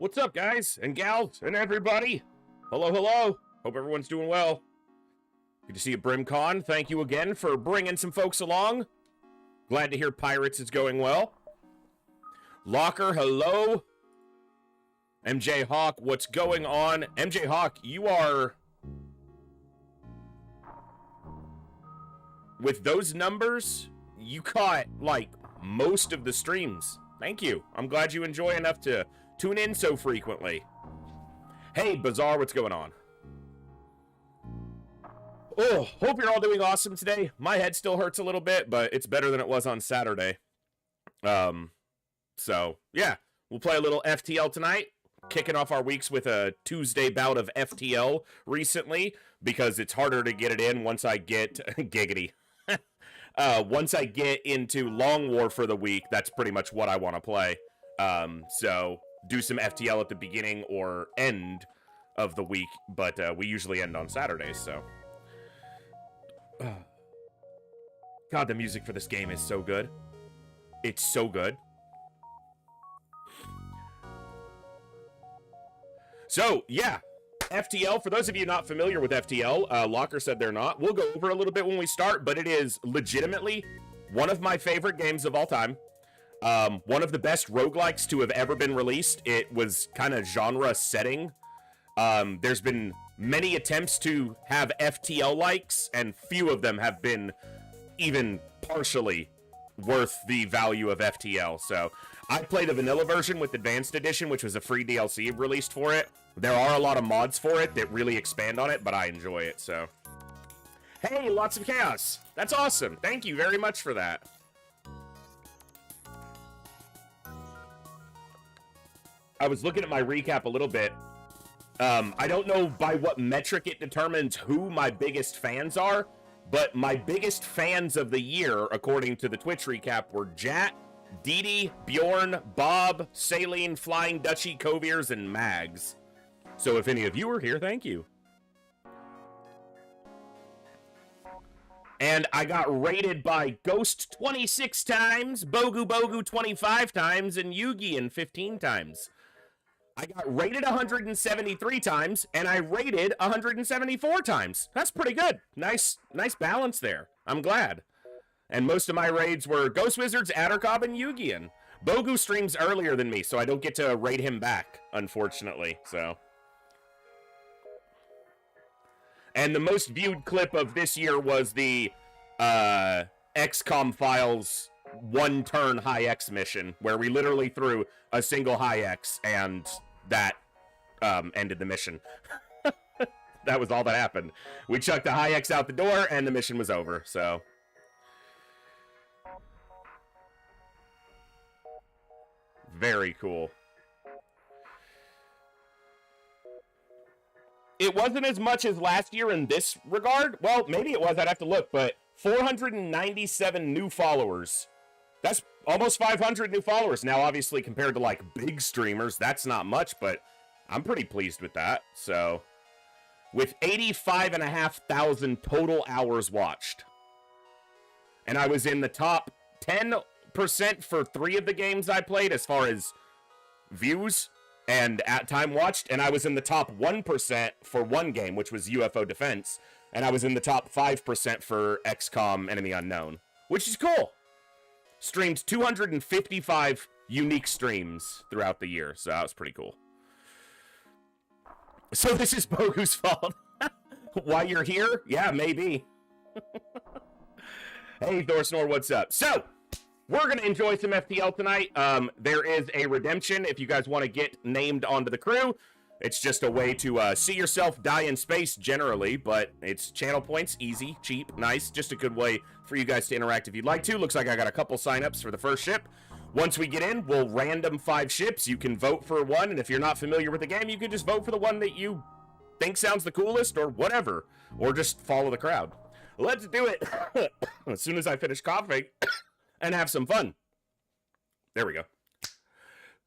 What's up, guys and gals and everybody? Hello, hello. Hope everyone's doing well. Good to see you, BrimCon. Thank you again for bringing some folks along. Glad to hear Pirates is going well. Locker, hello. MJ Hawk, what's going on? MJ Hawk, you are... With those numbers, you caught, like, most of the streams. Thank you. I'm glad you enjoy enough to tune in so frequently. Hey, Bazaar, what's going on? Oh, hope you're all doing awesome today. My head still hurts a little bit, but it's better than it was on Saturday. So, yeah. We'll play a little FTL tonight. Kicking off our weeks with a Tuesday bout of FTL recently, because it's harder to get it in once I get... giggity. Once I get into Long War for the week, that's pretty much what I want to play. So, do some FTL at the beginning or end of the week, but we usually end on Saturdays, so... God, the music for this game is so good. It's so good. So, yeah. FTL, for those of you not familiar with FTL, Locker said they're not. We'll go over a little bit when we start, but it is legitimately one of my favorite games of all time. One of the best roguelikes to have ever been released. It was kind of genre setting. There's been many attempts to have FTL likes, and few of them have been even partially worth the value of FTL. So I played the vanilla version with Advanced Edition, which was a free DLC released for it. There are a lot of mods for it that really expand on it, but I enjoy it, so. Hey, lots of chaos. That's awesome. Thank you very much for that. I was looking at my recap a little bit. I don't know by what metric it determines who my biggest fans are, but my biggest fans of the year, according to the Twitch recap, were Jat, Dee, Bjorn, Bob, Saline, Flying Dutchie, Coviers, and Mags. So if any of you are here, thank you. And I got rated by Ghost 26 times, Bogu 25 times, and Yugi 15 times. I got rated 173 times, and I rated 174 times. That's pretty good. Nice balance there. I'm glad. And most of my raids were Ghost Wizards, Addercobb, and Yugian. Bogu streams earlier than me, so I don't get to raid him back, unfortunately, so. And the most viewed clip of this year was the XCOM Files one-turn high X mission, where we literally threw a single high X, and that ended the mission. That was all that happened. We chucked a high X out the door, and the mission was over, so... Very cool. It wasn't as much as last year in this regard. Well, maybe it was. I'd have to look. But 497 new followers. That's almost 500 new followers. Now, obviously, compared to, like, big streamers, that's not much. But I'm pretty pleased with that. So, with 85,500 total hours watched. And I was in the top 10% for 3 of the games I played as far as views and at time watched, and I was in the top 1% for one game, which was UFO Defense, and I was in the top 5% for XCOM Enemy Unknown, which is cool. Streamed 255 unique streams throughout the year, so that was pretty cool. So this is Bogu's fault. Why you're here? Yeah, maybe. Hey, Thorsnor, what's up? So, we're going to enjoy some FTL tonight. There is a redemption if you guys want to get named onto the crew. It's just a way to see yourself die in space generally, but it's channel points, easy, cheap, nice. Just a good way for you guys to interact if you'd like to. Looks like I got a couple signups for the first ship. Once we get in, we'll random 5 ships. You can vote for one, and if you're not familiar with the game, you can just vote for the one that you think sounds the coolest or whatever, or just follow the crowd. Let's do it as soon as I finish coughing. And have some fun. There we go.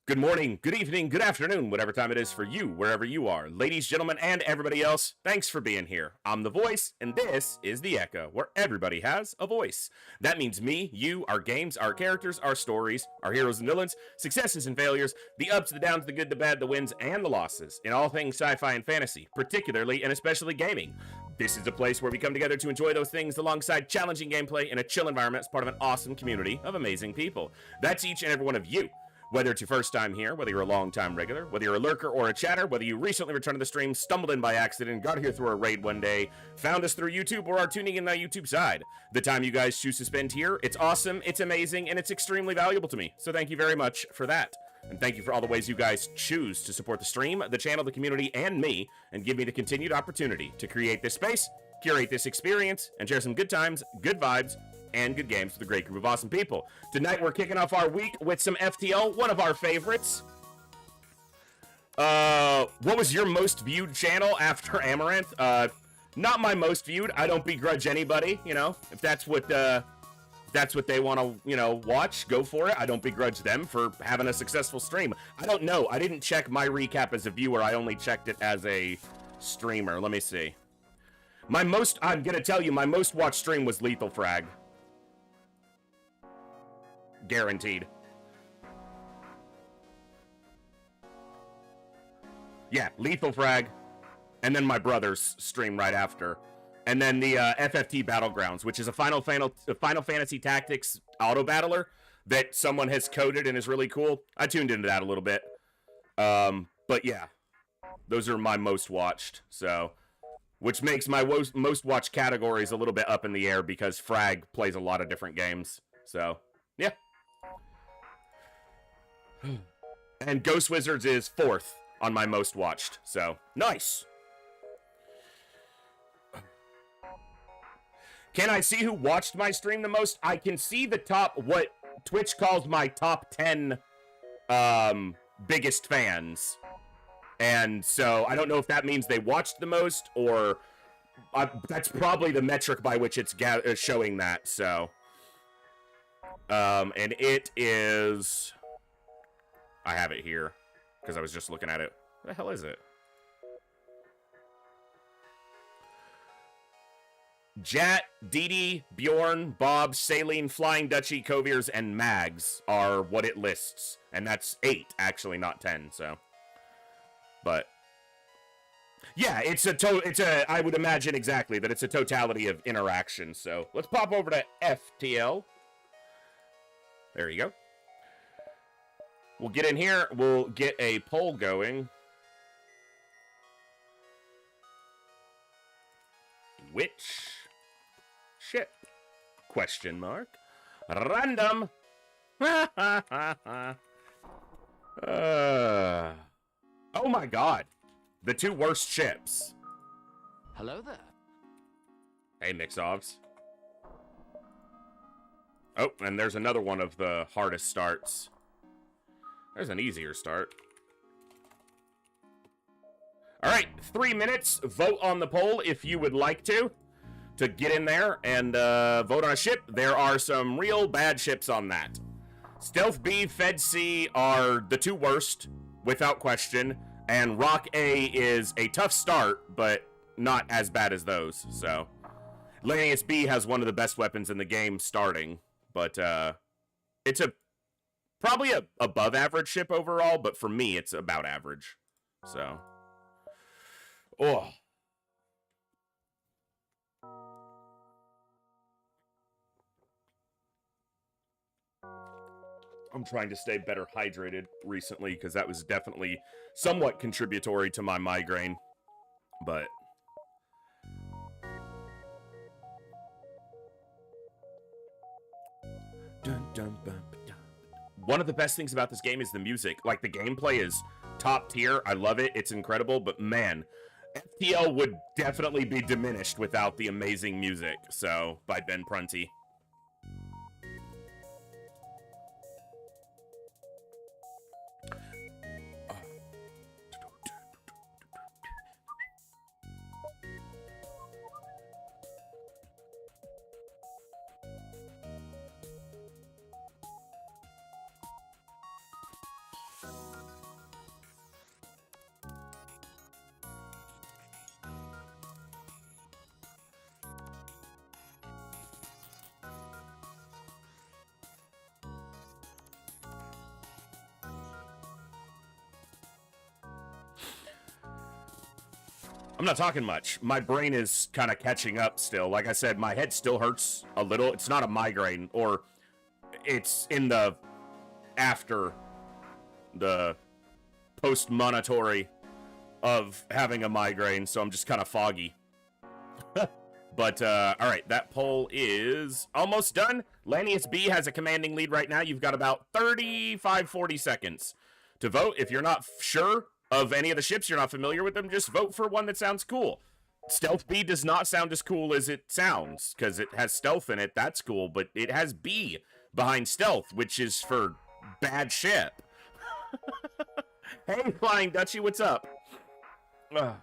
Good morning, good evening, good afternoon, whatever time it is for you, wherever you are. Ladies, gentlemen, and everybody else, thanks for being here. I'm the voice, and this is the Echo, where everybody has a voice. That means me, you, our games, our characters, our stories, our heroes and villains, successes and failures, the ups, the downs, the good, the bad, the wins, and the losses, in all things sci-fi and fantasy, particularly and especially gaming. This is a place where we come together to enjoy those things alongside challenging gameplay in a chill environment as part of an awesome community of amazing people. That's each and every one of you. Whether it's your first time here, whether you're a long-time regular, whether you're a lurker or a chatter, whether you recently returned to the stream, stumbled in by accident, got here through a raid one day, found us through YouTube, or are tuning in on the YouTube side. The time you guys choose to spend here, it's awesome, it's amazing, and it's extremely valuable to me. So thank you very much for that. And thank you for all the ways you guys choose to support the stream, the channel, the community, and me, and give me the continued opportunity to create this space, curate this experience, and share some good times, good vibes, and good games with a great group of awesome people. Tonight we're kicking off our week with some FTL, one of our favorites. What was your most viewed channel after Amaranth? Not my most viewed. I don't begrudge anybody, you know. If that's what they want to, you know, watch, go for it. I don't begrudge them for having a successful stream. I don't know. I didn't check my recap as a viewer. I only checked it as a streamer. Let me see. I'm gonna tell you, my most watched stream was Lethal Frag. Guaranteed. Yeah, Lethal Frag, and then my brother's stream right after, and then the FFT Battlegrounds, which is a Final Fantasy Tactics auto battler that someone has coded and is really cool. I tuned into that a little bit, but yeah, those are my most watched. So, which makes my most watched categories a little bit up in the air because Frag plays a lot of different games. So, yeah. And Ghost Wizards is 4th on my most watched, so nice. Can I see who watched my stream the most? I can see the top, what Twitch calls my top 10 biggest fans. And so I don't know if that means they watched the most, or that's probably the metric by which it's showing that, so. And it is... I have it here, because I was just looking at it. What the hell is it? Jat, Dee, Bjorn, Bob, Saline, Flying Dutchie, Koviers, and Mags are what it lists. And that's 8, actually, not 10, so. But, yeah, I would imagine exactly that it's a totality of interaction. So, let's pop over to FTL. There you go. We'll get in here. We'll get a poll going. Which ship? Question mark. Random. Oh my god. The 2 worst ships. Hello there. Hey, Mixovs. Oh, and there's another one of the hardest starts. There's an easier start. All right, 3 minutes. Vote on the poll if you would like to get in there and vote on a ship. There are some real bad ships on that. Stealth B, Fed C are the 2 worst, without question. And Rock A is a tough start, but not as bad as those. So, Lanius B has one of the best weapons in the game starting, but it's probably a above average ship overall, but for me, it's about average. So. Oh. I'm trying to stay better hydrated recently, because that was definitely somewhat contributory to my migraine. But. Dun, dun, dun. One of the best things about this game is the music. Like, the gameplay is top tier. I love it. It's incredible. But, man, FTL would definitely be diminished without the amazing music. So, by Ben Prunty. I'm not talking much. My brain is kind of catching up still. Like I said, my head still hurts a little. It's not a migraine, or it's in the after the post-monitory of having a migraine, so I'm just kind of foggy. But, all right, that poll is almost done. Lanius B has a commanding lead right now. You've got about 35, 40 seconds to vote. If you're not sure of any of the ships, you're not familiar with them, just vote for one that sounds cool. Stealth B does not sound as cool as it sounds, because it has stealth in it. That's cool, but it has B behind stealth, which is for bad ship. Hey, Flying Dutchie, what's up? Ugh.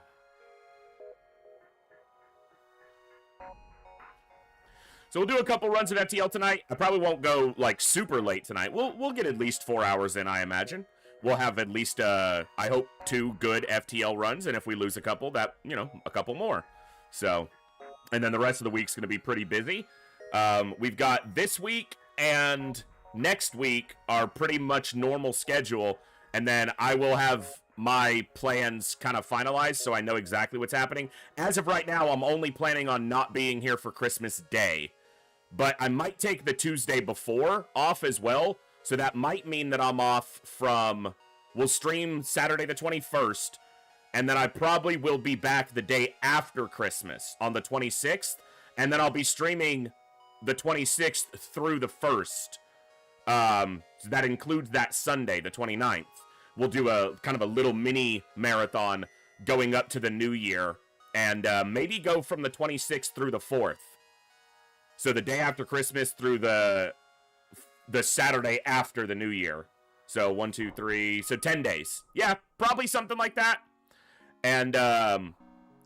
So we'll do a couple runs of FTL tonight. I probably won't go, like, super late tonight. We'll get at least 4 hours in, I imagine. We'll have at least, I hope, 2 good FTL runs, and if we lose a couple, that, you know, a couple more. So, and then the rest of the week's going to be pretty busy. We've got this week and next week are pretty much normal schedule, and then I will have my plans kind of finalized, so I know exactly what's happening. As of right now, I'm only planning on not being here for Christmas Day. But I might take the Tuesday before off as well, so that might mean that I'm off from... We'll stream Saturday the 21st, and then I probably will be back the day after Christmas, on the 26th, and then I'll be streaming the 26th through the 1st. So that includes that Sunday, the 29th. We'll do a kind of a little mini marathon going up to the new year, and maybe go from the 26th through the 4th. So the day after Christmas through the Saturday after the new year. So 1, 2, 3, so 10 days. Yeah, probably something like that. And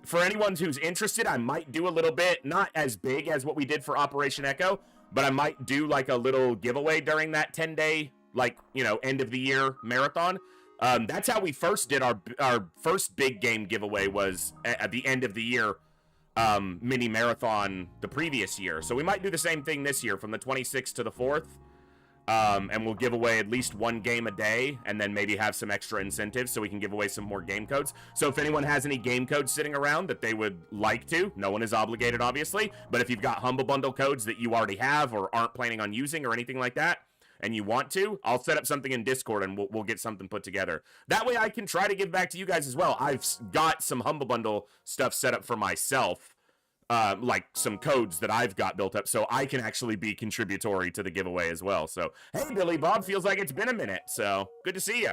for anyone who's interested, I might do a little bit, not as big as what we did for Operation Echo, but I might do like a little giveaway during that 10-day, like, you know, end of the year marathon. That's how we first did our first big game giveaway, was at the end of the year mini marathon the previous year. So we might do the same thing this year from the 26th to the 4th. And we'll give away at least 1 game a day, and then maybe have some extra incentives so we can give away some more game codes. So if anyone has any game codes sitting around that they would like to, no one is obligated, obviously, but if you've got Humble Bundle codes that you already have or aren't planning on using or anything like that, and you want to, I'll set up something in Discord and we'll get something put together. That way I can try to give back to you guys as well. I've got some Humble Bundle stuff set up for myself, like some codes that I've got built up, so I can actually be contributory to the giveaway as well. So, hey, Billy Bob, feels like it's been a minute, so good to see you.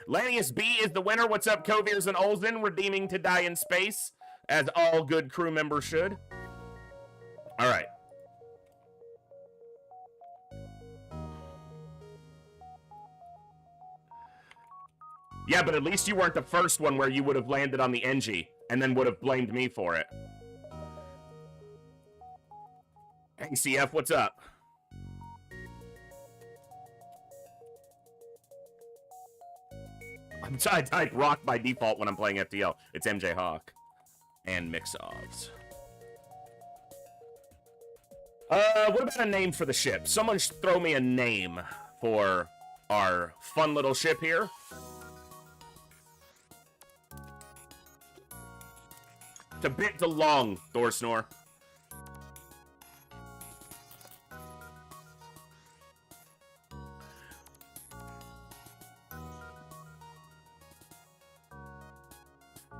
Lanius B is the winner. What's up, Kovirs and Olsen, redeeming to die in space, as all good crew members should. All right. Yeah, but at least you weren't the first one where you would have landed on the NG and then would have blamed me for it. Hey, CF, what's up? I type rock by default when I'm playing FTL. It's MJ Hawk and Mix-Offs. What about a name for the ship? Someone throw me a name for our fun little ship here. It's a bit too long, Thorsnor.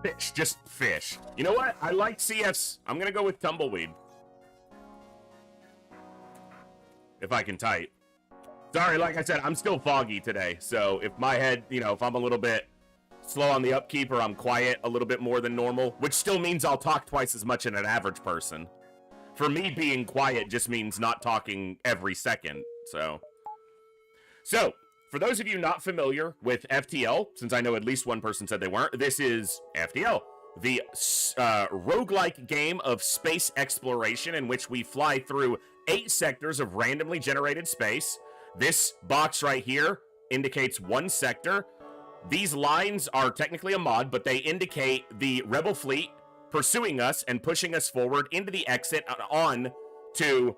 Fish, just fish. You know what? I like CF's. I'm gonna go with Tumbleweed. If I can type. Sorry, like I said, I'm still foggy today. So if my head, you know, if I'm a little bit slow on the upkeep or I'm quiet a little bit more than normal, which still means I'll talk twice as much as an average person. For me, being quiet just means not talking every second, so. For those of you not familiar with FTL, since I know at least one person said they weren't, this is FTL, the roguelike game of space exploration in which we fly through 8 sectors of randomly generated space. This box right here indicates 1 sector. These lines are technically a mod, but they indicate the Rebel fleet pursuing us and pushing us forward into the exit on to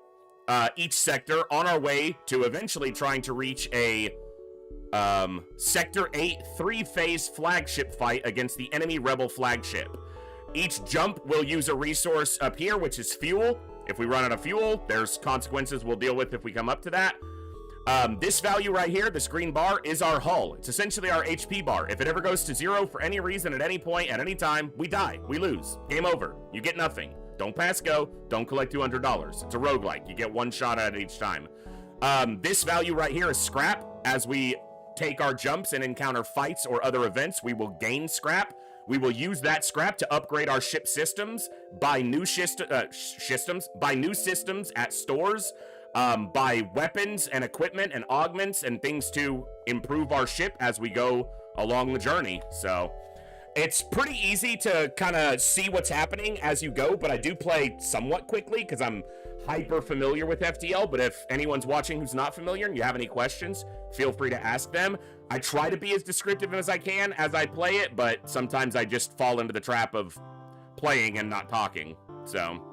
each sector on our way to eventually trying to reach a Sector 8 3-phase flagship fight against the enemy Rebel flagship. Each jump will use a resource up here, which is fuel. If we run out of fuel, there's consequences we'll deal with if we come up to that. This value right here, this green bar, is our hull. It's essentially our HP bar. If it ever goes to 0 for any reason at any point, at any time, we die. We lose. Game over. You get nothing. Don't pass go. Don't collect $200. It's a roguelike. You get one shot at it each time. This value right here is scrap. As we take our jumps and encounter fights or other events, we will gain scrap. We will use that scrap to upgrade our ship systems, buy new systems at stores, buy weapons and equipment and augments and things to improve our ship as we go along the journey. So it's pretty easy to kind of see what's happening as you go, but I do play somewhat quickly because I'm hyper familiar with FTL. But if anyone's watching who's not familiar and you have any questions, feel free to ask them. I try to be as descriptive as I can as I play it, but sometimes I just fall into the trap of playing and not talking. So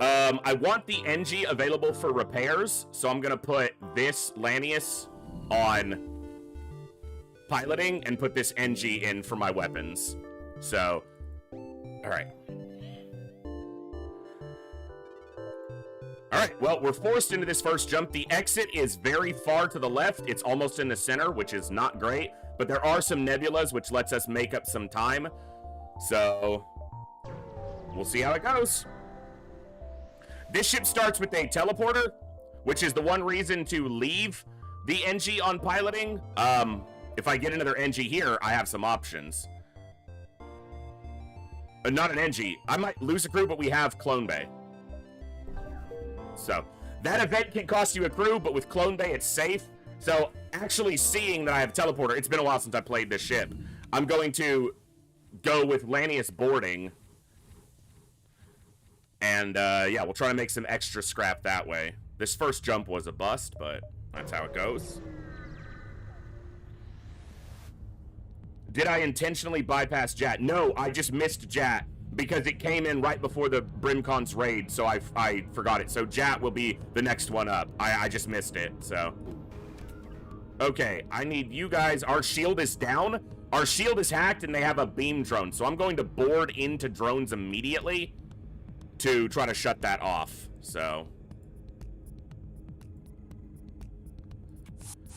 I want the NG available for repairs, so I'm gonna put this Lanius on piloting and put this NG in for my weapons. So, all right. All right, well, we're forced into this first jump. The exit is very far to the left. It's almost in the center, which is not great, but there are some nebulas, which lets us make up some time. So we'll see how it goes. This ship starts with a teleporter, which is the one reason to leave the NG on piloting. If I get another NG here, I have some options. Not an NG. I might lose a crew, but we have Clone Bay. So that event can cost you a crew, but with Clone Bay, it's safe. So actually seeing that I have a teleporter, it's been a while since I played this ship. I'm going to go with Lanius boarding. And yeah, we'll try to make some extra scrap that way. This first jump was a bust, but that's how it goes. Did I intentionally bypass Jat? No, I just missed Jat because it came in right before the Brimcon's raid, so I forgot it. So Jat will be the next one up. I just missed it, so. Okay, I need you guys. Our shield is down. Our shield is hacked and they have a beam drone, so I'm going to board into drones immediately to try to shut that off. So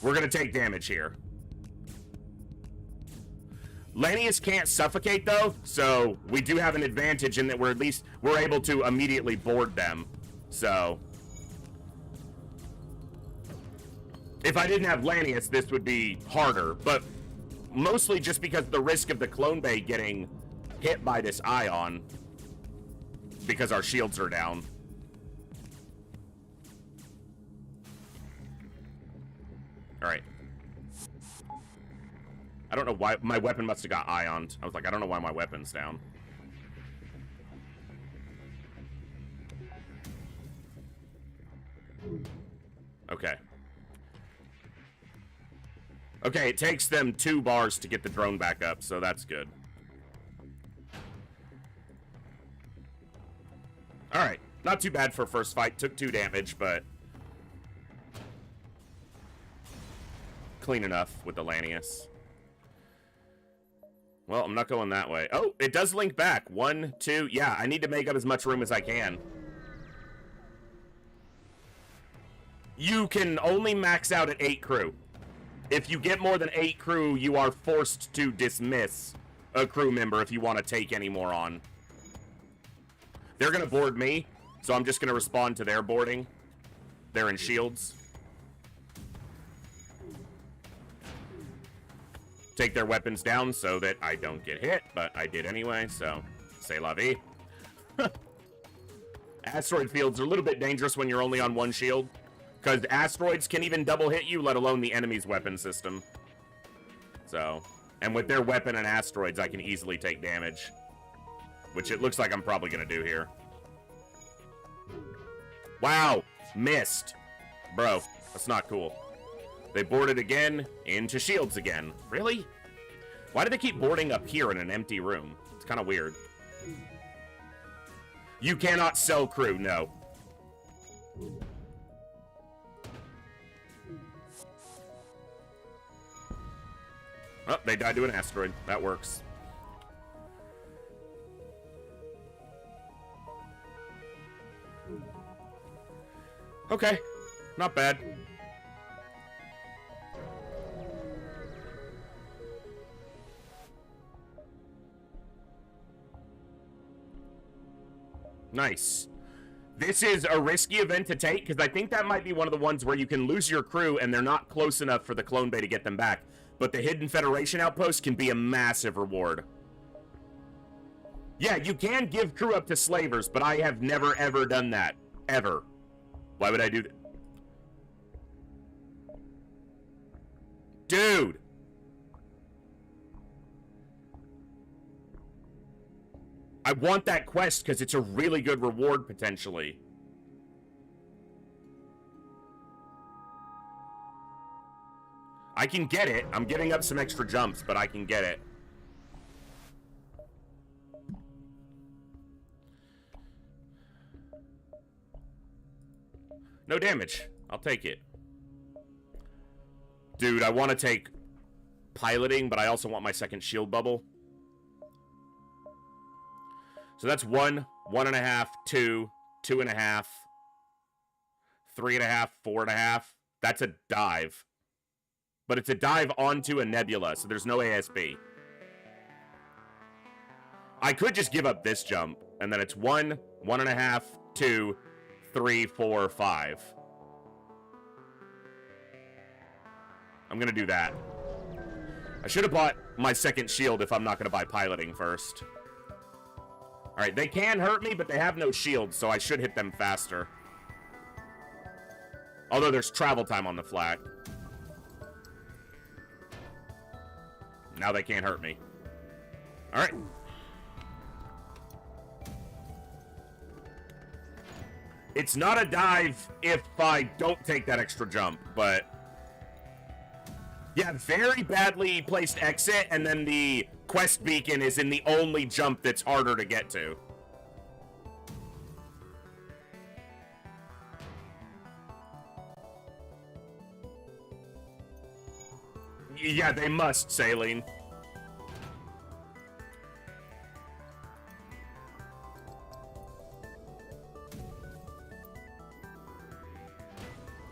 we're gonna take damage here. Lanius can't suffocate though, so we do have an advantage in that we're able to immediately board them. So if I didn't have Lanius, this would be harder, but mostly just because of the risk of the Clone Bay getting hit by this ion because our shields are down. All right. I don't know why my weapon must have got ioned. I was like, I don't know why my weapon's down. Okay. Okay, it takes them 2 bars to get the drone back up, so that's good. Alright, not too bad for a first fight. Took 2 damage, but clean enough with the Lanius. Well, I'm not going that way. Oh, it does link back. 1, 2. Yeah, I need to make up as much room as I can. You can only max out at 8 crew. If you get more than 8 crew, you are forced to dismiss a crew member if you want to take any more on. They're going to board me, so I'm just going to respond to their boarding. They're in shields. Take their weapons down so that I don't get hit, but I did anyway, so c'est la vie. Asteroid fields are a little bit dangerous when you're only on 1 shield, because asteroids can even double hit you, let alone the enemy's weapon system. So, and with their weapon and asteroids, I can easily take damage, which it looks like I'm probably going to do here. Wow, missed. Bro, that's not cool. They boarded again, into shields again. Really? Why do they keep boarding up here in an empty room? It's kind of weird. You cannot sell crew, no. Oh, they died to an asteroid. That works. Okay, not bad. Nice. This is a risky event to take, because I think that might be one of the ones where you can lose your crew and they're not close enough for the clone bay to get them back. But the Hidden Federation outpost can be a massive reward. Yeah, you can give crew up to slavers, but I have never, ever done that. Ever. Why would I do that? Dude! I want that quest because it's a really good reward, potentially. I can get it. I'm giving up some extra jumps, but I can get it. No damage. I'll take it. Dude, I want to take piloting, but I also want my second shield bubble. So that's 1, 1.5, 2, 2.5, 3.5, 4.5. That's a dive. But it's a dive onto a nebula, so there's no ASB. I could just give up this jump, and then it's 1, 1.5, 2, 3, 4, 5. I'm gonna do that. I should have bought my second shield if I'm not gonna buy piloting first. Alright, they can hurt me, but they have no shield, so I should hit them faster. Although there's travel time on the flag. Now they can't hurt me. Alright. It's not a dive if I don't take that extra jump, but... yeah, very badly placed exit, and then the quest beacon is in the only jump that's harder to get to. Yeah, they must, Saline.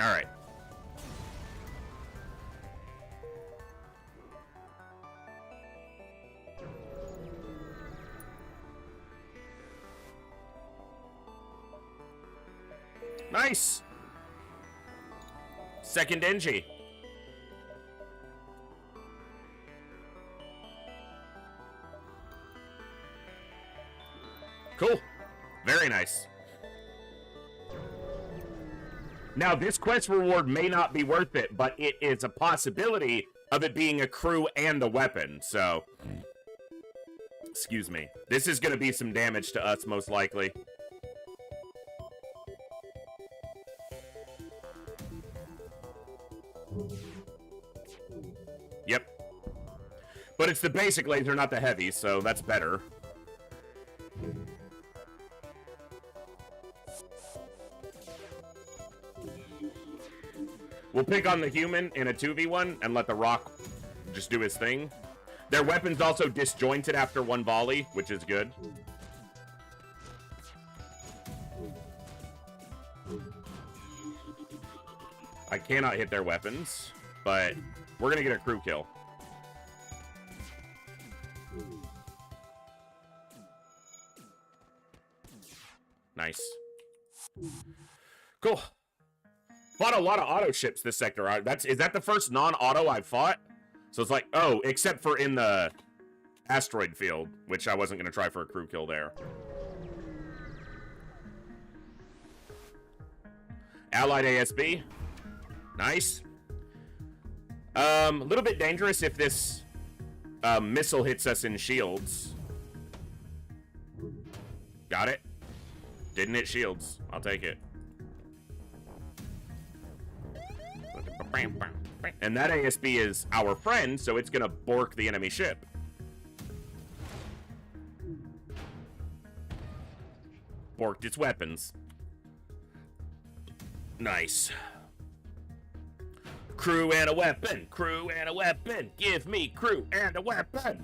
All right. Nice. Second NG. Cool. Very nice. Now, this quest reward may not be worth it, but it is a possibility of it being a crew and a weapon, so... excuse me. This is going to be some damage to us, most likely. Yep. But it's the basic laser, not the heavy, so that's better. We'll pick on the human in a 2v1 and let the rock just do his thing. Their weapon's also disjointed after one volley, which is good. I cannot hit their weapons, but we're gonna get a crew kill. Nice. Cool. Fought a lot of auto ships this sector. Is that the first non-auto I've fought? So it's like, oh, except for in the asteroid field, which I wasn't going to try for a crew kill there. Allied ASB. Nice. A little bit dangerous if this missile hits us in shields. Got it. Didn't hit shields. I'll take it. And that ASB is our friend, so it's gonna bork the enemy ship. Borked its weapons. Nice. Crew and a weapon. Crew and a weapon. Give me crew and a weapon.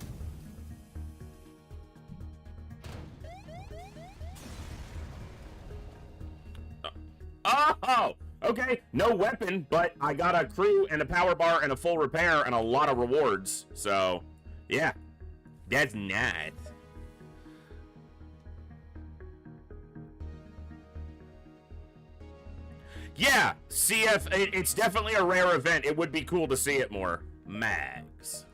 Oh, okay. No weapon, but I got a crew and a power bar and a full repair and a lot of rewards. So, yeah. That's nice. Yeah, CF, it's definitely a rare event. It would be cool to see it more. Mags.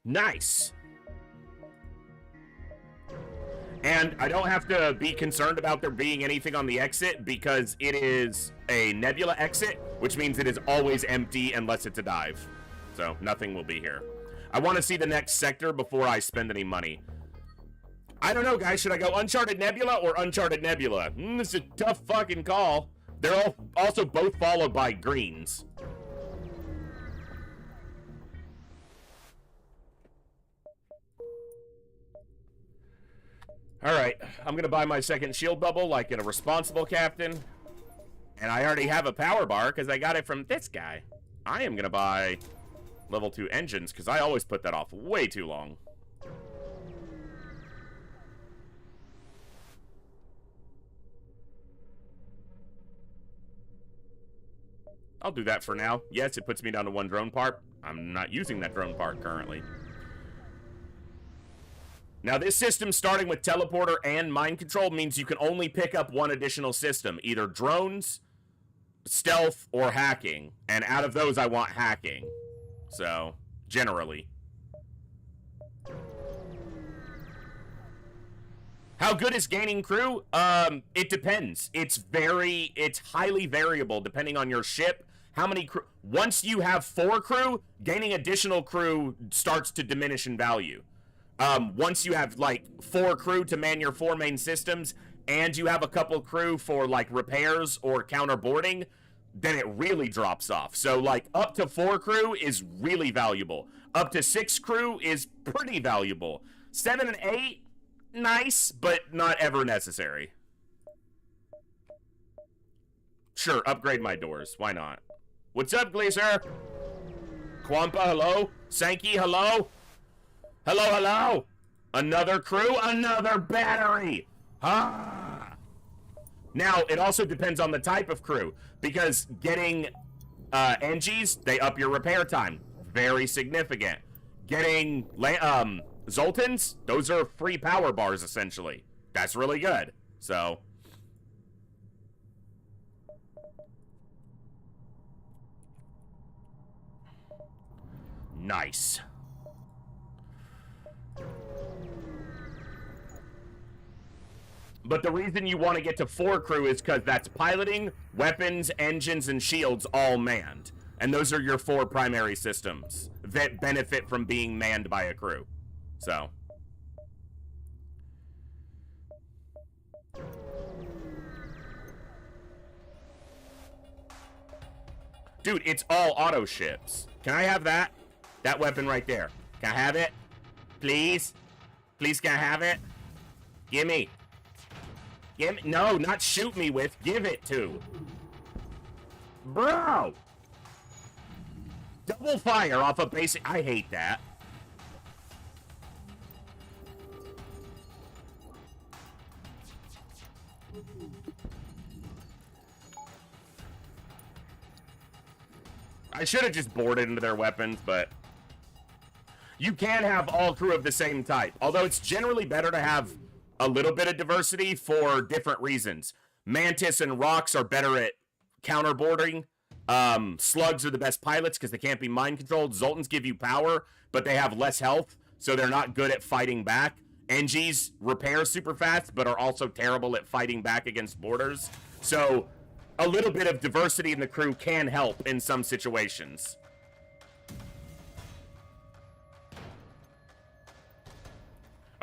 Nice. And I don't have to be concerned about there being anything on the exit because it is a nebula exit, which means it is always empty unless it's a dive. So nothing will be here. I want to see the next sector before I spend any money. I don't know, guys. Should I go Uncharted Nebula or Uncharted Nebula? It's a tough fucking call. They're all also both followed by greens. Alright, I'm gonna buy my second shield bubble like a responsible captain. And I already have a power bar because I got it from this guy. I am gonna buy level 2 engines because I always put that off way too long. I'll do that for now. Yes, it puts me down to 1 drone part. I'm not using that drone part currently. Now, this system, starting with teleporter and mind control, means you can only pick up 1 additional system. Either drones, stealth, or hacking. And out of those, I want hacking. So, generally. How good is gaining crew? It depends. It's highly variable depending on your ship. How many crew? Once you have 4 crew, gaining additional crew starts to diminish in value. Once you have, like, 4 crew to man your 4 main systems, and you have a couple crew for, like, repairs or counterboarding, then it really drops off. So, like, up to 4 crew is really valuable. Up to 6 crew is pretty valuable. 7 and 8, nice, but not ever necessary. Sure, upgrade my doors. Why not? What's up, Glazer? Kwampa, hello? Sankey, hello? Hello, hello! Another crew, another battery! Ah! Now, it also depends on the type of crew, because getting NGs, they up your repair time. Very significant. Getting Zoltans, those are free power bars, essentially. That's really good. So... nice. But the reason you want to get to 4 crew is because that's piloting, weapons, engines, and shields all manned. And those are your 4 primary systems that benefit from being manned by a crew. So. Dude, it's all auto ships. Can I have that? That weapon right there. Can I have it? Please? Please, can I have it? Gimme. Give me, no, not shoot me with. Give it to. Bro! Double fire off a basic. I hate that. I should have just boarded into their weapons, but... you can have all crew of the same type. Although it's generally better to have a little bit of diversity for different reasons. Mantis and Rocks are better at counterboarding. Slugs are the best pilots because they can't be mind controlled. Zoltans give you power, but they have less health, so they're not good at fighting back. NGs repair super fast, but are also terrible at fighting back against boarders. So a little bit of diversity in the crew can help in some situations.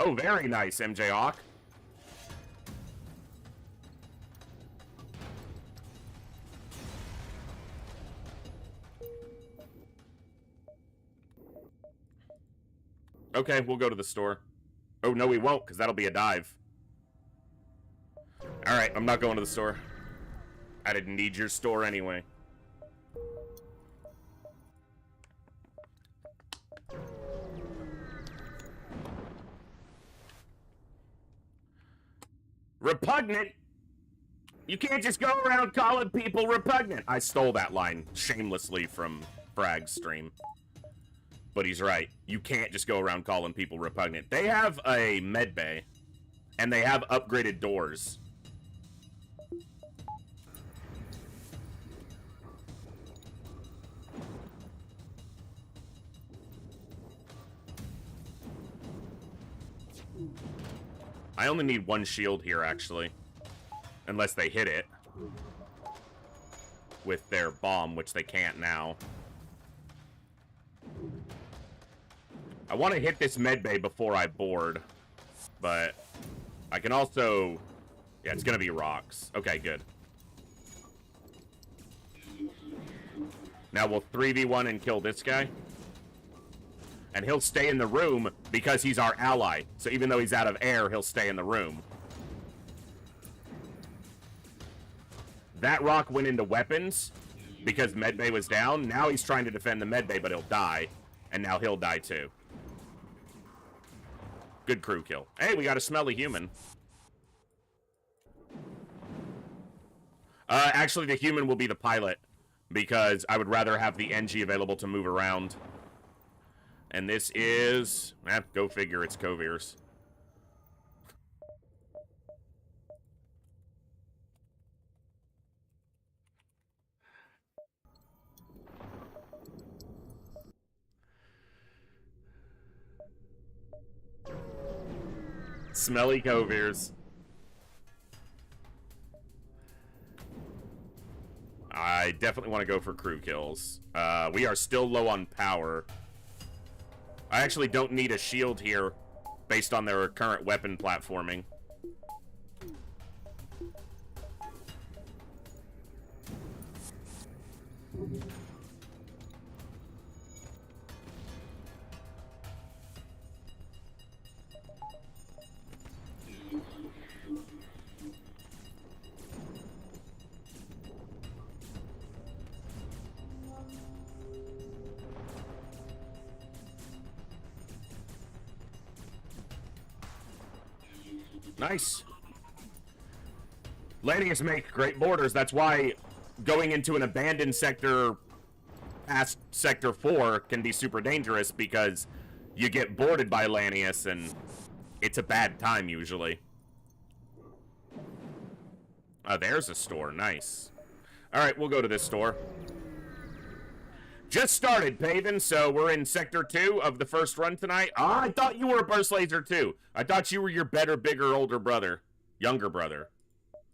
Oh, very nice, MJ Hawk. Okay, we'll go to the store. Oh, no, we won't, because that'll be a dive. Alright, I'm not going to the store. I didn't need your store anyway. Repugnant? You can't just go around calling people repugnant. I stole that line shamelessly from Frag's stream. But he's right. You can't just go around calling people repugnant. They have a med bay, and they have upgraded doors. I only need one shield here, actually. Unless they hit it with their bomb, which they can't now. I want to hit this med bay before I board, but I can also... Yeah, it's going to be rocks. Okay, good. Now we'll 3v1 and kill this guy. And he'll stay in the room because he's our ally. So even though he's out of air, he'll stay in the room. That rock went into weapons because medbay was down. Now he's trying to defend the medbay, but he'll die. And now he'll die too. Good crew kill. Hey, we got a smelly human. Actually, the human will be the pilot because I would rather have the NG available to move around. And this is... go figure, it's Coviers. Smelly Coviers. I definitely want to go for crew kills. We are still low on power. I actually don't need a shield here based on their current weapon platforming. Nice. Lanius make great borders. That's why going into an abandoned sector past Sector 4 can be super dangerous because you get boarded by Lanius and it's a bad time usually. Oh, there's a store. Nice. Alright, we'll go to this store. Just started, Paven, so we're in Sector 2 of the first run tonight. Ah, I thought you were a Burst Laser too. I thought you were your better, bigger, older brother. Younger brother.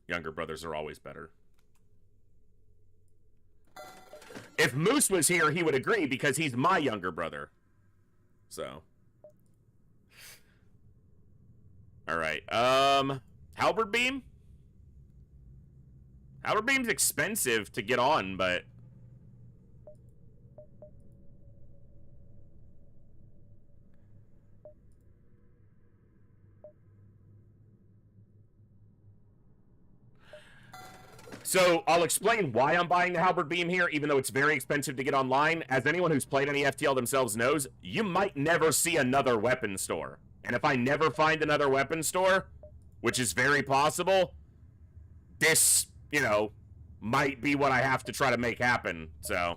Younger brothers are always better. If Moose was here, he would agree because he's my younger brother. So. Alright, Halberd Beam? Halberd Beam's expensive to get on, but... So, I'll explain why I'm buying the Halberd Beam here, even though it's very expensive to get online. As anyone who's played any FTL themselves knows, you might never see another weapon store. And if I never find another weapon store, which is very possible, this, you know, might be what I have to try to make happen, so.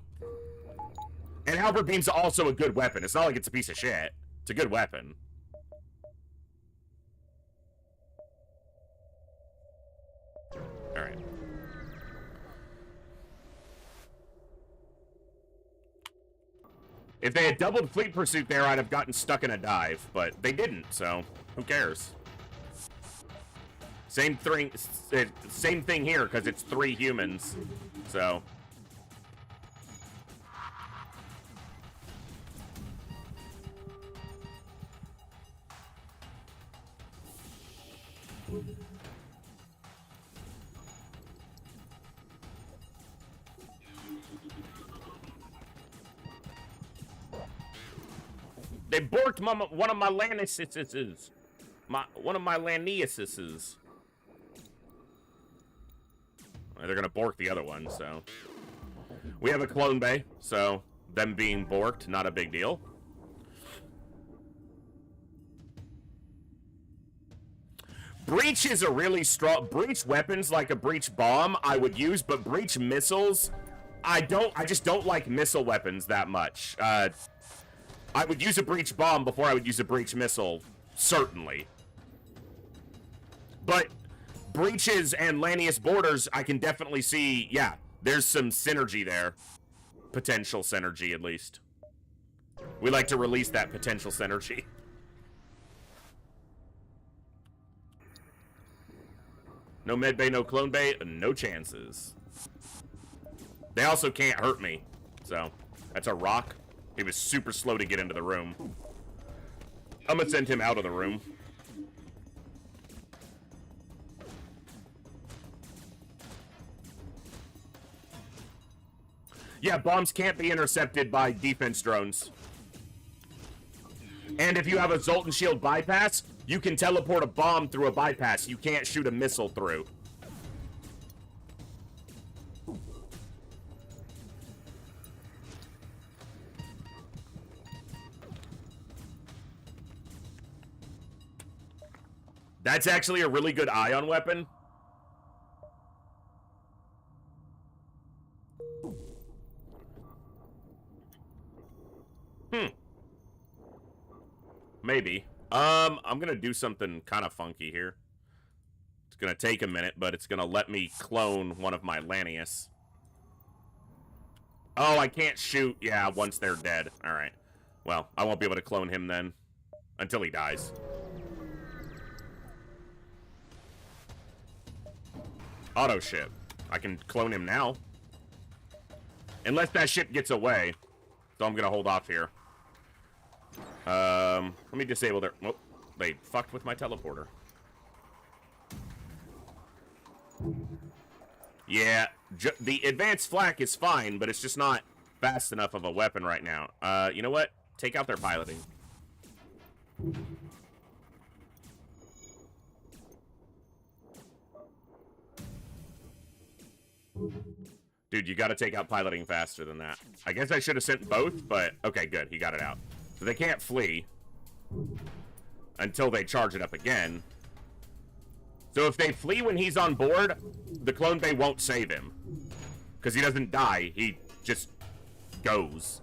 And Halberd Beam's also a good weapon. It's not like it's a piece of shit. It's a good weapon. Alright. If they had doubled Fleet Pursuit there, I'd have gotten stuck in a dive, but they didn't, so who cares? Same thing here, because it's 3 humans, so... They borked one of my Laniuses. One of my Laniuses. They're gonna bork the other one, so. We have a clone bay, so them being borked, not a big deal. Breach is a really strong... Breach weapons, like a breach bomb, I would use, but breach missiles, I just don't like missile weapons that much. I would use a breach bomb before I would use a breach missile, certainly. But breaches and Lanius borders, I can definitely see, yeah, there's some synergy there. Potential synergy, at least. We like to release that potential synergy. No med bay, no clone bay, no chances. They also can't hurt me, so that's a rock. He was super slow to get into the room. I'm gonna send him out of the room. Yeah, bombs can't be intercepted by defense drones. And if you have a Zoltan Shield bypass, you can teleport a bomb through a bypass. You can't shoot a missile through. That's actually a really good ion weapon. Maybe. I'm gonna do something kind of funky here. It's gonna take a minute, but it's gonna let me clone one of my Lanius. Oh, I can't shoot, yeah, once they're dead. Alright. Well, I won't be able to clone him then. Until he dies. Auto ship. I can clone him now. Unless that ship gets away. So I'm gonna hold off here. Let me disable their... Oh, they fucked with my teleporter. Yeah, the advanced flak is fine, but it's just not fast enough of a weapon right now. You know what? Take out their piloting. Dude, you gotta take out piloting faster than that. I guess I should have sent both, but... Okay, good. He got it out. So they can't flee until they charge it up again. So if they flee when he's on board, the clone bay won't save him. Because he doesn't die, he just goes.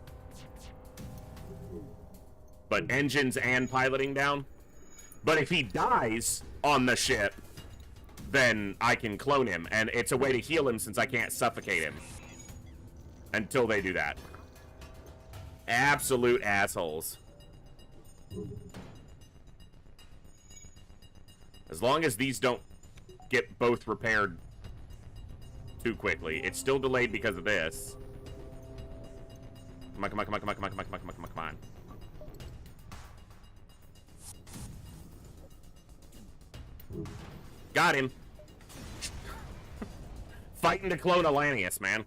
But engines and piloting down. But if he dies on the ship, then I can clone him. And it's a way to heal him since I can't suffocate him. Until they do that. Absolute assholes. As long as these don't get both repaired too quickly. It's still delayed because of this. Come on, come on, come on, come on, come on, come on, come on, come on, come on. Got him. Fighting to clone Lanius, man.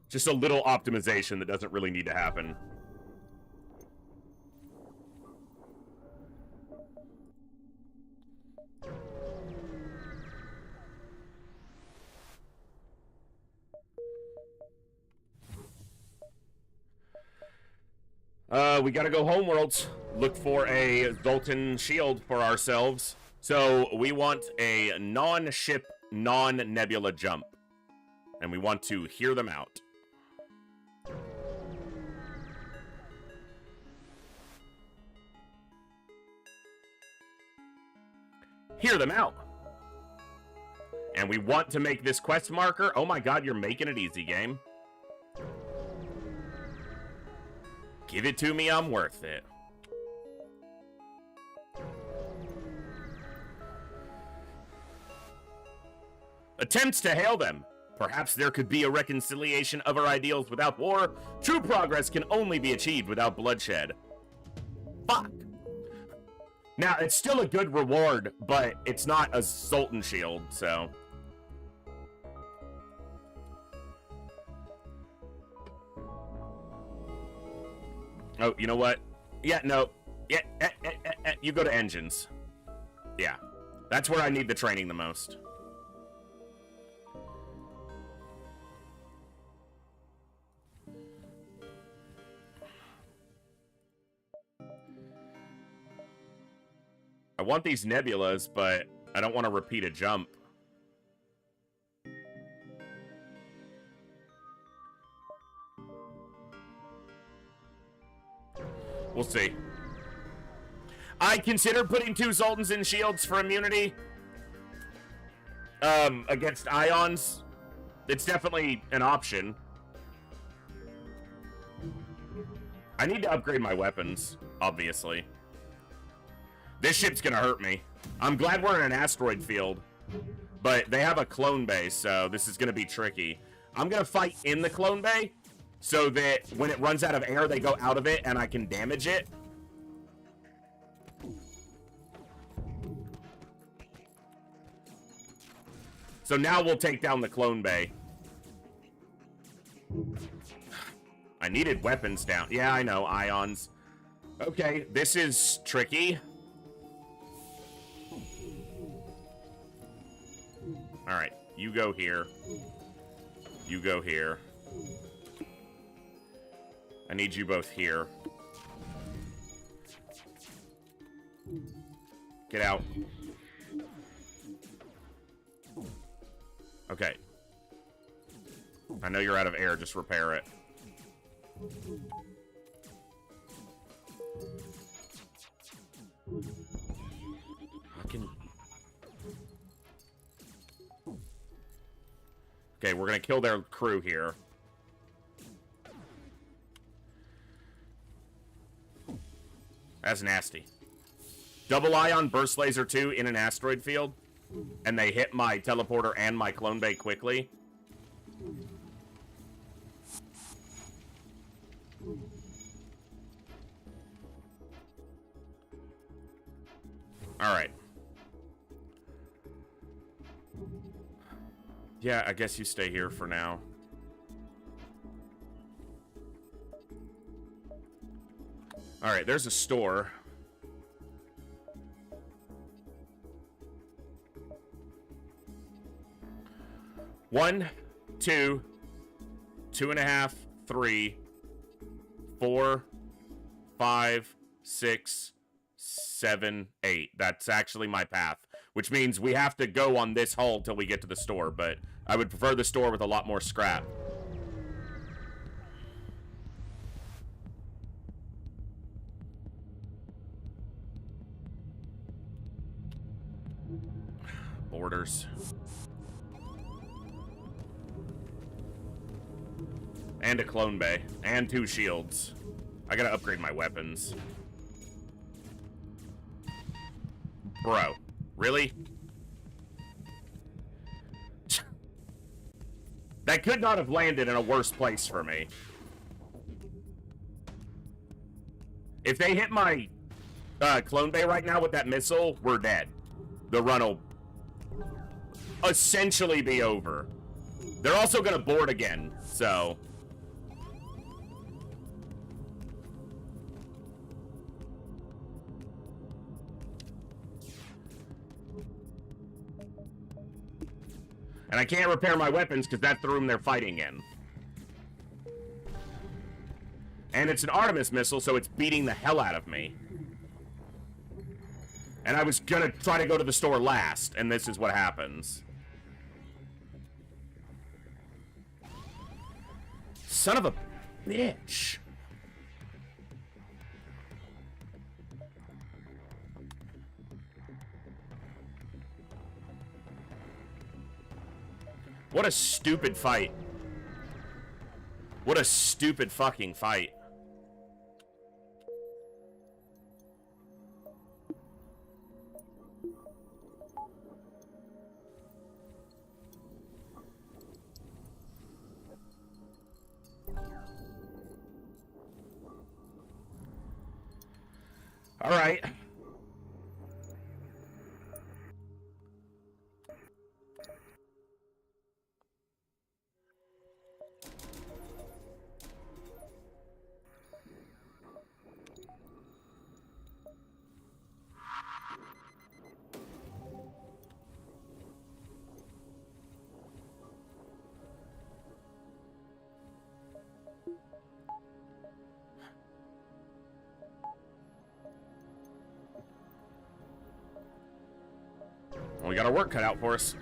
Just a little optimization that doesn't really need to happen. We gotta go homeworlds. Look for a Zoltan shield for ourselves. So we want a non-ship, non-nebula jump. And we want to hear them out. Hear them out. And we want to make this quest marker. Oh my god, you're making it easy, game. Give it to me, I'm worth it. Attempts to hail them. Perhaps there could be a reconciliation of our ideals without war. True progress can only be achieved without bloodshed. Fuck. Now, it's still a good reward, but it's not a Zoltan shield, so... Oh, you know what? Yeah, no. Yeah, you go to engines. Yeah. That's where I need the training the most. want these nebulas, but I don't want to repeat a jump. We'll see. I considered putting 2 Zoltans in shields for immunity. Against ions. It's definitely an option. I need to upgrade my weapons, obviously. This ship's gonna hurt me. I'm glad we're in an asteroid field, but they have a clone base, so this is gonna be tricky. I'm gonna fight in the clone bay, so that when it runs out of air, they go out of it, and I can damage it. So now we'll take down the clone bay. I needed weapons down. Yeah, I know, ions. Okay, this is tricky. Alright, you go here. You go here. I need you both here. Get out. Okay. I know you're out of air, just repair it. I can... Okay, we're gonna kill their crew here. That's nasty. Double ion burst laser 2 in an asteroid field, and they hit my teleporter and my clone bay quickly. Alright. Yeah, I guess you stay here for now. Alright, there's a store. One, 2, 2.5, 3, 4, 5, 6, 7, 8. That's actually my path, which means we have to go on this hull till we get to the store, but I would prefer the store with a lot more scrap. Borders. And a clone bay. And 2 shields. I gotta upgrade my weapons. Bro. Really? That could not have landed in a worse place for me. If they hit my clone bay right now with that missile, we're dead. The run will essentially be over. They're also gonna board again, so... And I can't repair my weapons because that's the room they're fighting in. And it's an Artemis missile, so it's beating the hell out of me. And I was gonna try to go to the store last, and this is what happens. Son of a bitch. What a stupid fight. What a stupid fucking fight. All right. we got our work cut out for us.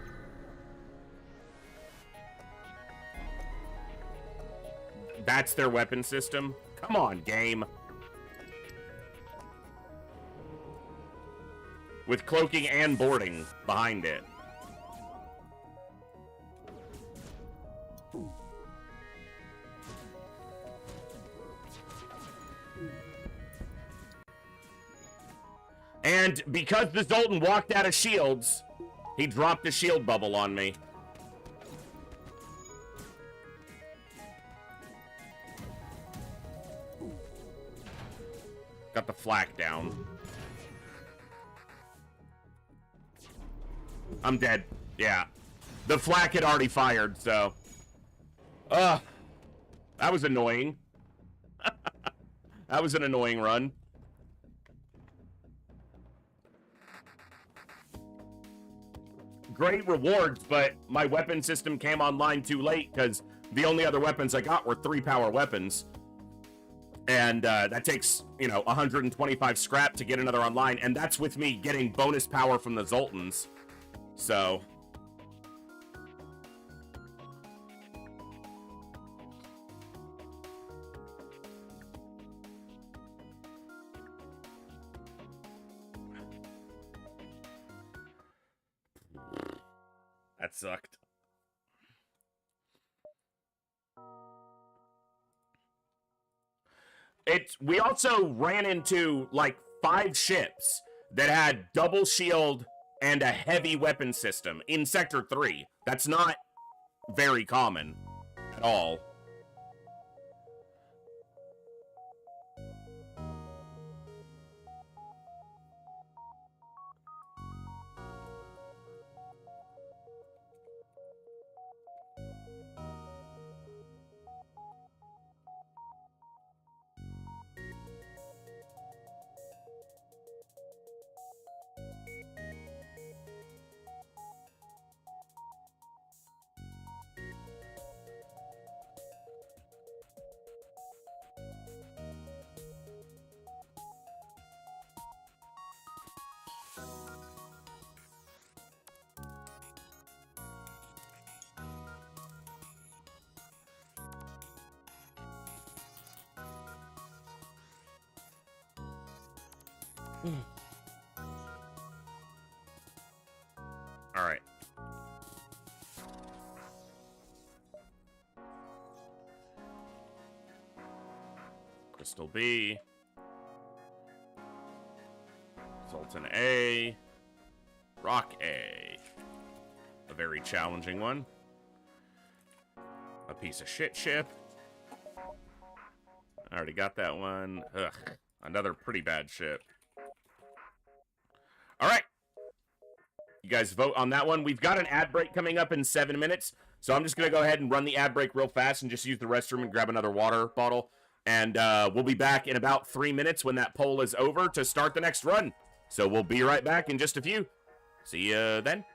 That's their weapon system? Come on, game. With cloaking and boarding behind it. And because the Zoltan walked out of shields, he dropped a shield bubble on me. Got the flak down. I'm dead. Yeah. The flak had already fired, so. That was annoying. That was an annoying run. Great rewards, but my weapon system came online too late because the only other weapons I got were 3-power weapons. And that takes, 125 scrap to get another online, and that's with me getting bonus power from the Zoltans. So... that sucked. We also ran into, like, 5 ships that had double shield and a heavy weapon system in Sector 3. That's not very common at all. All right. Crystal B. Sultan A. Rock A. A very challenging one. A piece of shit ship. I already got that one. Ugh. Another pretty bad ship. All right. You guys vote on that one. We've got an ad break coming up in 7 minutes, so I'm just going to go ahead and run the ad break real fast and just use the restroom and grab another water bottle. And we'll be back in about 3 minutes when that poll is over to start the next run. So we'll be right back in just a few. See you then.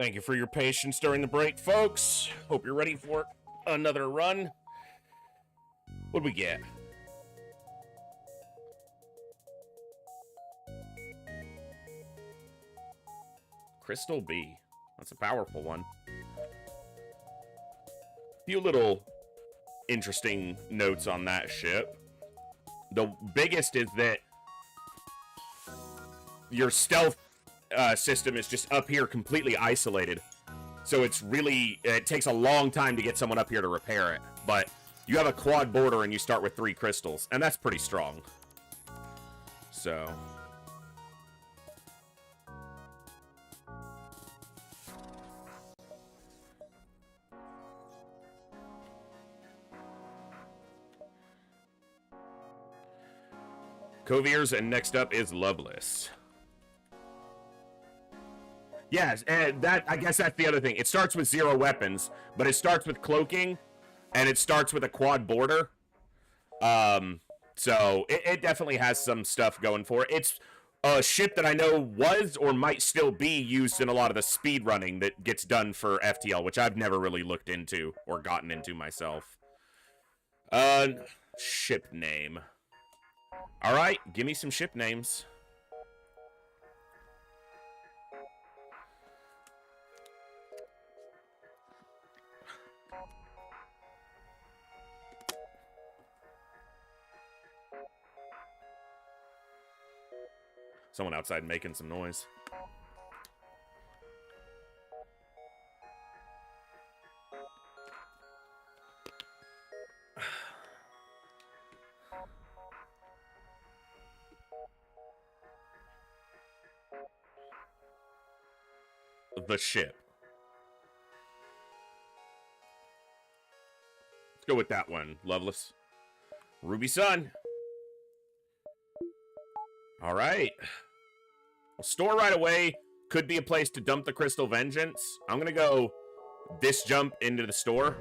Thank you for your patience during the break, folks. Hope you're ready for another run. What'd we get? Crystal B. That's a powerful one. Few little interesting notes on that ship. The biggest is that your stealth system is just up here completely isolated. So it's really, it takes a long time to get someone up here to repair it. But you have a quad border and you start with 3 crystals, and that's pretty strong. So... Coviers, and next up is Loveless. Yes, and that, I guess that's the other thing. It starts with 0 weapons, but it starts with cloaking, and it starts with a quad border. So it definitely has some stuff going for it. It's a ship that I know was or might still be used in a lot of the speed running that gets done for FTL, which I've never really looked into or gotten into myself. Ship name. All right, give me some ship names. Someone outside making some noise. The ship. Let's go with that one, Loveless. Ruby Sun. All right. Well, store right away could be a place to dump the Crystal Vengeance. I'm going to go this jump into the store.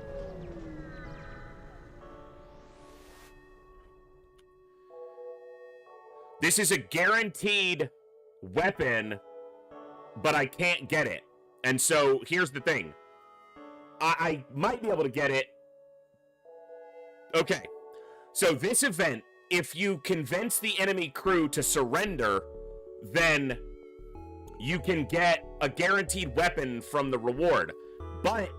This is a guaranteed weapon, but I can't get it. And so, here's the thing. I might be able to get it. Okay. So, this event, if you convince the enemy crew to surrender, then you can get a guaranteed weapon from the reward. But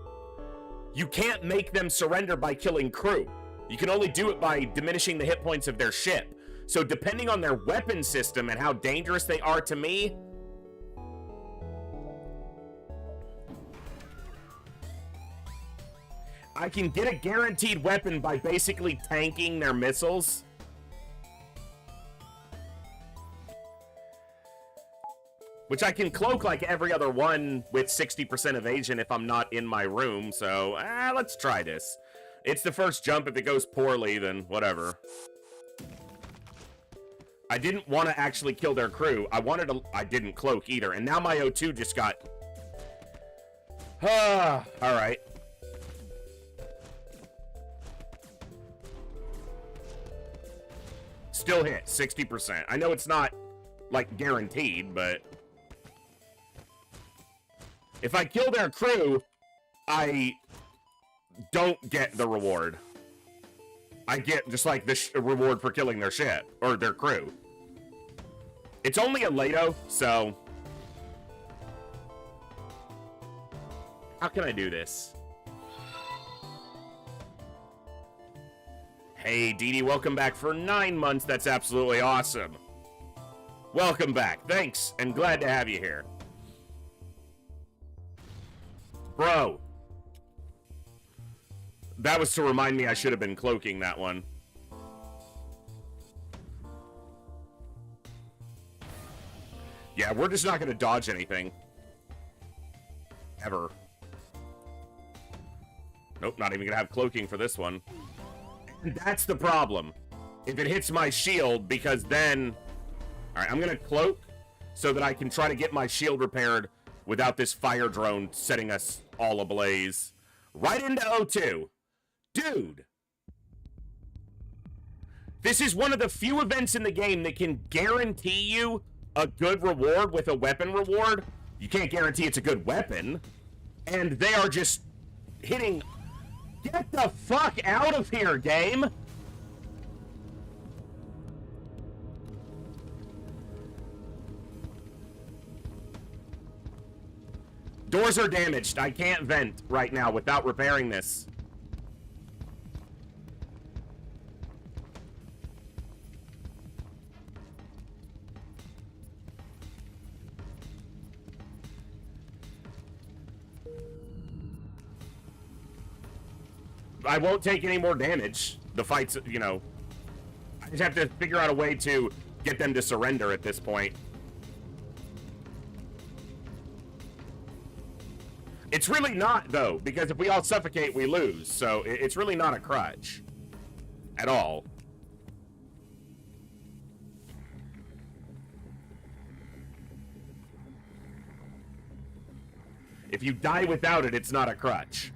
you can't make them surrender by killing crew. You can only do it by diminishing the hit points of their ship. So, depending on their weapon system and how dangerous they are to me, I can get a guaranteed weapon by basically tanking their missiles. Which I can cloak like every other one with 60% evasion if I'm not in my room, so let's try this. It's the first jump. If it goes poorly, then whatever. I didn't want to actually kill their crew. I didn't cloak either, and now my O2 just got... Alright. Still hit, 60%. I know it's not, like, guaranteed, but... if I kill their crew, I don't get the reward. I get just, like, the reward for killing their ship, or their crew. It's only a Lato, so... how can I do this? Hey, Dee Dee, welcome back for 9 months. That's absolutely awesome. Welcome back. Thanks, and glad to have you here. Bro. That was to remind me I should have been cloaking that one. Yeah, we're just not going to dodge anything. Ever. Nope, not even going to have cloaking for this one. That's the problem. If it hits my shield, because then... alright, I'm going to cloak so that I can try to get my shield repaired without this fire drone setting us all ablaze. Right into O2. Dude! This is one of the few events in the game that can guarantee you a good reward with a weapon reward. You can't guarantee it's a good weapon. And they are just hitting... Get the fuck out of here, game! Doors are damaged. I can't vent right now without repairing this. I won't take any more damage. The fight's, you know... I just have to figure out a way to get them to surrender at this point. It's really not, though, because if we all suffocate, we lose. So it's really not a crutch. At all. If you die without it, it's not a crutch.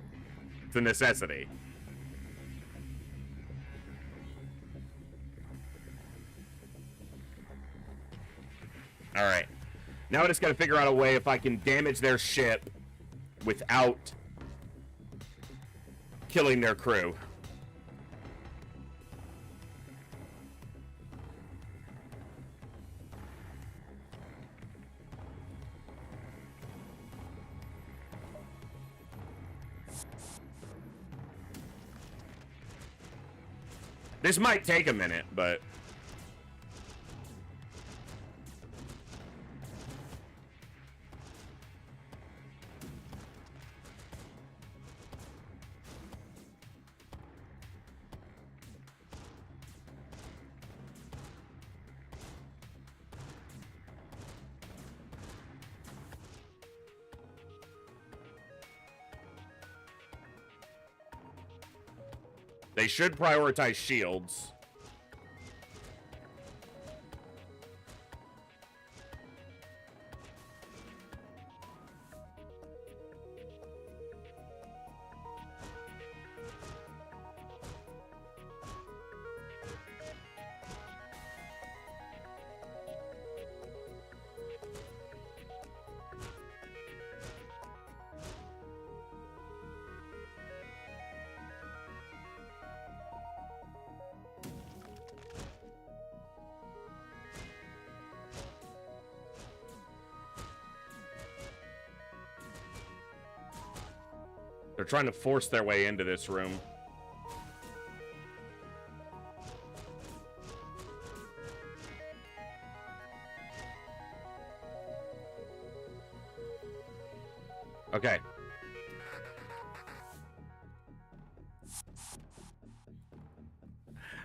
It's a necessity. Alright. Now I just gotta figure out a way if I can damage their ship without killing their crew. This might take a minute, but... They should prioritize shields. They're trying to force their way into this room. Okay.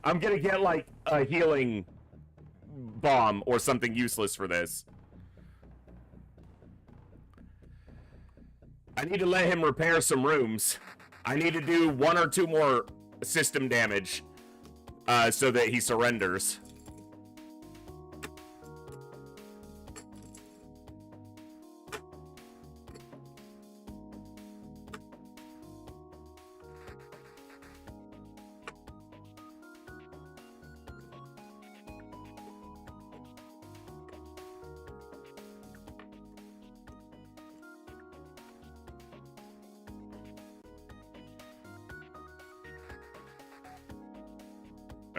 I'm gonna get, like, a healing bomb or something useless for this. I need to let him repair some rooms. I need to do 1 or 2 more system damage so that he surrenders.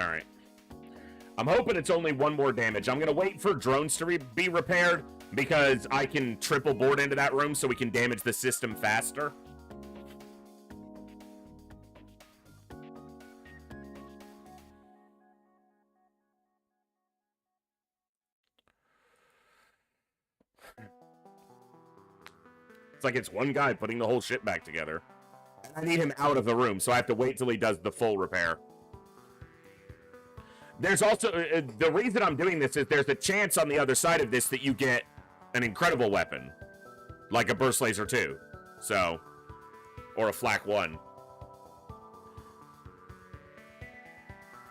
Alright. I'm hoping it's only 1 more damage. I'm gonna wait for drones to be repaired because I can triple board into that room so we can damage the system faster. It's like it's one guy putting the whole shit back together. I need him out of the room, so I have to wait till he does the full repair. There's also, the reason I'm doing this is there's a chance on the other side of this that you get an incredible weapon. Like a Burst Laser 2. So, or a Flak 1.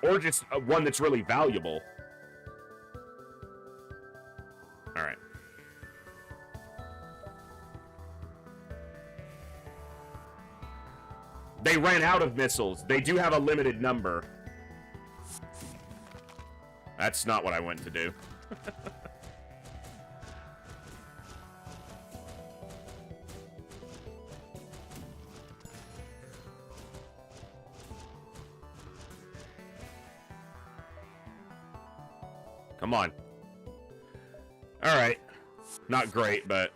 Or just one that's really valuable. Alright. They ran out of missiles. They do have a limited number. That's not what I went to do. Come on. Alright. Not great, but...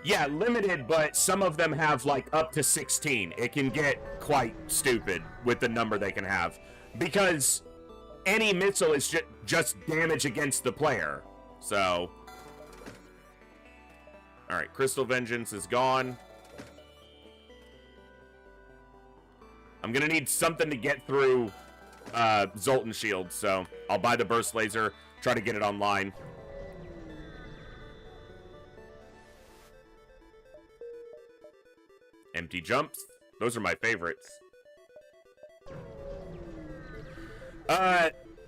Yeah, limited, but some of them have, like, up to 16. It can get quite stupid with the number they can have. Because any missile is just damage against the player. So... Alright, Crystal Vengeance is gone. I'm gonna need something to get through Zoltan Shield, so I'll buy the Burst Laser, try to get it online. Empty jumps. Those are my favorites.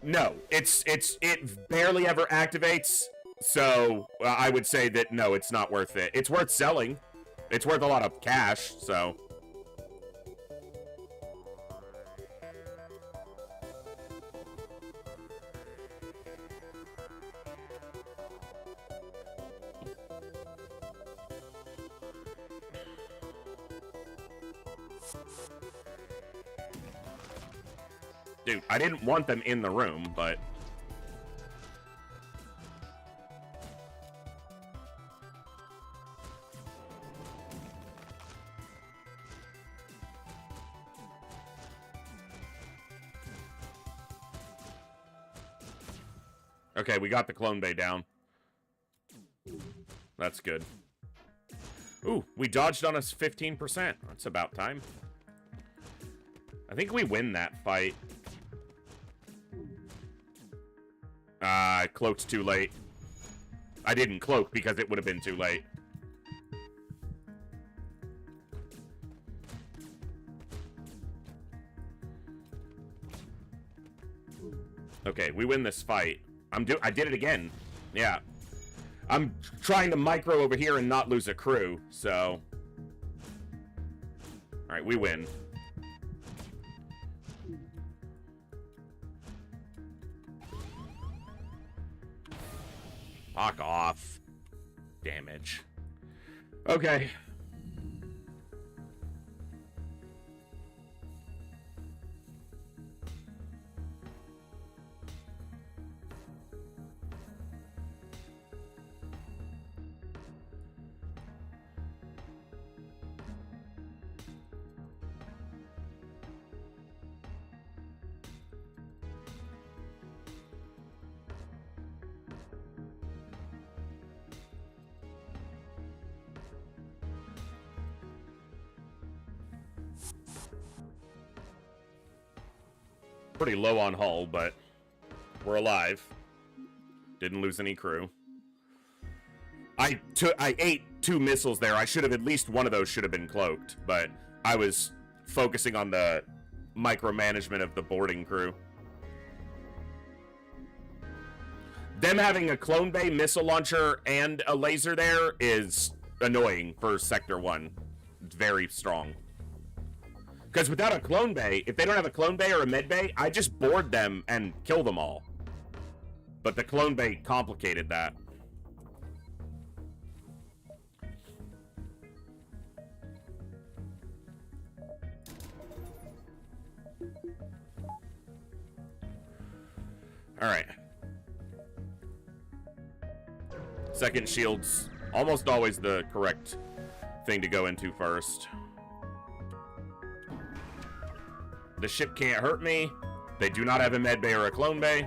No. It barely ever activates, so I would say that, no, it's not worth it. It's worth selling. It's worth a lot of cash, so... Dude, I didn't want them in the room, but... Okay, we got the Clone Bay down. That's good. Ooh, we dodged on us 15%. That's about time. I think we win that fight. I cloaked too late. I didn't cloak because it would have been too late. Okay, we win this fight. I did it again. Yeah. I'm trying to micro over here and not lose a crew, so... Alright, we win. Fuck off. Damage. Okay. Pretty low on hull, but we're alive. Didn't lose any crew. I ate 2 missiles there. I should have, at least one of those should have been cloaked, but I was focusing on the micromanagement of the boarding crew. Them having a Clone Bay missile launcher and a laser there is annoying for Sector 1. It's very strong. Because without a Clone Bay, if they don't have a Clone Bay or a Med Bay, I just board them and kill them all. But the Clone Bay complicated that. Alright. Second shield's almost always the correct thing to go into first. The ship can't hurt me. They do not have a Med Bay or a Clone Bay.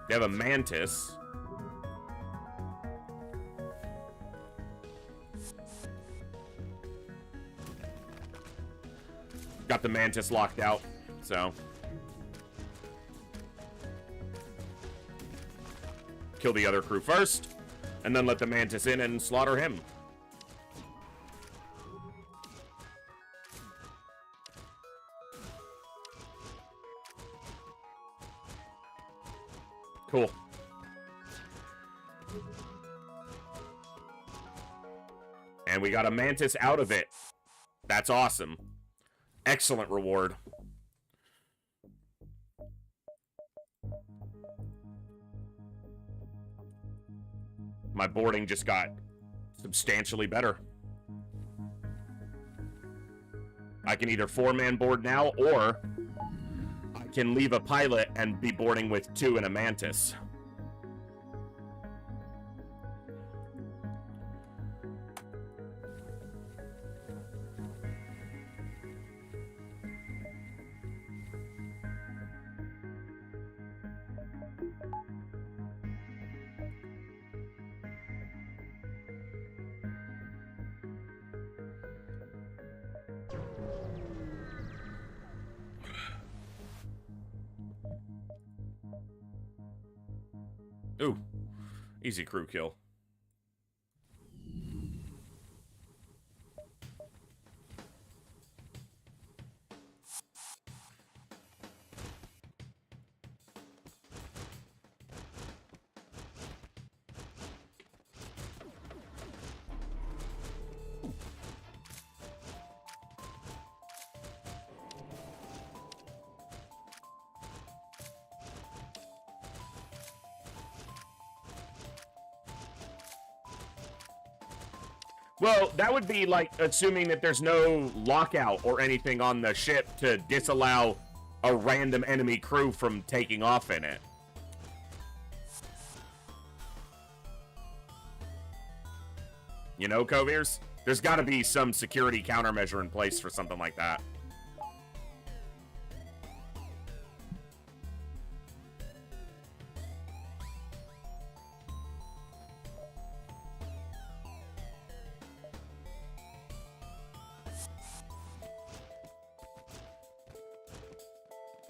They have a Mantis. Got the Mantis locked out, so. Kill the other crew first, and then let the Mantis in and slaughter him. Cool. And we got a Mantis out of it. That's awesome. Excellent reward. My boarding just got substantially better. I can either 4-man board now, or I can leave a pilot and be boarding with 2 and a mantis. Ooh, easy crew kill. Well, that would be like assuming that there's no lockout or anything on the ship to disallow a random enemy crew from taking off in it. You know, Coviers? There's got to be some security countermeasure in place for something like that.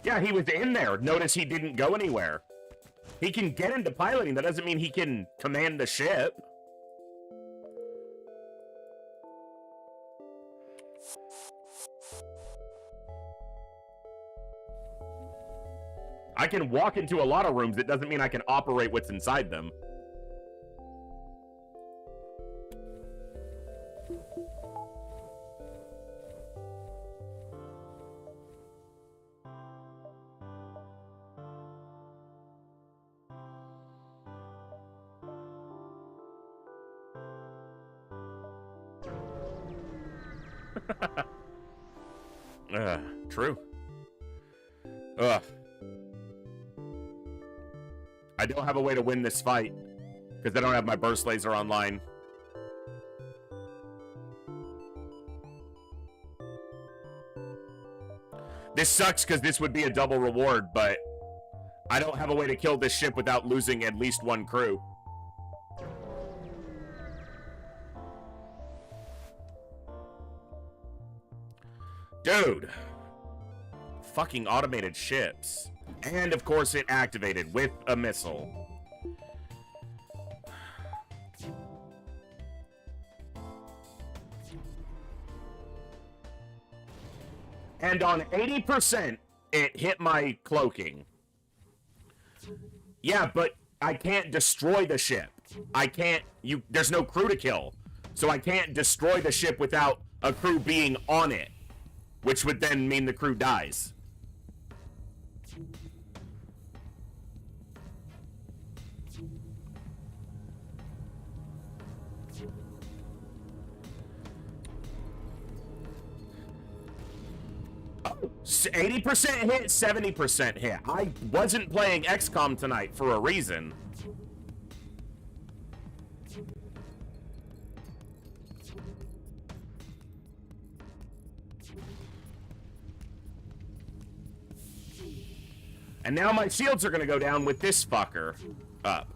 Yeah, he was in there. Notice he didn't go anywhere. He can get into piloting. That doesn't mean he can command the ship. I can walk into a lot of rooms. It doesn't mean I can operate what's inside them. True. Ugh. I don't have a way to win this fight because I don't have my burst laser online. This sucks because this would be a double reward, but I don't have a way to kill this ship without losing at least 1 crew. Dude. Fucking automated ships. And, of course, it activated with a missile. And on 80%, it hit my cloaking. Yeah, but I can't destroy the ship. I can't... There's no crew to kill. So I can't destroy the ship without a crew being on it. Which would then mean the crew dies. Oh, 80% hit, 70% hit. I wasn't playing XCOM tonight for a reason. And now my shields are gonna go down with this fucker up.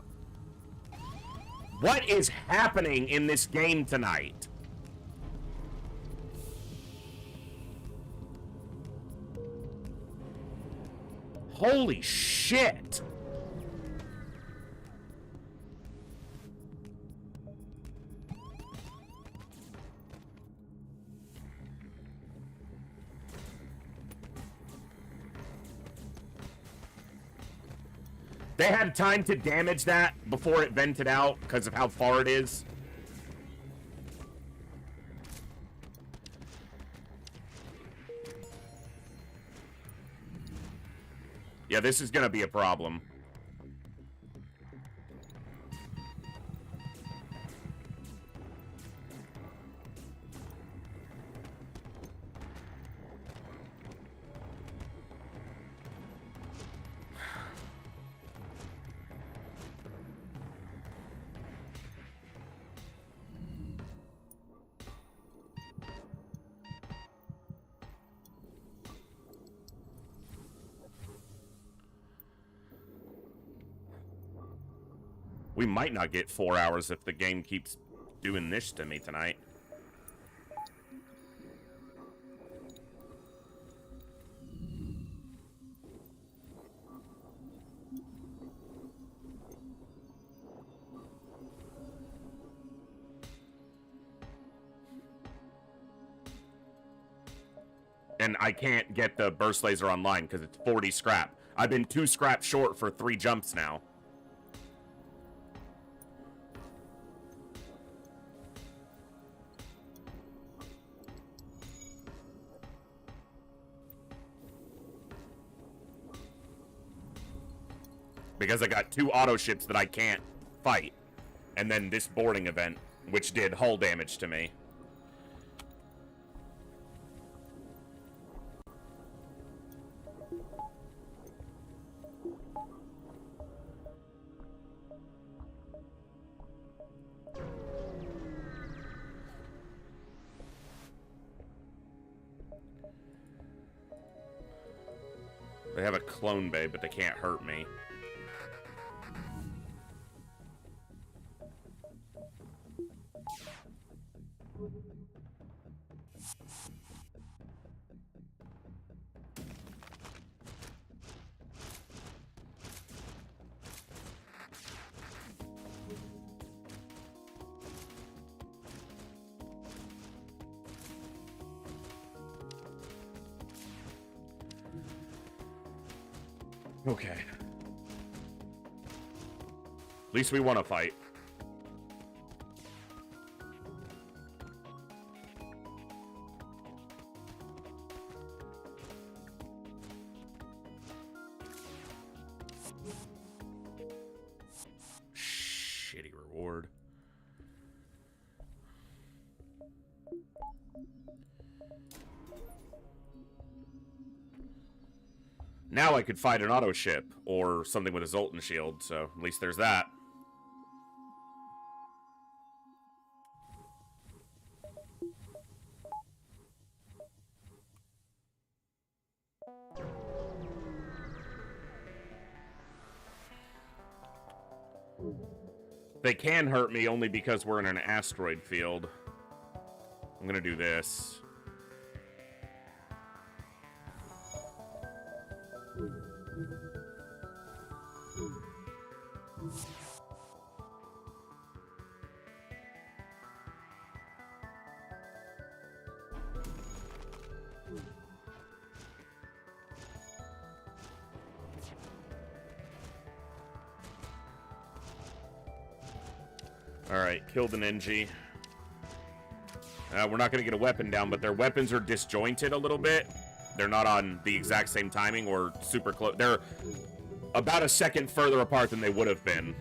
What is happening in this game tonight? Holy shit! They had time to damage that before it vented out because of how far it is. Yeah, this is gonna be a problem. We might not get 4 hours if the game keeps doing this to me tonight. And I can't get the burst laser online because it's 40 scrap. I've been 2 scrap short for 3 jumps now. Because I got 2 auto ships that I can't fight. And then this boarding event, which did hull damage to me. They have a clone bay, but they can't hurt me. Okay. At least we want to fight. Shitty reward. Now I could fight an auto ship, or something with a Zoltan shield, so at least there's that. They can hurt me only because we're in an asteroid field. I'm gonna do this. Alright, killed an NG. We're not going to get a weapon down, but their weapons are disjointed a little bit. They're not on the exact same timing or super close. They're about a second further apart than they would have been.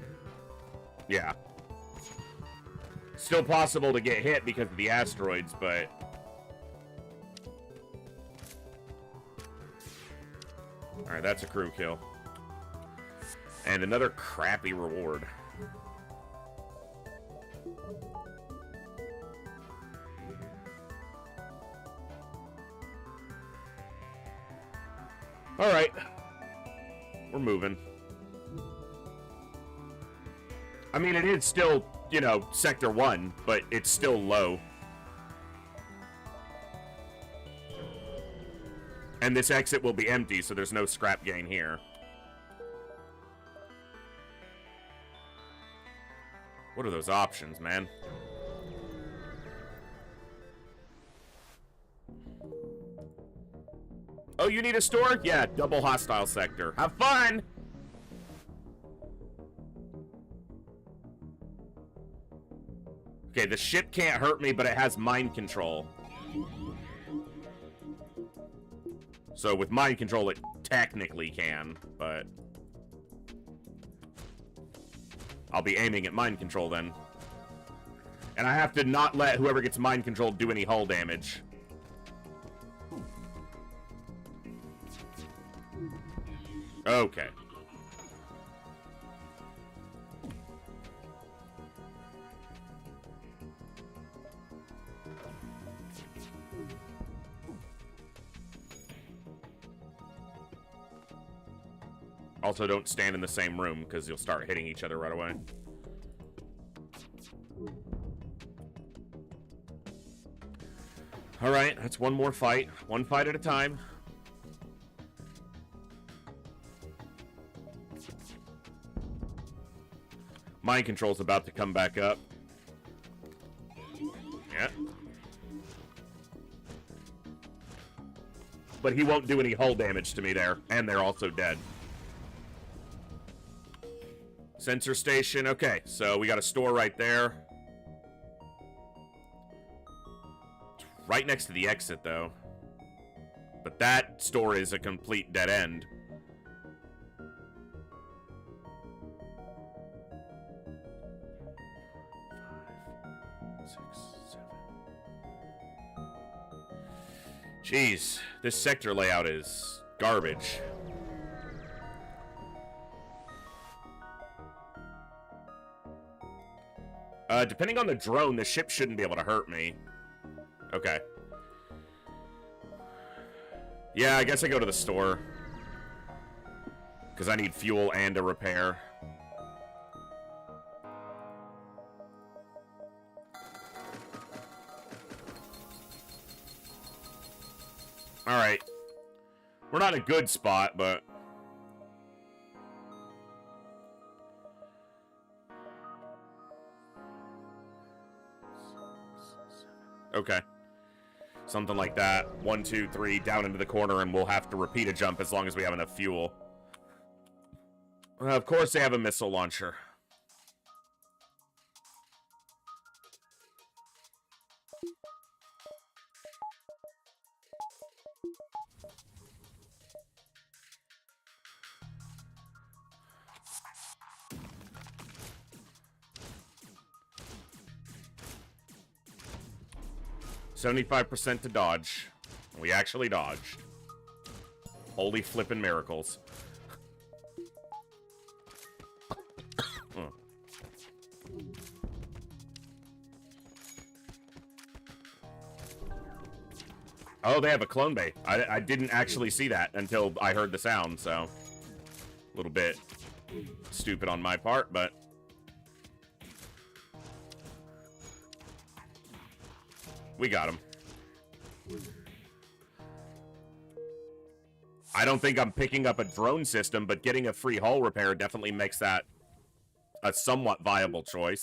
Yeah. Still possible to get hit because of the asteroids, but... Alright, that's a crew kill. And another crappy reward. Alright. We're moving. I mean, it is still, you know, Sector 1, but it's still low. And this exit will be empty, so there's no scrap gain here. What are those options, man? Oh, you need a store? Yeah, double hostile sector. Have fun! Okay, the ship can't hurt me, but it has mind control. So with mind control, it technically can, but... I'll be aiming at mind control then. And I have to not let whoever gets mind controlled do any hull damage. Okay. Also, don't stand in the same room, because you'll start hitting each other right away. All right, that's one more fight. One fight at a time. Mind control's about to come back up. Yeah. But he won't do any hull damage to me there, and they're also dead. Sensor station, okay, so we got a store right there. It's right next to the exit, though. But that store is a complete dead end. Jeez, this sector layout is garbage. Depending on the drone, the ship shouldn't be able to hurt me. Okay. Yeah, I guess I go to the store. Because I need fuel and a repair. Alright. We're not in a good spot, but... Okay. Something like that. 1, 2, 3, down into the corner, and we'll have to repeat a jump as long as we have enough fuel. Of course they have a missile launcher. %75% to dodge. We actually dodged. Holy flippin' miracles. Oh, they have a clone bay. I didn't actually see that until I heard the sound, so... A little bit stupid on my part, but... We got him. I don't think I'm picking up a drone system, but getting a free hull repair definitely makes that a somewhat viable choice.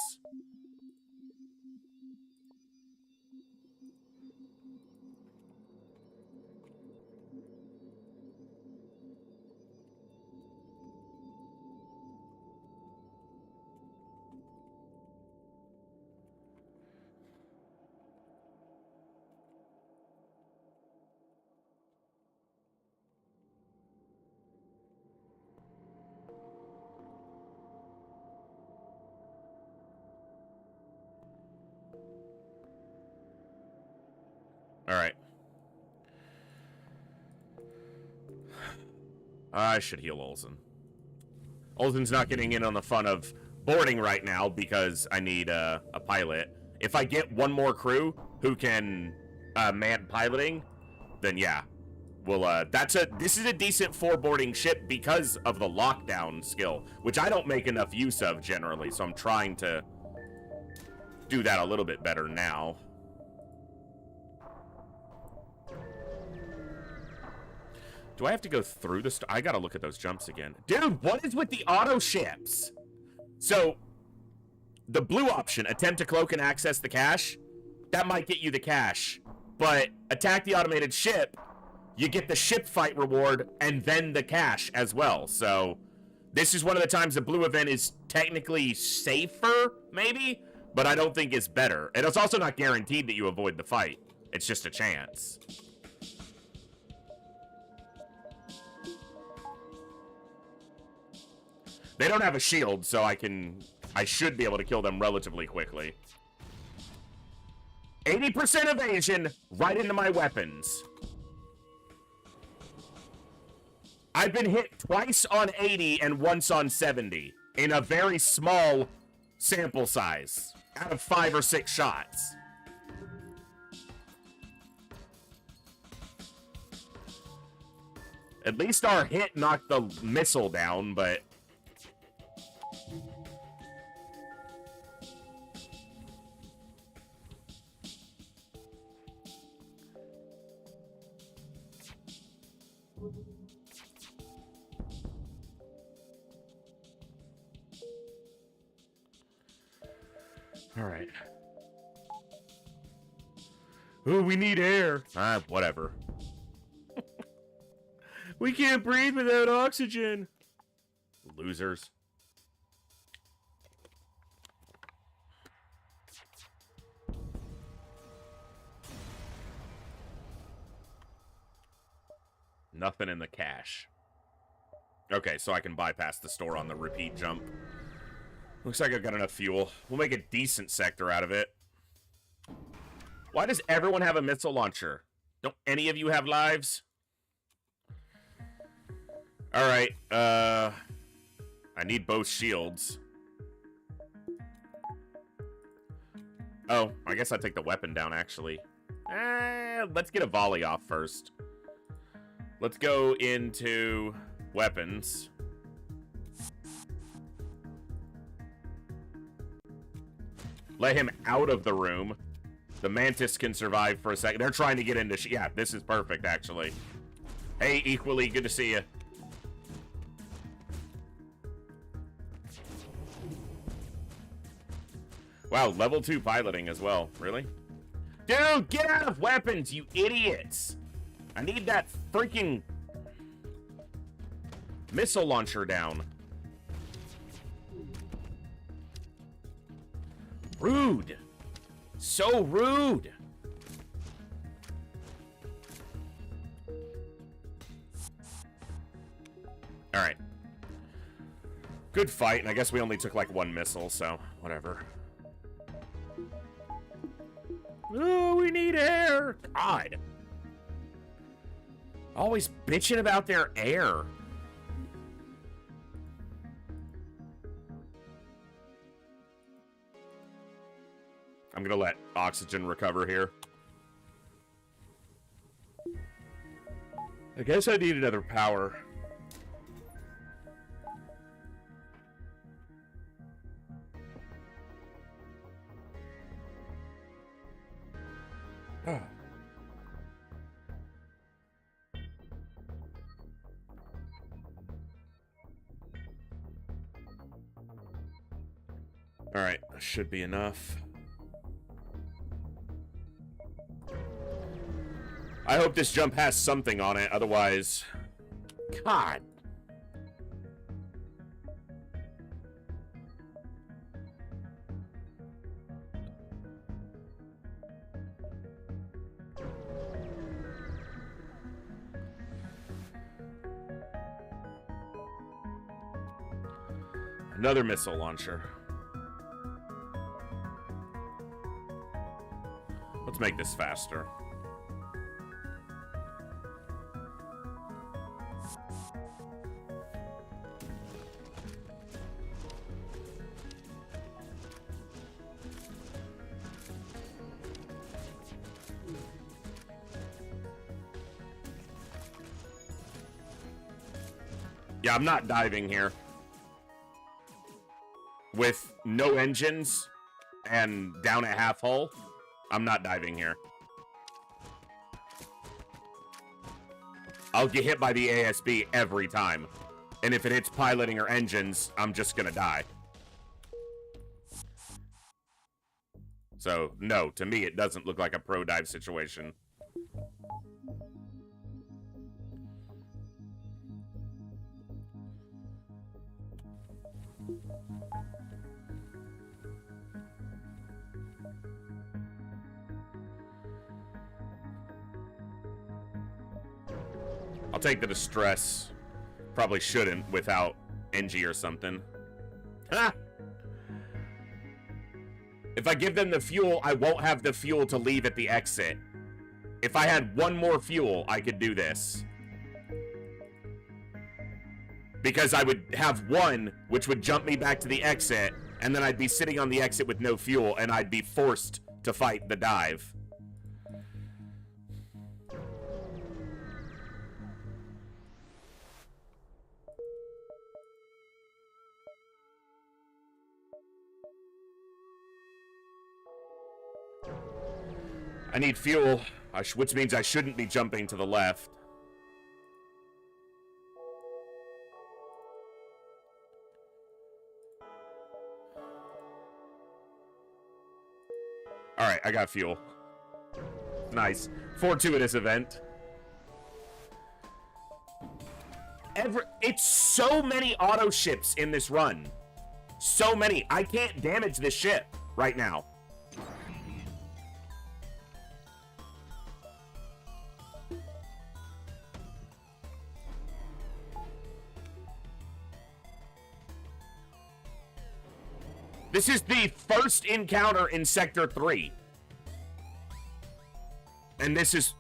Alright. I should heal Olsen. Olsen's not getting in on the fun of boarding right now because I need a pilot. If I get one more crew who can man piloting, then yeah. Well, this is a decent foreboarding ship because of the lockdown skill, which I don't make enough use of generally, so I'm trying to do that a little bit better now. Do I have to go through the I gotta look at those jumps again. Dude, what is with the auto ships? So, the blue option, attempt to cloak and access the cache, that might get you the cache. But attack the automated ship, you get the ship fight reward and then the cache as well. So, this is one of the times the blue event is technically safer, maybe, but I don't think it's better. And it's also not guaranteed that you avoid the fight. It's just a chance. They don't have a shield, so I should be able to kill them relatively quickly. 80% evasion right into my weapons. I've been hit twice on 80 and once on 70 in a very small sample size out of 5 or 6 shots. At least our hit knocked the missile down, but... All right. Oh, we need air. Whatever. We can't breathe without oxygen. Losers. Nothing in the cache. Okay, so I can bypass the store on the repeat jump. Looks like I've got enough fuel. We'll make a decent sector out of it. Why does everyone have a missile launcher? Don't any of you have lives? Alright, I need both shields. Oh, I guess I take the weapon down, actually. Let's get a volley off first. Let's go into weapons. Let him out of the room. The Mantis can survive for a second. They're trying to get into... Yeah, this is perfect, actually. Hey, Equally, good to see you. Wow, level 2 piloting as well. Really? Dude, get out of weapons, you idiots! I need that freaking missile launcher down. Rude. So rude. Alright. Good fight, and I guess we only took like one missile, so whatever. Oh, we need air. God. Always bitching about their air. I'm gonna let oxygen recover here. I guess I need another power. Oh. All right, that should be enough. I hope this jump has something on it, otherwise... God. Another missile launcher. Let's make this faster. Yeah, I'm not diving here. With no engines and down at half hull, I'm not diving here. I'll get hit by the ASB every time. And if it hits piloting or engines, I'm just gonna die. So, no, to me it doesn't look like a pro dive situation. I'll take the distress. Probably shouldn't without NG or something. Ha! If I give them the fuel, I won't have the fuel to leave at the exit. If I had one more fuel, I could do this. Because I would have one, which would jump me back to the exit, and then I'd be sitting on the exit with no fuel, and I'd be forced to fight the dive. I need fuel, which means I shouldn't be jumping to the left. I got fuel. Nice. Fortuitous event. It's so many auto ships in this run. So many. I can't damage this ship right now. This is the first encounter in Sector 3. And this is...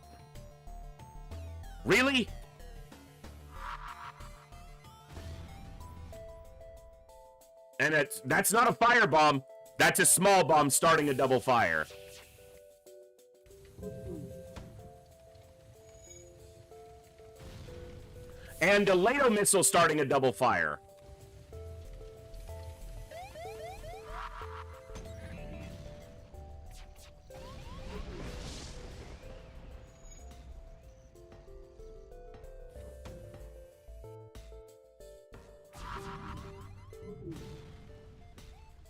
Really? And that's not a firebomb. That's a small bomb starting a double fire. And a Lato missile starting a double fire.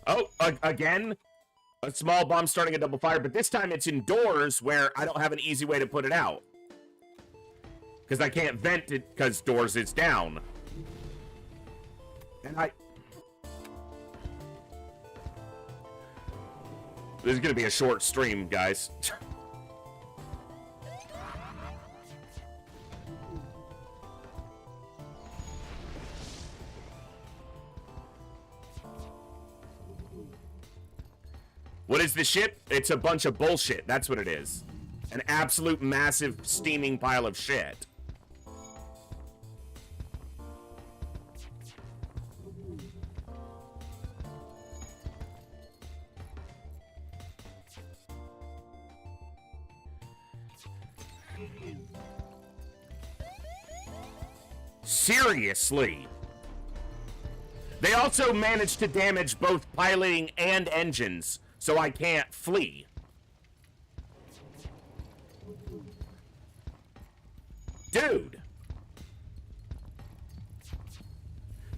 Oh, again, a small bomb starting a double fire, but this time it's indoors where I don't have an easy way to put it out. Because I can't vent it because doors is down. And this is going to be a short stream, guys. What is the ship? It's a bunch of bullshit. That's what it is. An absolute massive steaming pile of shit. Seriously. They also managed to damage both piloting and engines, so I can't flee. Dude.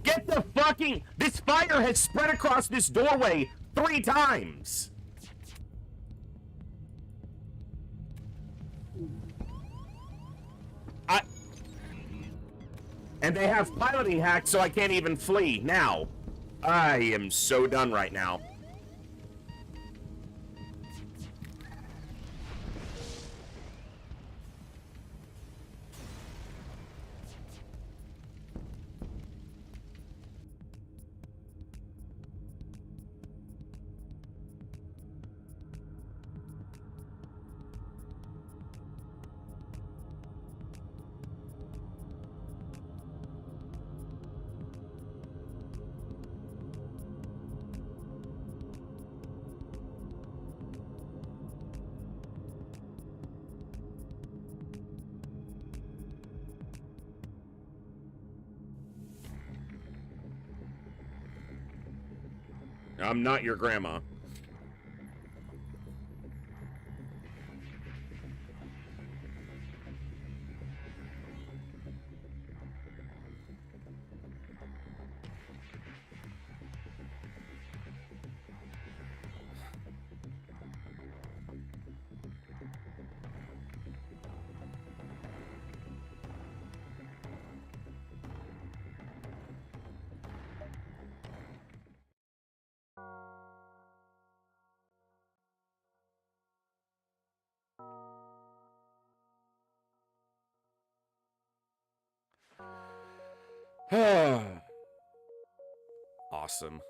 Get the fucking... This fire has spread across this doorway 3 times. And they have piloting hacks, so I can't even flee now. I am so done right now. I'm not your grandma. Awesome.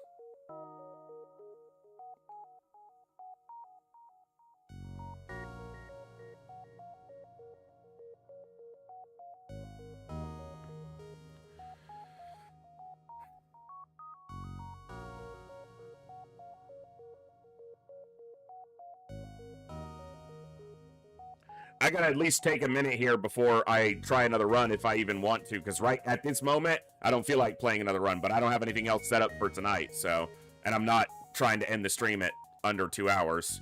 I gotta at least take a minute here before I try another run if I even want to, because right at this moment, I don't feel like playing another run, but I don't have anything else set up for tonight, so... And I'm not trying to end the stream at under 2 hours.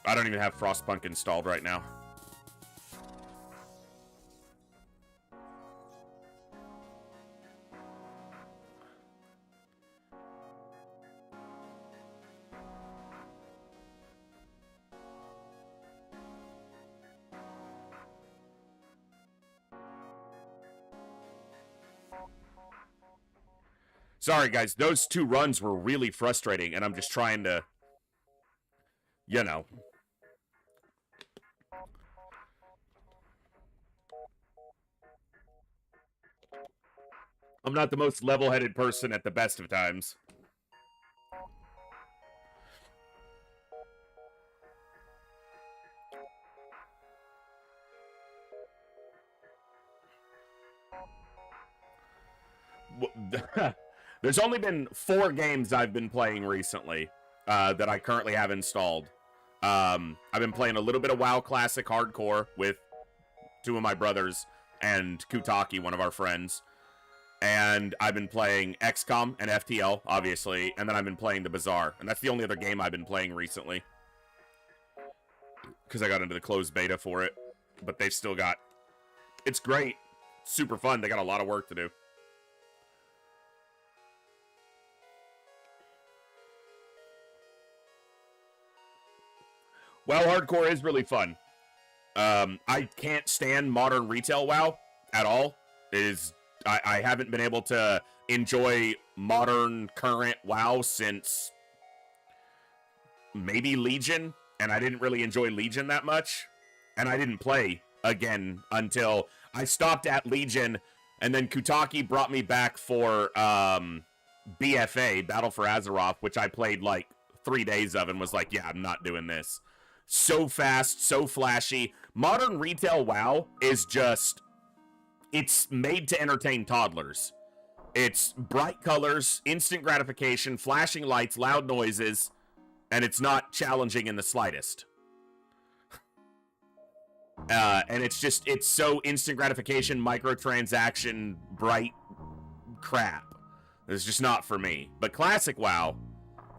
I don't even have Frostpunk installed right now. Sorry, guys. Those 2 runs were really frustrating, and I'm just trying to, you know. I'm not the most level-headed person at the best of times. There's only been 4 games I've been playing recently that I currently have installed. I've been playing a little bit of WoW Classic Hardcore with 2 of my brothers and Kutaki, one of our friends. And I've been playing XCOM and FTL, obviously. And then I've been playing the Bazaar. And that's the only other game I've been playing recently. Because I got into the closed beta for it. But they've still got... It's great. Super fun. They got a lot of work to do. WoW Hardcore is really fun. I can't stand modern retail WoW at all. I haven't been able to enjoy modern current WoW since maybe Legion, and I didn't really enjoy Legion that much, and I didn't play again until I stopped at Legion, and then Kutaki brought me back for BFA, Battle for Azeroth, which I played like 3 days of and was like, yeah, I'm not doing this. So fast, so flashy. Modern retail WoW is just... It's made to entertain toddlers. It's bright colors, instant gratification, flashing lights, loud noises, and it's not challenging in the slightest. And it's so instant gratification, microtransaction, bright crap. It's just not for me. But classic WoW,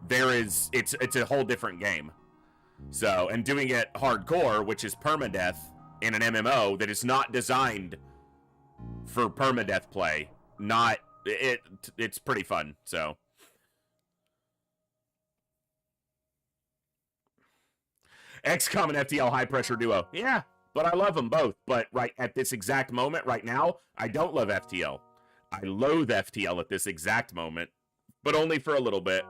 it's a whole different game. So, and doing it hardcore, which is permadeath in an MMO that is not designed for permadeath play, it's pretty fun. So XCOM and FTL high pressure duo. Yeah, but I love them both. But right at this exact moment, right now, I don't love FTL. I loathe FTL at this exact moment, but only for a little bit.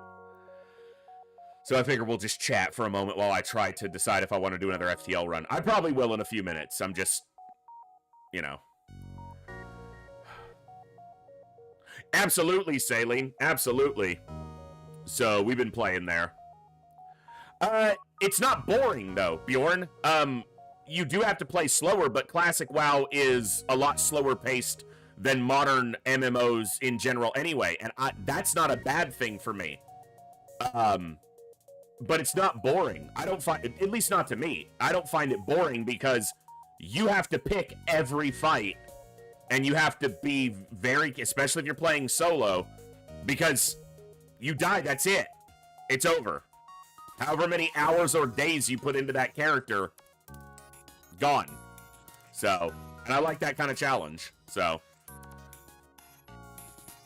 So I figure we'll just chat for a moment while I try to decide if I want to do another FTL run. I probably will in a few minutes. I'm just, you know. Absolutely, Saline. Absolutely. So we've been playing there. It's not boring, though, Bjorn. You do have to play slower, but Classic WoW is a lot slower paced than modern MMOs in general anyway. And that's not a bad thing for me. But it's not boring. I don't find it, at least not to me. I don't find it boring because you have to pick every fight. And you have to be very, especially if you're playing solo, because you die, that's it. It's over. However many hours or days you put into that character, gone. So, and I like that kind of challenge. So,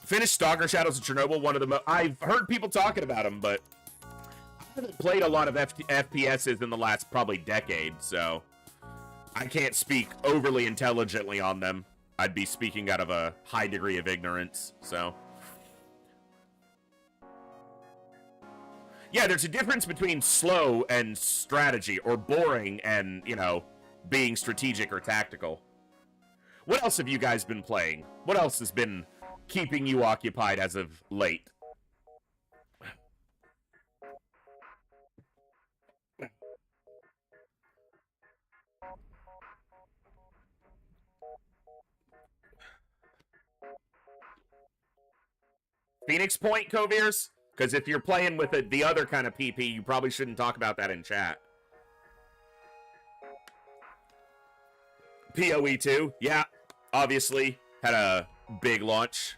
finished Stalker Shadows of Chernobyl, one of the most, I've heard people talking about them, but I haven't played a lot of FPSs in the last probably decade, so I can't speak overly intelligently on them. I'd be speaking out of a high degree of ignorance, so. Yeah, there's a difference between slow and strategy, or boring and, you know, being strategic or tactical. What else have you guys been playing? What else has been keeping you occupied as of late? Phoenix Point, Coviers? Because if you're playing with the other kind of PP, you probably shouldn't talk about that in chat. PoE 2, yeah, obviously, had a big launch.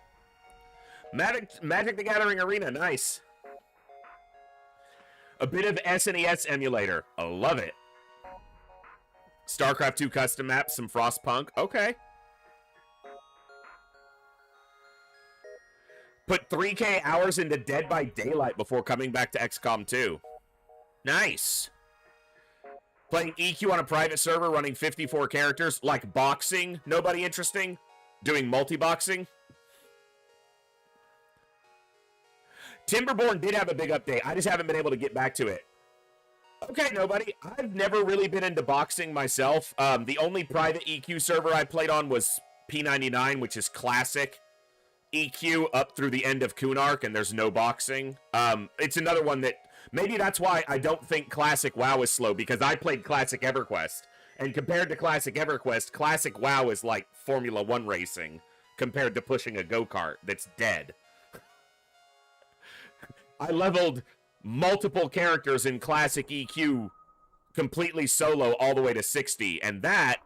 Magic the Gathering Arena, nice. A bit of SNES emulator. I love it. StarCraft 2 custom map, some Frostpunk. Okay. Put 3K hours into Dead by Daylight before coming back to XCOM 2. Nice. Playing EQ on a private server, running 54 characters, like boxing. Nobody interesting. Doing multi-boxing. Timberborn did have a big update. I just haven't been able to get back to it. Okay, nobody. I've never really been into boxing myself. The only private EQ server I played on was P99, which is classic EQ up through the end of Kunark, and there's no boxing. It's another one that... Maybe that's why I don't think Classic WoW is slow, because I played Classic EverQuest. And compared to Classic EverQuest, Classic WoW is like Formula 1 racing compared to pushing a go-kart that's dead. I leveled multiple characters in Classic EQ completely solo all the way to 60, and that...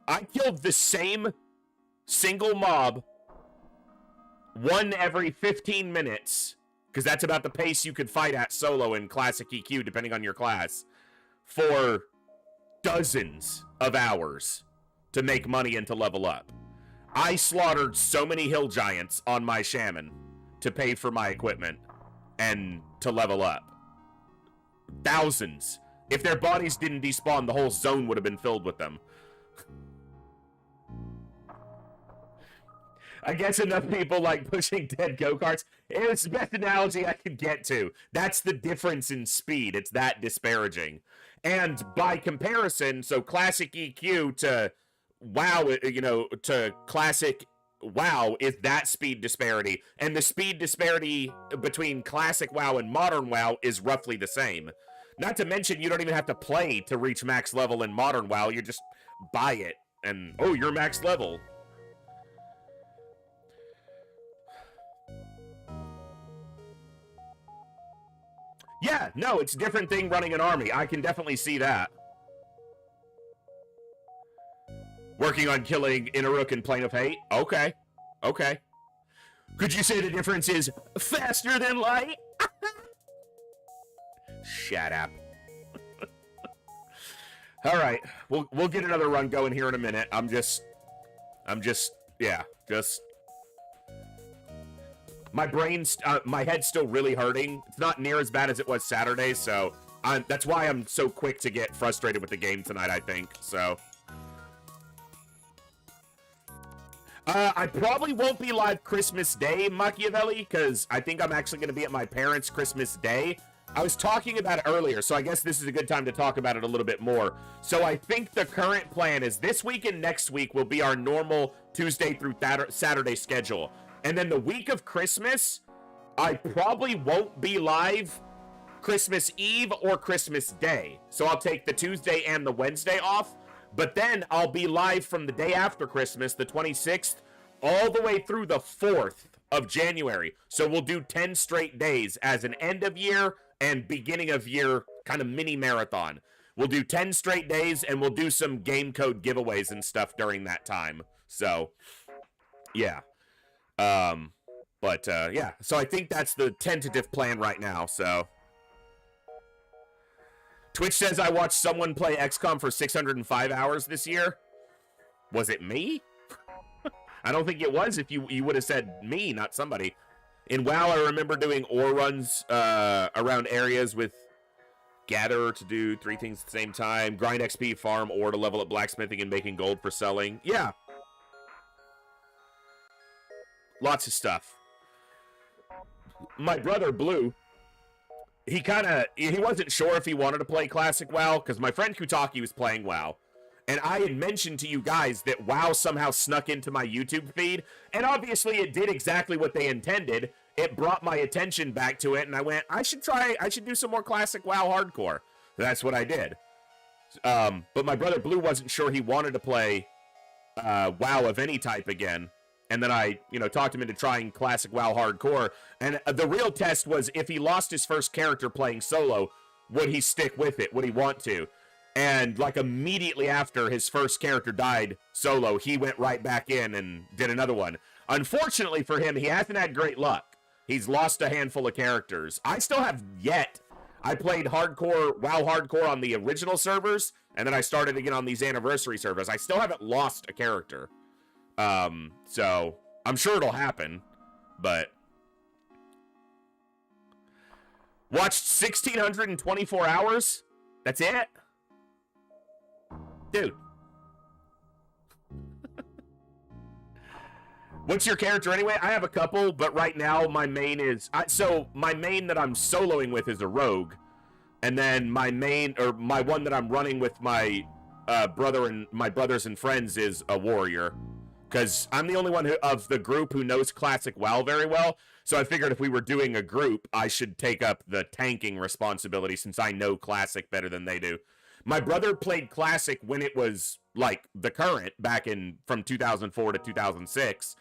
I killed the same single mob one every 15 minutes, because that's about the pace you could fight at solo in Classic EQ, depending on your class, for dozens of hours to make money and to level up. I slaughtered so many hill giants on my shaman to pay for my equipment and to level up. Thousands. If their bodies didn't despawn, the whole zone would have been filled with them. I guess enough people like pushing dead go-karts. It's the best analogy I could get to. That's the difference in speed. It's that disparaging. And by comparison, so Classic EQ to WoW, to Classic WoW is that speed disparity. And the speed disparity between Classic WoW and Modern WoW is roughly the same. Not to mention, you don't even have to play to reach max level in Modern WoW. You just buy it, and, oh, you're max level. Yeah, no, it's a different thing running an army. I can definitely see that. Working on killing Inaruk and Plane of Hate? Okay. Okay. Could you say the difference is faster than light? Shut up. All right. We'll get another run going here in a minute. My brain's, my head's still really hurting. It's not near as bad as it was Saturday, so that's why I'm so quick to get frustrated with the game tonight, I think, so. I probably won't be live Christmas Day, Machiavelli, because I think I'm actually going to be at my parents' Christmas Day. I was talking about it earlier, so I guess this is a good time to talk about it a little bit more. So I think the current plan is this week and next week will be our normal Tuesday through Saturday schedule. And then the week of Christmas, I probably won't be live Christmas Eve or Christmas Day. So I'll take the Tuesday and the Wednesday off. But then I'll be live from the day after Christmas, the 26th, all the way through the 4th of January. So we'll do 10 straight days as an end of year and beginning of year kind of mini marathon. We'll do 10 straight days, and we'll do some game code giveaways and stuff during that time. So, yeah. Yeah. So I think that's the tentative plan right now, so. Twitch says I watched someone play XCOM for 605 hours this year. Was it me? I don't think it was if you would have said me, not somebody. In WoW, I remember doing ore runs around areas with gather to do 3 things at the same time. Grind XP, farm ore to level up blacksmithing and making gold for selling. Yeah. Lots of stuff. My brother, Blue, he wasn't sure if he wanted to play Classic WoW, because my friend Kutaki was playing WoW. And I had mentioned to you guys that WoW somehow snuck into my YouTube feed, and obviously it did exactly what they intended. It brought my attention back to it, and I went, I should do some more Classic WoW hardcore. That's what I did. But my brother Blue wasn't sure he wanted to play WoW of any type again. And then I, talked him into trying Classic WoW hardcore. And the real test was if he lost his first character playing solo, would he stick with it? Would he want to? And like immediately after his first character died solo, he went right back in and did another one. Unfortunately for him, he hasn't had great luck. He's lost a handful of characters. I still have yet. I played hardcore, WoW hardcore on the original servers, and then I started again on these anniversary servers. I still haven't lost a character. So I'm sure it'll happen, but watched 1,624 hours? That's it? Dude. What's your character anyway? I have a couple, but right now my main is... so my main that I'm soloing with is a rogue. And then my main, or my one that I'm running with my brothers and friends is a warrior. Because I'm the only one of the group who knows Classic WoW very well. So I figured if we were doing a group, I should take up the tanking responsibility since I know Classic better than they do. My brother played Classic when it was like the current back in from 2004 to 2006.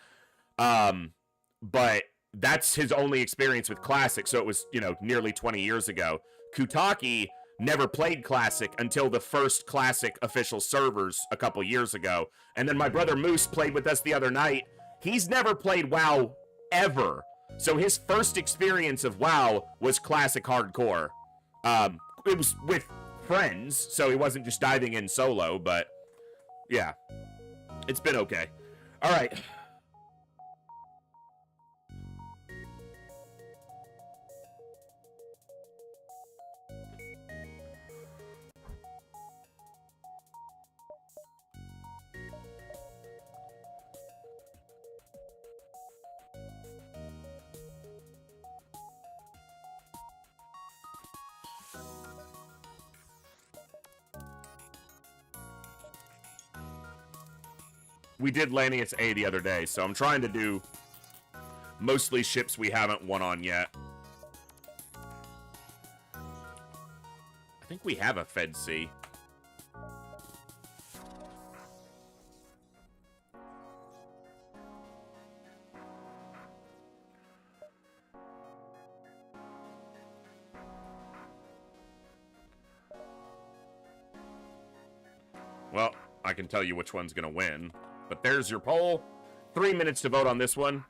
But that's his only experience with Classic. So it was, nearly 20 years ago. Kutaki never played Classic until the first Classic official servers a couple years ago. And then my brother Moose played with us the other night. He's never played WoW ever. So his first experience of WoW was Classic hardcore. It was with friends, so he wasn't just diving in solo, but yeah. It's been okay. All right. We did Lanius A the other day, so I'm trying to do mostly ships we haven't won on yet. I think we have a Fed C. Well, I can tell you which one's going to win. But there's your poll. 3 minutes to vote on this one.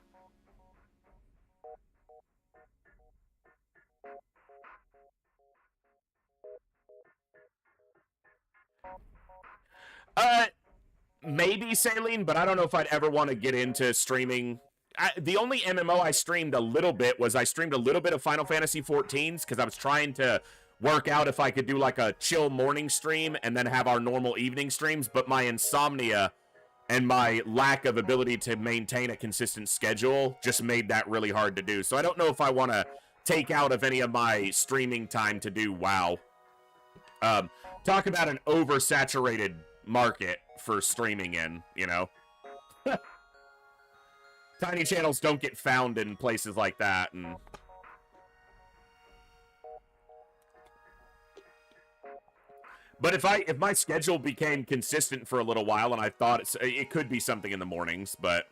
Maybe Saline, but I don't know if I'd ever want to get into streaming. The only MMO I streamed a little bit was I streamed a little bit of Final Fantasy 14s because I was trying to work out if I could do like a chill morning stream and then have our normal evening streams, but my insomnia and my lack of ability to maintain a consistent schedule just made that really hard to do. So I don't know if I want to take out of any of my streaming time to do WoW. Talk about an oversaturated market for streaming in, Tiny channels don't get found in places like that, and... But if my schedule became consistent for a little while, and I thought it could be something in the mornings, but...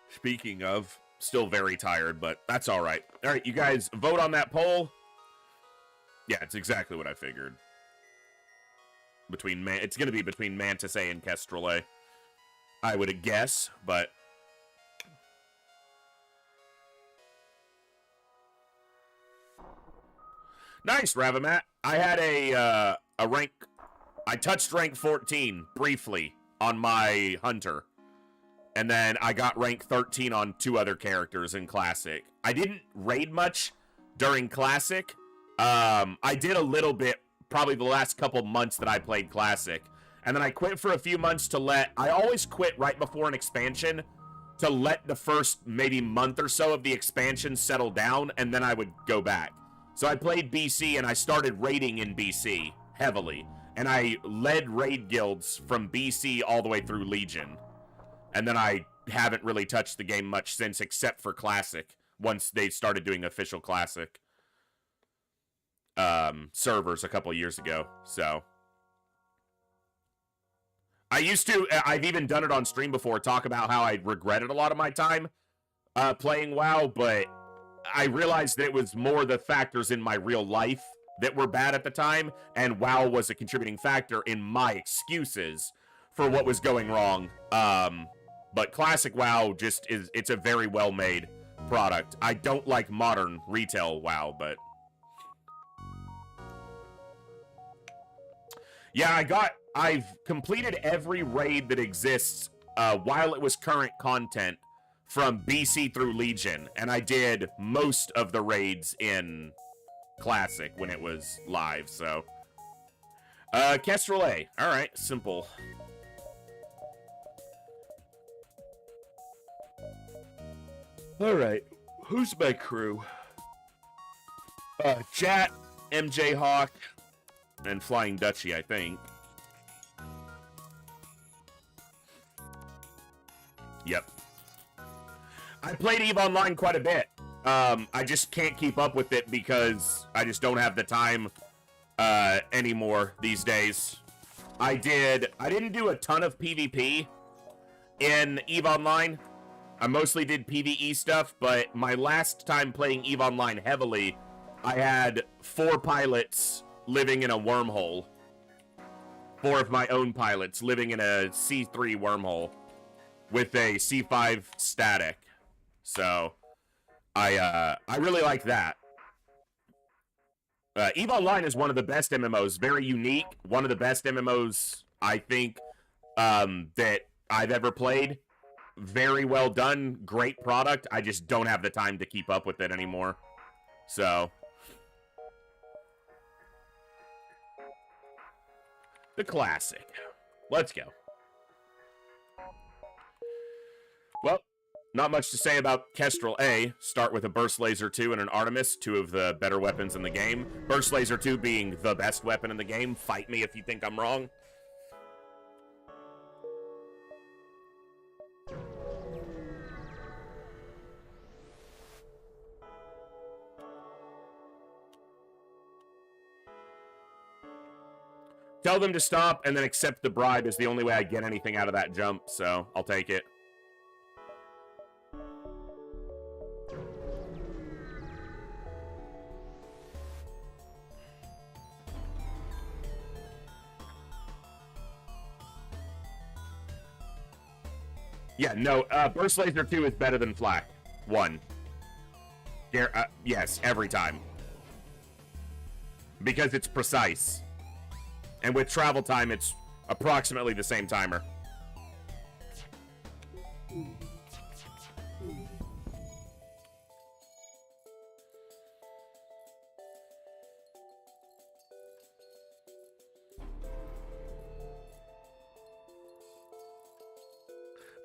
Speaking of, still very tired, but that's all right. All right, you guys vote on that poll. Yeah, it's exactly what I figured. It's going to be between Mantis A and Kestrel A. I would guess, but... Nice, Ravamat. I had a rank... I touched rank 14 briefly on my Hunter. And then I got rank 13 on 2 other characters in Classic. I didn't raid much during Classic. I did a little bit probably the last couple months that I played Classic. And then I quit for a few months I always quit right before an expansion to let the first maybe month or so of the expansion settle down, and then I would go back. So I played BC, and I started raiding in BC heavily. And I led raid guilds from BC all the way through Legion. And then I haven't really touched the game much since, except for Classic, once they started doing official Classic servers a couple years ago. So I've even done it on stream before, talk about how I regretted a lot of my time playing WoW, but I realized that it was more the factors in my real life that were bad at the time, and WoW was a contributing factor in my excuses for what was going wrong. But classic WoW just it's a very well-made product. I don't like modern retail WoW, but yeah, I've completed every raid that exists while it was current content from BC through Legion, and I did most of the raids in Classic when it was live, so. Kestrel A. Alright, simple. Alright, who's my crew? Chat, MJ Hawk, and Flying Dutchie, I think. Yep. I played EVE Online quite a bit. I just can't keep up with it because I just don't have the time anymore these days. I didn't do a ton of PvP in EVE Online. I mostly did PvE stuff, but my last time playing EVE Online heavily, I had 4 pilots living in a wormhole. 4 of my own pilots living in a C3 wormhole with a C5 static. So, I really like that. EVE Online is one of the best MMOs. Very unique. One of the best MMOs, I think, that I've ever played. Very well done. Great product. I just don't have the time to keep up with it anymore. So. The classic. Let's go. Well, not much to say about Kestrel A. Start with a Burst Laser 2 and an Artemis, 2 of the better weapons in the game. Burst Laser 2 being the best weapon in the game. Fight me if you think I'm wrong. Tell them to stop and then accept the bribe is the only way I get anything out of that jump, so I'll take it. Yeah, no, Burst Laser 2 is better than Flak. 1. Yes, every time. Because it's precise. And with travel time, it's approximately the same timer.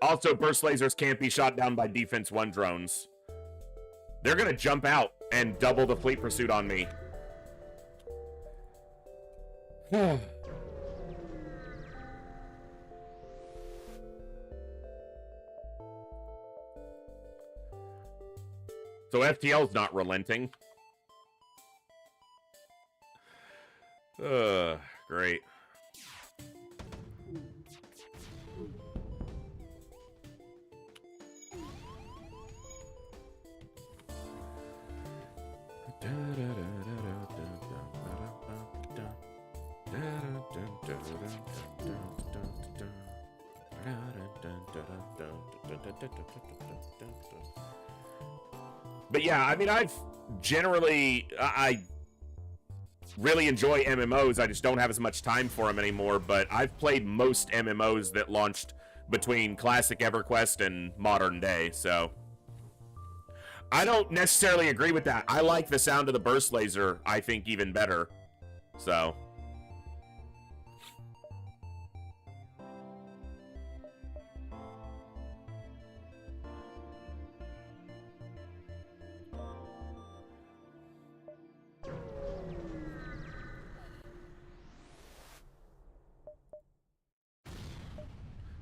Also, burst lasers can't be shot down by Defense 1 drones. They're gonna jump out and double the fleet pursuit on me. So FTL's not relenting. Great. But yeah, I mean, I really enjoy MMOs. I just don't have as much time for them anymore, but I've played most MMOs that launched between classic EverQuest and modern day, so I don't necessarily agree with that. I like the sound of the burst laser, I think, even better. So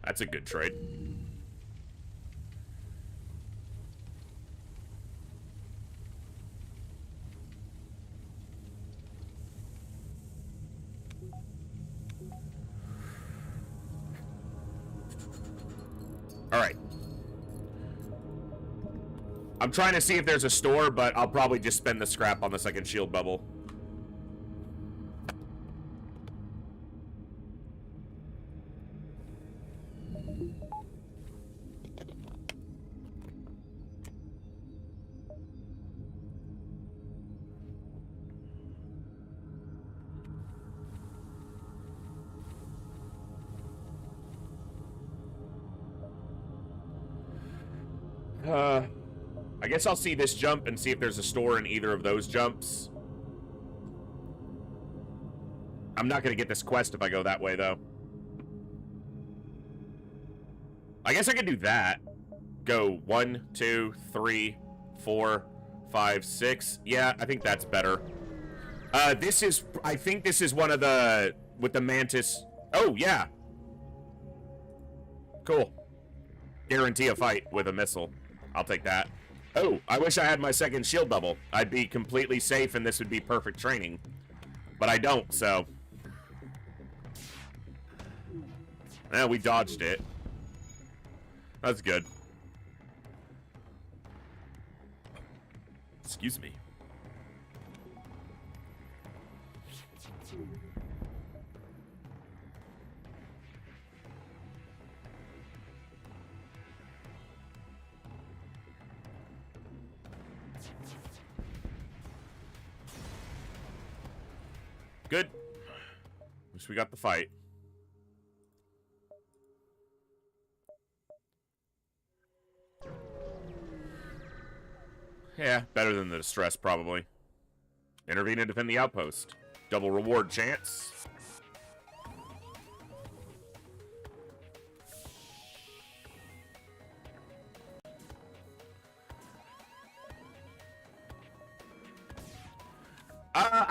that's a good trade. All right. I'm trying to see if there's a store, but I'll probably just spend the scrap on the second shield bubble. I guess I'll see this jump and see if there's a store in either of those jumps. I'm not going to get this quest if I go that way, though. I guess I could do that. Go 1, 2, 3, 4, 5, 6. Yeah, I think that's better. I think this is one of the, with the mantis. Oh, yeah. Cool. Guarantee a fight with a missile. I'll take that. Oh, I wish I had my second shield bubble. I'd be completely safe and this would be perfect training. But I don't, so. We dodged it. That's good. Excuse me. Good. Wish we got the fight. Yeah, better than the distress, probably. Intervene and defend the outpost. Double reward chance.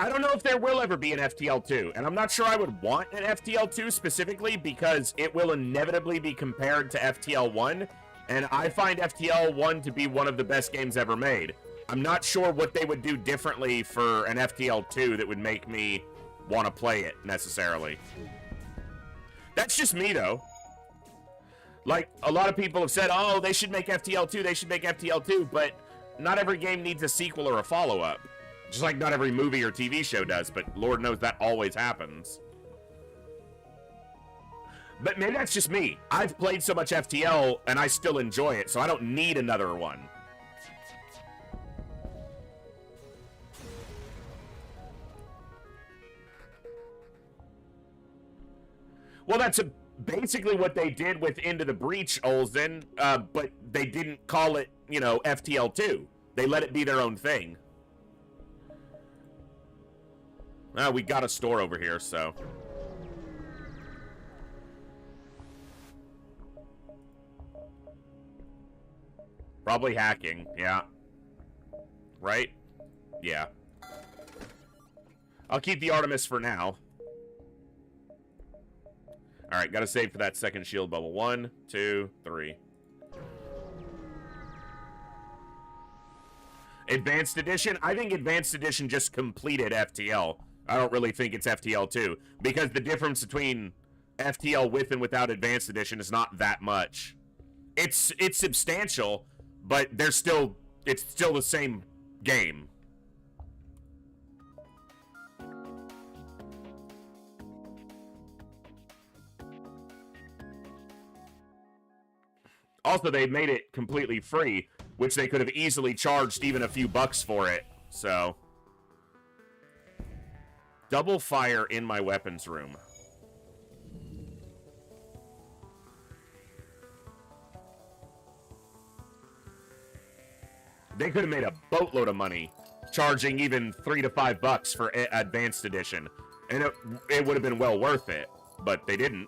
I don't know if there will ever be an FTL 2, and I'm not sure I would want an FTL 2 specifically because it will inevitably be compared to FTL 1, and I find FTL 1 to be one of the best games ever made. I'm not sure what they would do differently for an FTL 2 that would make me want to play it, necessarily. That's just me, though. Like, a lot of people have said, oh, they should make FTL 2, they should make FTL 2, but not every game needs a sequel or a follow-up. Just like not every movie or TV show does, but Lord knows that always happens. But maybe that's just me. I've played so much FTL, and I still enjoy it, so I don't need another one. Well, that's basically what they did with Into the Breach, Olsen, but they didn't call it, you know, FTL 2. They let it be their own thing. We got a store over here, so. Probably hacking, yeah. Right? Yeah. I'll keep the Artemis for now. Alright, gotta save for that second shield bubble. 1, 2, 3. Advanced Edition? I think Advanced Edition just completed FTL. I don't really think it's FTL 2, because the difference between FTL with and without Advanced Edition is not that much. It's substantial, but it's still the same game. Also, they made it completely free, which they could have easily charged even a few bucks for it, so. Double fire in my weapons room. They could have made a boatload of money charging even $3 to $5 for Advanced Edition. And it would have been well worth it, but they didn't.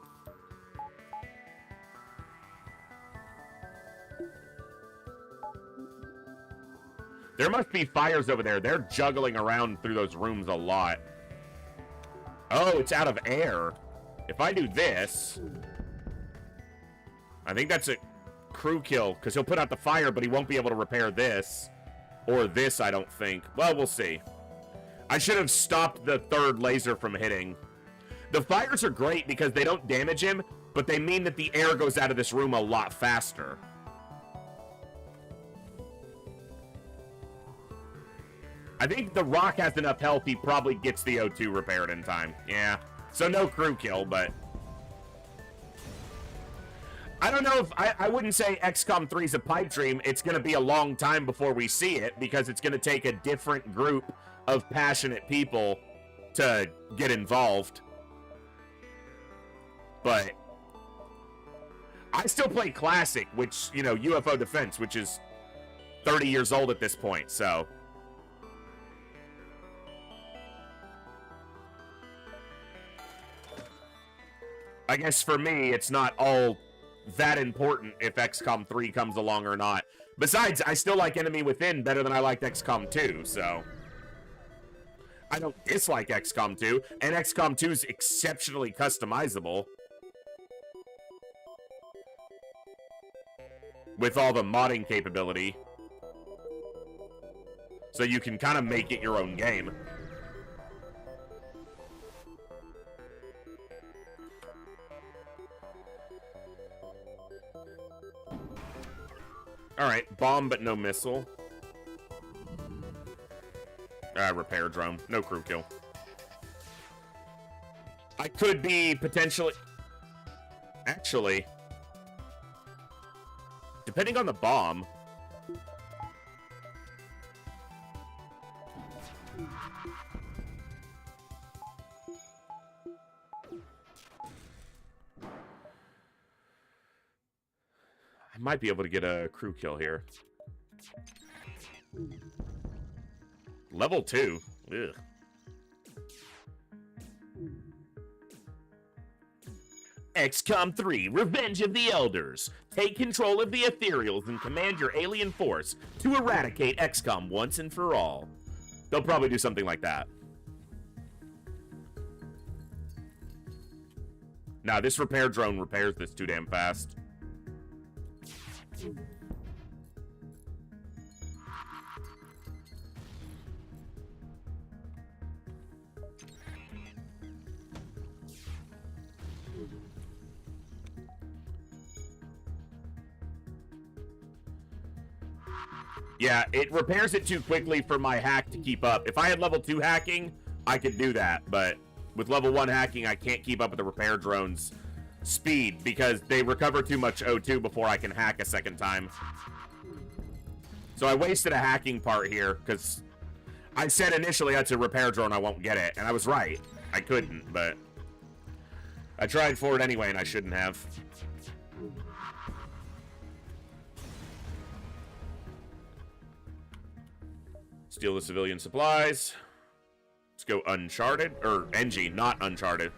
There must be fires over there. They're juggling around through those rooms a lot. Oh, it's out of air. If I do this, I think that's a crew kill, because he'll put out the fire, but he won't be able to repair this. Or this, I don't think. Well, we'll see. I should have stopped the third laser from hitting. The fires are great because they don't damage him, but they mean that the air goes out of this room a lot faster. I think the Rock has enough health, he probably gets the O2 repaired in time. Yeah. So no crew kill, but... I don't know if... I wouldn't say XCOM 3 is a pipe dream. It's going to be a long time before we see it, because it's going to take a different group of passionate people to get involved. But... I still play Classic, which, you know, UFO Defense, which is 30 years old at this point, so... I guess for me, it's not all that important if XCOM 3 comes along or not. Besides, I still like Enemy Within better than I liked XCOM 2, so... I don't dislike XCOM 2, and XCOM 2 is exceptionally customizable. With all the modding capability. So you can kind of make it your own game. Alright, bomb but no missile. Repair drone. No crew kill. I could be potentially... Actually... Depending on the bomb... I might be able to get a crew kill here. Level 2. Ugh. XCOM 3, Revenge of the Elders. Take control of the Ethereals and command your alien force to eradicate XCOM once and for all. They'll probably do something like that. Nah, this repair drone repairs this too damn fast. Yeah, it repairs it too quickly for my hack to keep up. If I had level 2 hacking, I could do that, but with level 1 hacking, I can't keep up with the repair drone's speed because they recover too much O2 before I can hack a second time. So I wasted a hacking part here because I said initially that's a repair drone, I won't get it, and I was right. I couldn't, but I tried for it anyway, and I shouldn't have. Steal the civilian supplies. Let's go Uncharted. Or NG, not Uncharted.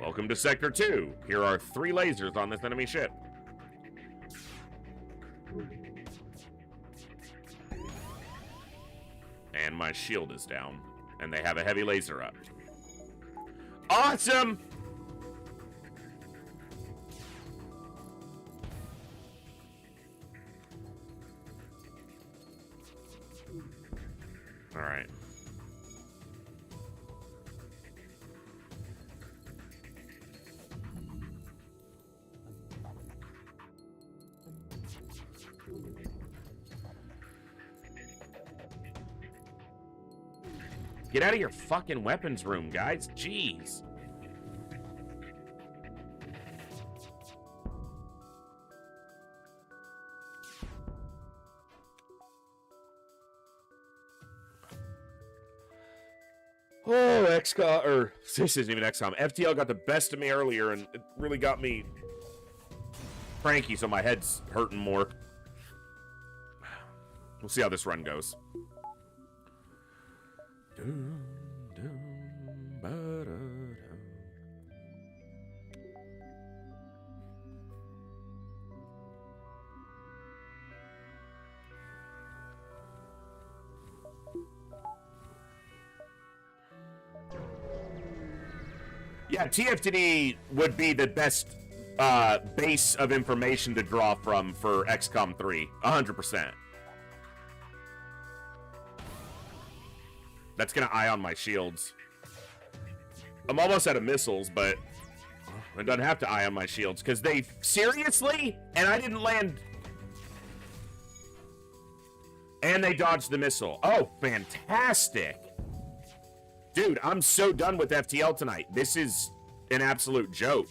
Welcome to Sector 2. Here are 3 lasers on this enemy ship. And my shield is down. And they have a heavy laser up. Awesome! Alright. Get out of your fucking weapons room, guys. Jeez. Oh, XCOM, or this isn't even XCOM. FTL got the best of me earlier, and it really got me cranky, so my head's hurting more. We'll see how this run goes. Yeah, TFTD would be the best base of information to draw from for XCOM 3. 100%. That's gonna ion my shields. I'm almost out of missiles, but it doesn't have to ion my shields, because they... Seriously? And I didn't land... And they dodged the missile. Oh, fantastic. Dude, I'm so done with FTL tonight. This is an absolute joke.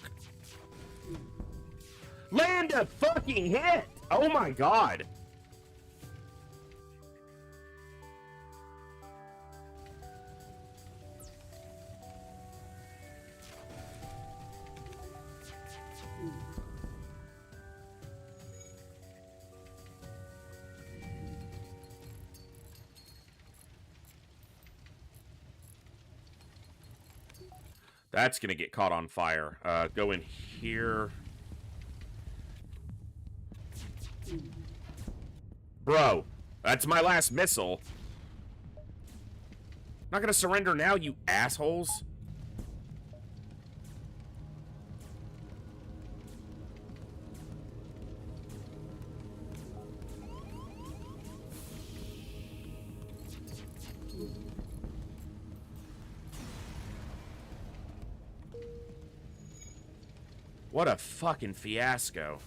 Land a fucking hit! Oh my god. That's gonna get caught on fire. Go in here. Bro, that's my last missile. Not gonna surrender now, you assholes. What a fucking fiasco.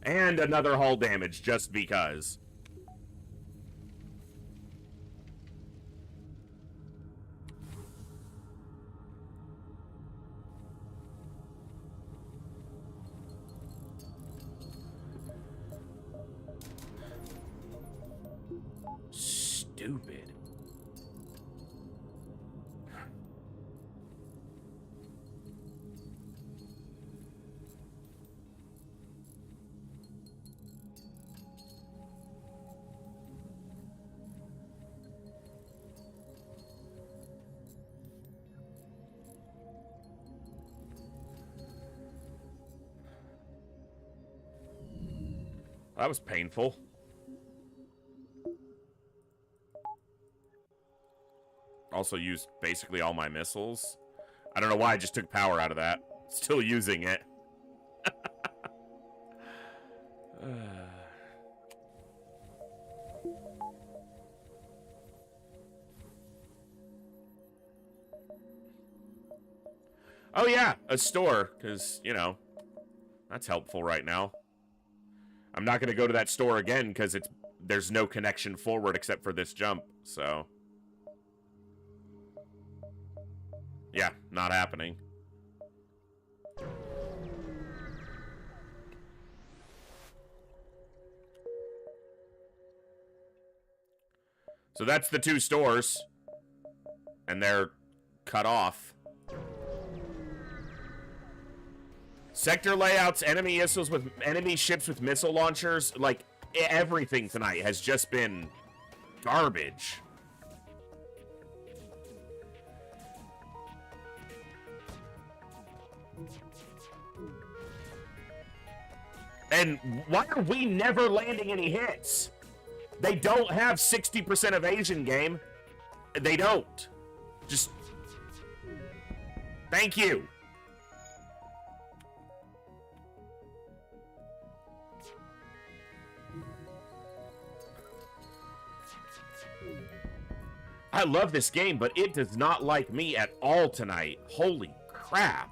And another hull damage just because. Stupid. That was painful. Also used basically all my missiles. I don't know why I just took power out of that. Still using it. Oh yeah, a store, because, you know, that's helpful right now. I'm not going to go to that store again because there's no connection forward except for this jump, so... Yeah, not happening. So that's the two stores. And they're cut off. Sector layouts, enemy ships with missile launchers, like everything tonight has just been garbage. And why are we never landing any hits? They don't have 60% evasion, game. They don't. Just... Thank you. I love this game, but it does not like me at all tonight. Holy crap.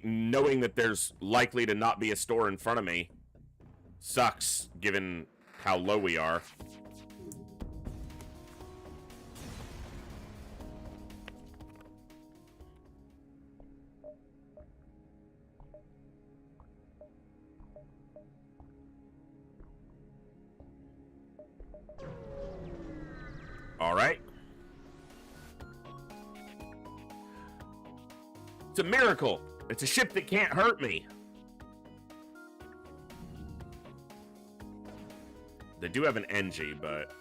Knowing that there's likely to not be a store in front of me sucks, given how low we are. All right. It's a miracle. It's a ship that can't hurt me. They do have an NG, but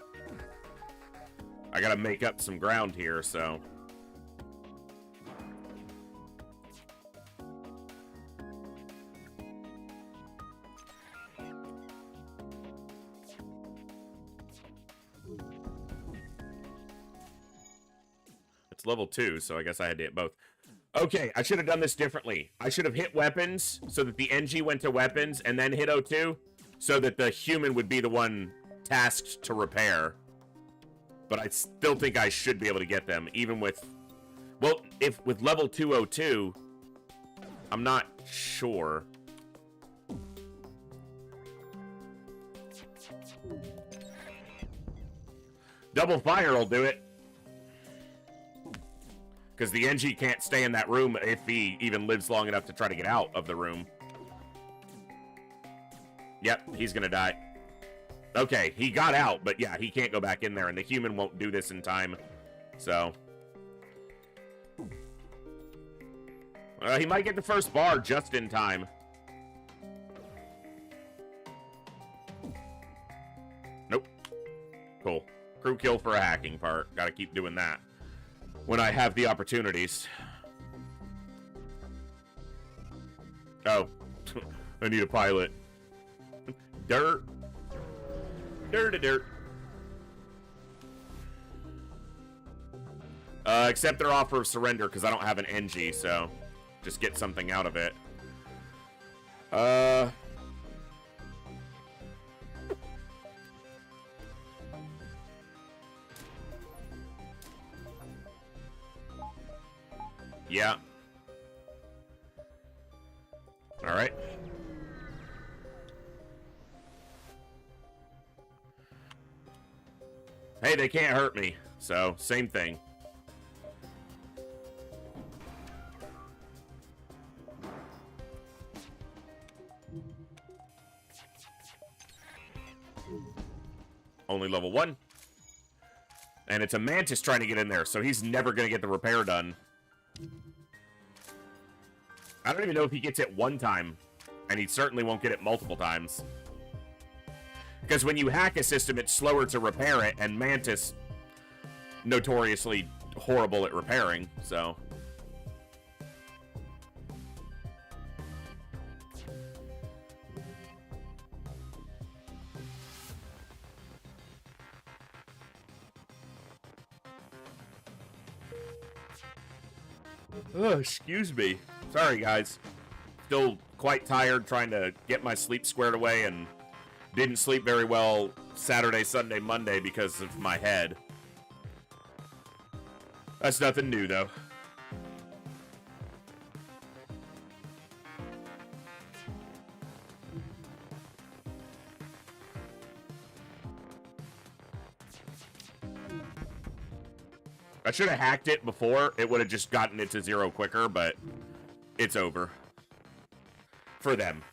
I gotta make up some ground here, so... It's level 2, so I guess I had to hit both. Okay, I should have done this differently. I should have hit weapons so that the NG went to weapons and then hit O2 so that the human would be the one tasked to repair. But I still think I should be able to get them, even with... Well, if with level 2 O2, I'm not sure. Double fire will do it. Because the NG can't stay in that room if he even lives long enough to try to get out of the room. Yep, he's gonna die. Okay, he got out, but yeah, he can't go back in there, and the human won't do this in time. So... he might get the first bar just in time. Nope. Cool. Crew kill for a hacking part. Gotta keep doing that when I have the opportunities. Oh. I need a pilot. Dirt. Dirt to dirt. Accept their offer of surrender, because I don't have an NG, so just get something out of it. Yeah. All right. Hey, they can't hurt me, so same thing. Only level 1. And it's a Mantis trying to get in there, so he's never going to get the repair done. I don't even know if he gets it one time, and he certainly won't get it multiple times. Because when you hack a system, it's slower to repair it, and Mantis notoriously horrible at repairing, so... Oh, excuse me. Sorry, guys. Still quite tired trying to get my sleep squared away, and didn't sleep very well Saturday, Sunday, Monday because of my head. That's nothing new, though. I should have hacked it before. It would have just gotten it to 0 quicker, but it's over. For them.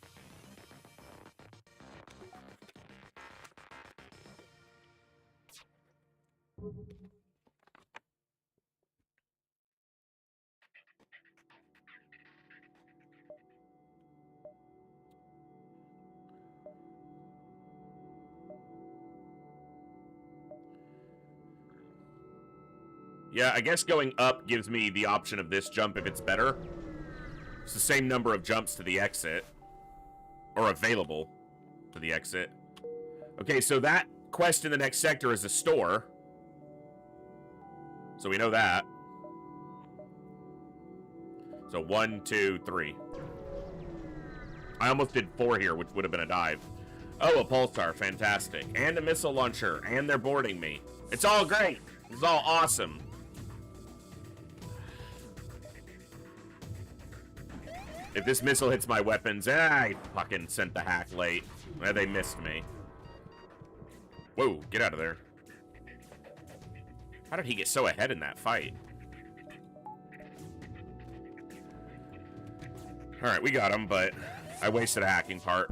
Yeah, I guess going up gives me the option of this jump if it's better. It's the same number of jumps to the exit. Or available to the exit. Okay, so that quest in the next sector is a store. So we know that. So 1, 2, 3. I almost did 4 here, which would have been a dive. Oh, a pulsar, fantastic. And a missile launcher, and they're boarding me. It's all great. It's all awesome. If this missile hits my weapons, I fucking sent the hack late. They missed me. Whoa, get out of there. How did he get so ahead in that fight? Alright, we got him, but I wasted a hacking part.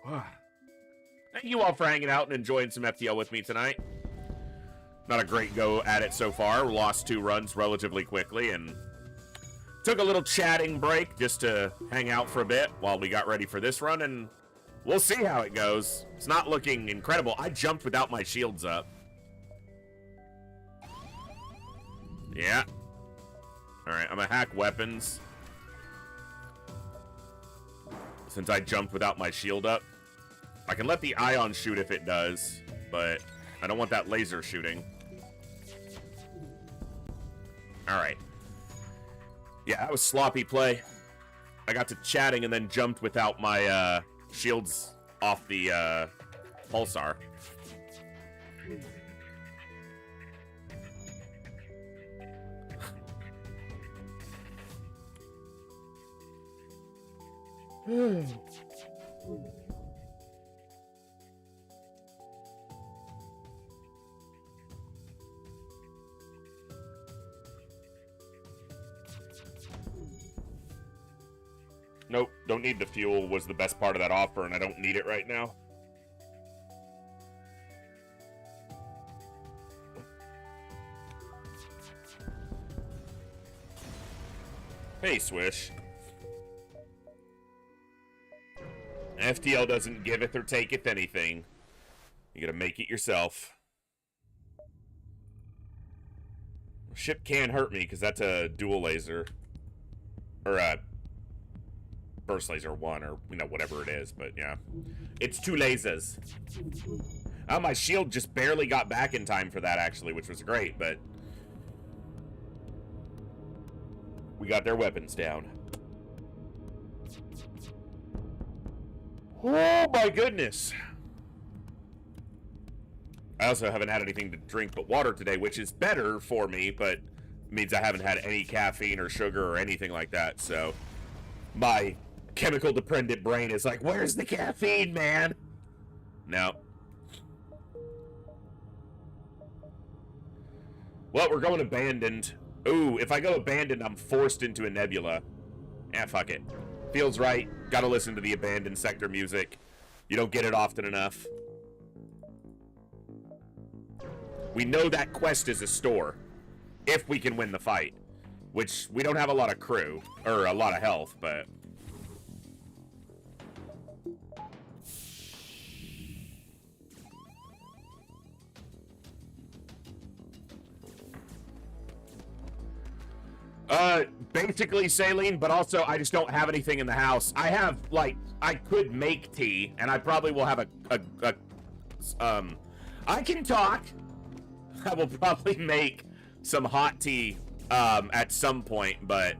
Thank you all for hanging out and enjoying some FTL with me tonight. Not a great go at it so far. We lost 2 runs relatively quickly, and Took a little chatting break just to hang out for a bit while we got ready for this run, and we'll see how it goes. It's not looking incredible. I jumped without my shields up. Yeah. Alright, I'm gonna hack weapons. Since I jumped without my shield up. I can let the ion shoot if it does, but I don't want that laser shooting. Alright. Yeah, that was sloppy play. I got to chatting and then jumped without my shields off the pulsar. Nope, don't need the fuel was the best part of that offer, and I don't need it right now. Hey, Swish. FTL doesn't giveth or taketh anything. You gotta make it yourself. Ship can hurt me, because that's a dual laser. Or a burst laser 1, or, you know, whatever it is, but yeah. It's 2 lasers. Oh, my shield just barely got back in time for that, actually, which was great, but we got their weapons down. Oh, my goodness. I also haven't had anything to drink but water today, which is better for me, but means I haven't had any caffeine or sugar or anything like that, so my chemical dependent brain is like, where's the caffeine, man? No. Well, we're going abandoned. Ooh, if I go abandoned, I'm forced into a nebula. Eh, fuck it. Feels right. Gotta listen to the abandoned sector music. You don't get it often enough. We know that quest is a store. If we can win the fight. Which, we don't have a lot of crew. Or a lot of health, but basically saline, but also I just don't have anything in the house. I have, like, I could make tea, and I probably will have I can talk. I will probably make some hot tea, at some point, but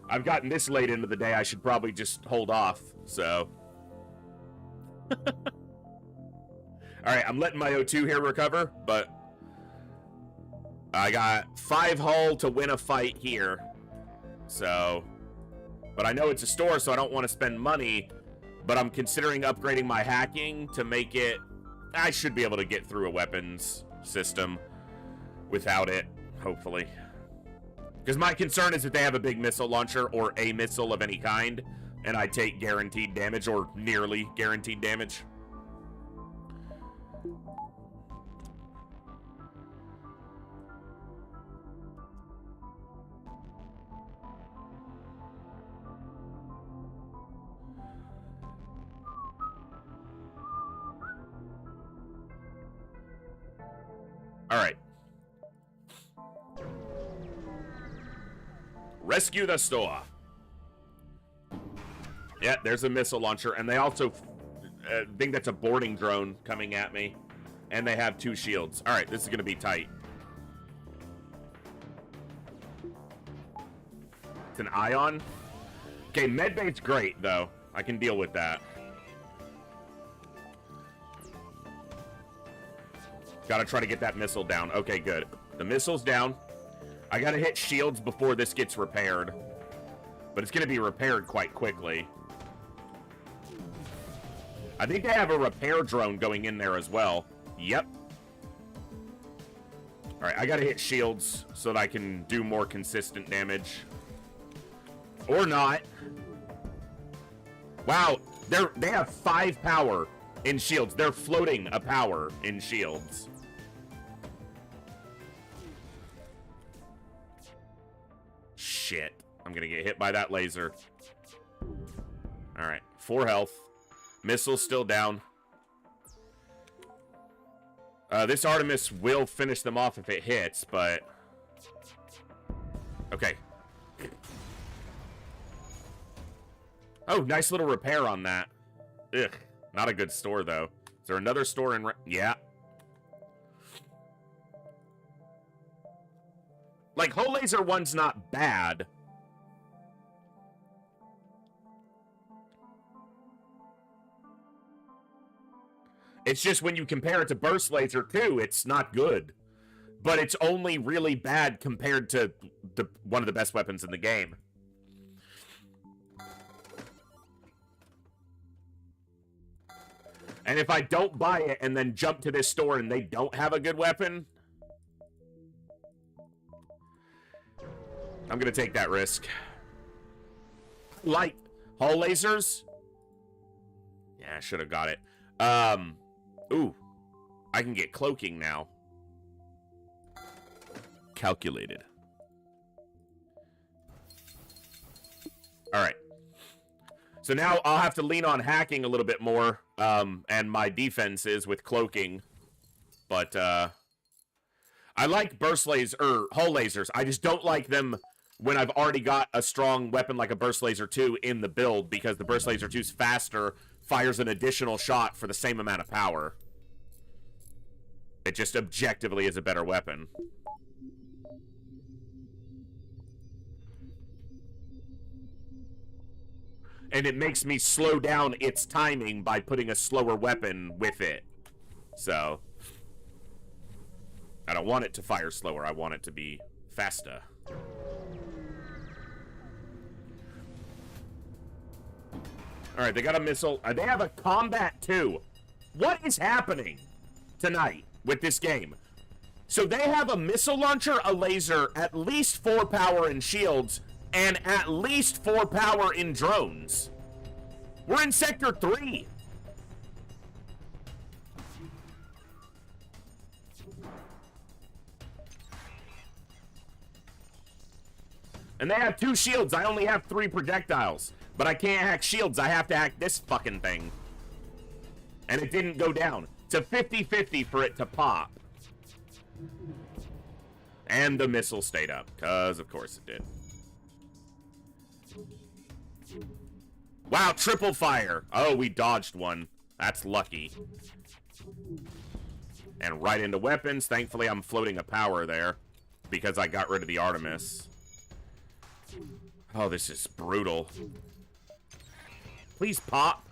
I've gotten this late into the day, I should probably just hold off, so. Alright, I'm letting my O2 here recover, but I got 5 hull to win a fight here, so. But I know it's a store, so I don't want to spend money, but I'm considering upgrading my hacking to make it. I should be able to get through a weapons system without it, hopefully. Because my concern is that they have a big missile launcher or a missile of any kind, and I take guaranteed damage or nearly guaranteed damage. All right. Rescue the store. Yeah, there's a missile launcher, and they also think that's a boarding drone coming at me, and they have 2 shields. All right, this is gonna be tight. It's an ion. Okay, medbay's great though. I can deal with that. Gotta try to get that missile down. Okay, good. The missile's down. I gotta hit shields before this gets repaired. But it's gonna be repaired quite quickly. I think they have a repair drone going in there as well. Yep. Alright, I gotta hit shields so that I can do more consistent damage. Or not. Wow, They have 5 power in shields. They're floating a power in shields. Shit. I'm gonna get hit by that laser. Alright. 4 health. Missile's still down. This Artemis will finish them off if it hits, but... Okay. Oh, nice little repair on that. Ugh. Not a good store, though. Is there another store in... Yeah. Like, Hull Laser 1's not bad. It's just when you compare it to Burst Laser 2, it's not good. But it's only really bad compared to one of the best weapons in the game. And if I don't buy it and then jump to this store and they don't have a good weapon, I'm going to take that risk. Like Hull Lasers? Yeah, I should have got it. Ooh. I can get cloaking now. Calculated. Alright. So now I'll have to lean on hacking a little bit more, and my defenses with cloaking. But, I like burst lasers, or Hull Lasers. I just don't like them when I've already got a strong weapon like a Burst Laser 2 in the build, because the Burst Laser 2's faster, fires an additional shot for the same amount of power. It just objectively is a better weapon. And it makes me slow down its timing by putting a slower weapon with it. So, I don't want it to fire slower. I want it to be faster. Alright, they got a missile. They have a combat too. What is happening tonight with this game? So they have a missile launcher, a laser, at least 4 power in shields, and at least 4 power in drones. We're in Sector 3. And they have 2 shields. I only have 3 projectiles. But I can't hack shields. I have to hack this fucking thing. And it didn't go down. It's a 50-50 for it to pop. And the missile stayed up. Because, of course, it did. Wow, triple fire. Oh, we dodged one. That's lucky. And right into weapons. Thankfully, I'm floating a power there. Because I got rid of the Artemis. Oh, this is brutal. Please pop.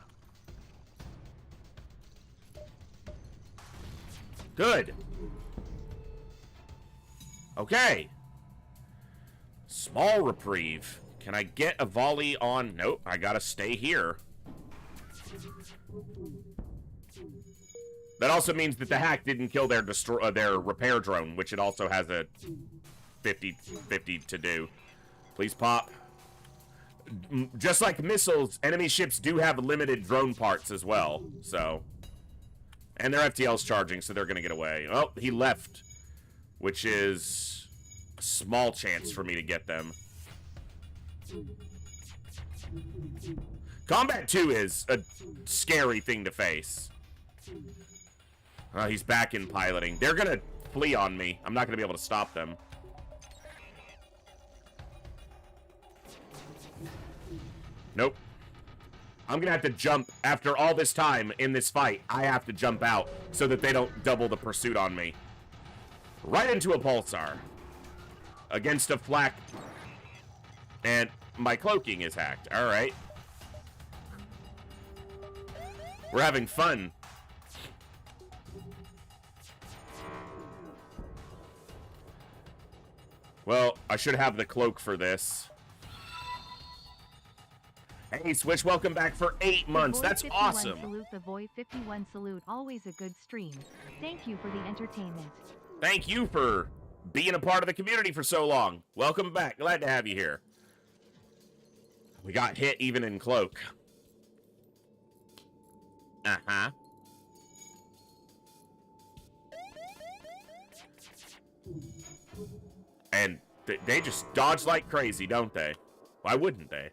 Good. Okay. Small reprieve. Can I get a volley on? Nope, I gotta stay here. That also means that the hack didn't kill their repair drone, which it also has a 50-50 to do. Please pop. Just like missiles, enemy ships do have limited drone parts as well, so. And their FTL's charging, so they're gonna get away. Oh, he left, which is a small chance for me to get them. Combat 2 is a scary thing to face. Oh, he's back in piloting. They're gonna flee on me. I'm not gonna be able to stop them. Nope. I'm gonna have to jump. After all this time in this fight, I have to jump out so that they don't double the pursuit on me. Right into a pulsar. Against a flak. And my cloaking is hacked. Alright. We're having fun. Well, I should have the cloak for this. Hey, Switch, welcome back for 8 months. That's awesome. Salute the Void 51 salute. Always a good stream. Thank you for the entertainment. Thank you for being a part of the community for so long. Welcome back. Glad to have you here. We got hit even in cloak. Uh-huh. And they just dodge like crazy, don't they? Why wouldn't they?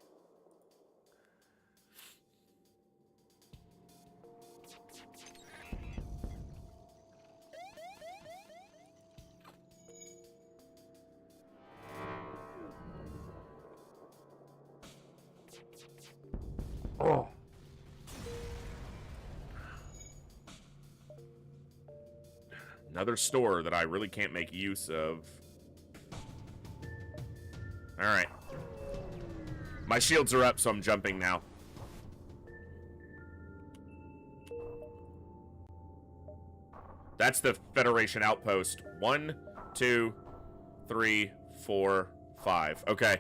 Oh. Another store that I really can't make use of. Alright. My shields are up, so I'm jumping now. That's the Federation outpost. 1, 2, 3, 4, 5. Okay.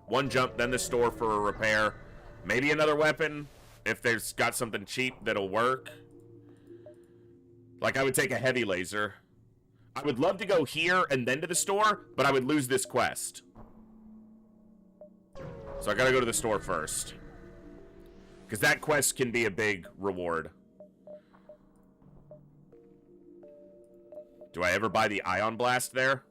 One jump, then the store for a repair. Maybe another weapon, if there's got something cheap that'll work. Like, I would take a heavy laser. I would love to go here and then to the store, but I would lose this quest. So I gotta go to the store first. Because that quest can be a big reward. Do I ever buy the Ion Blast there?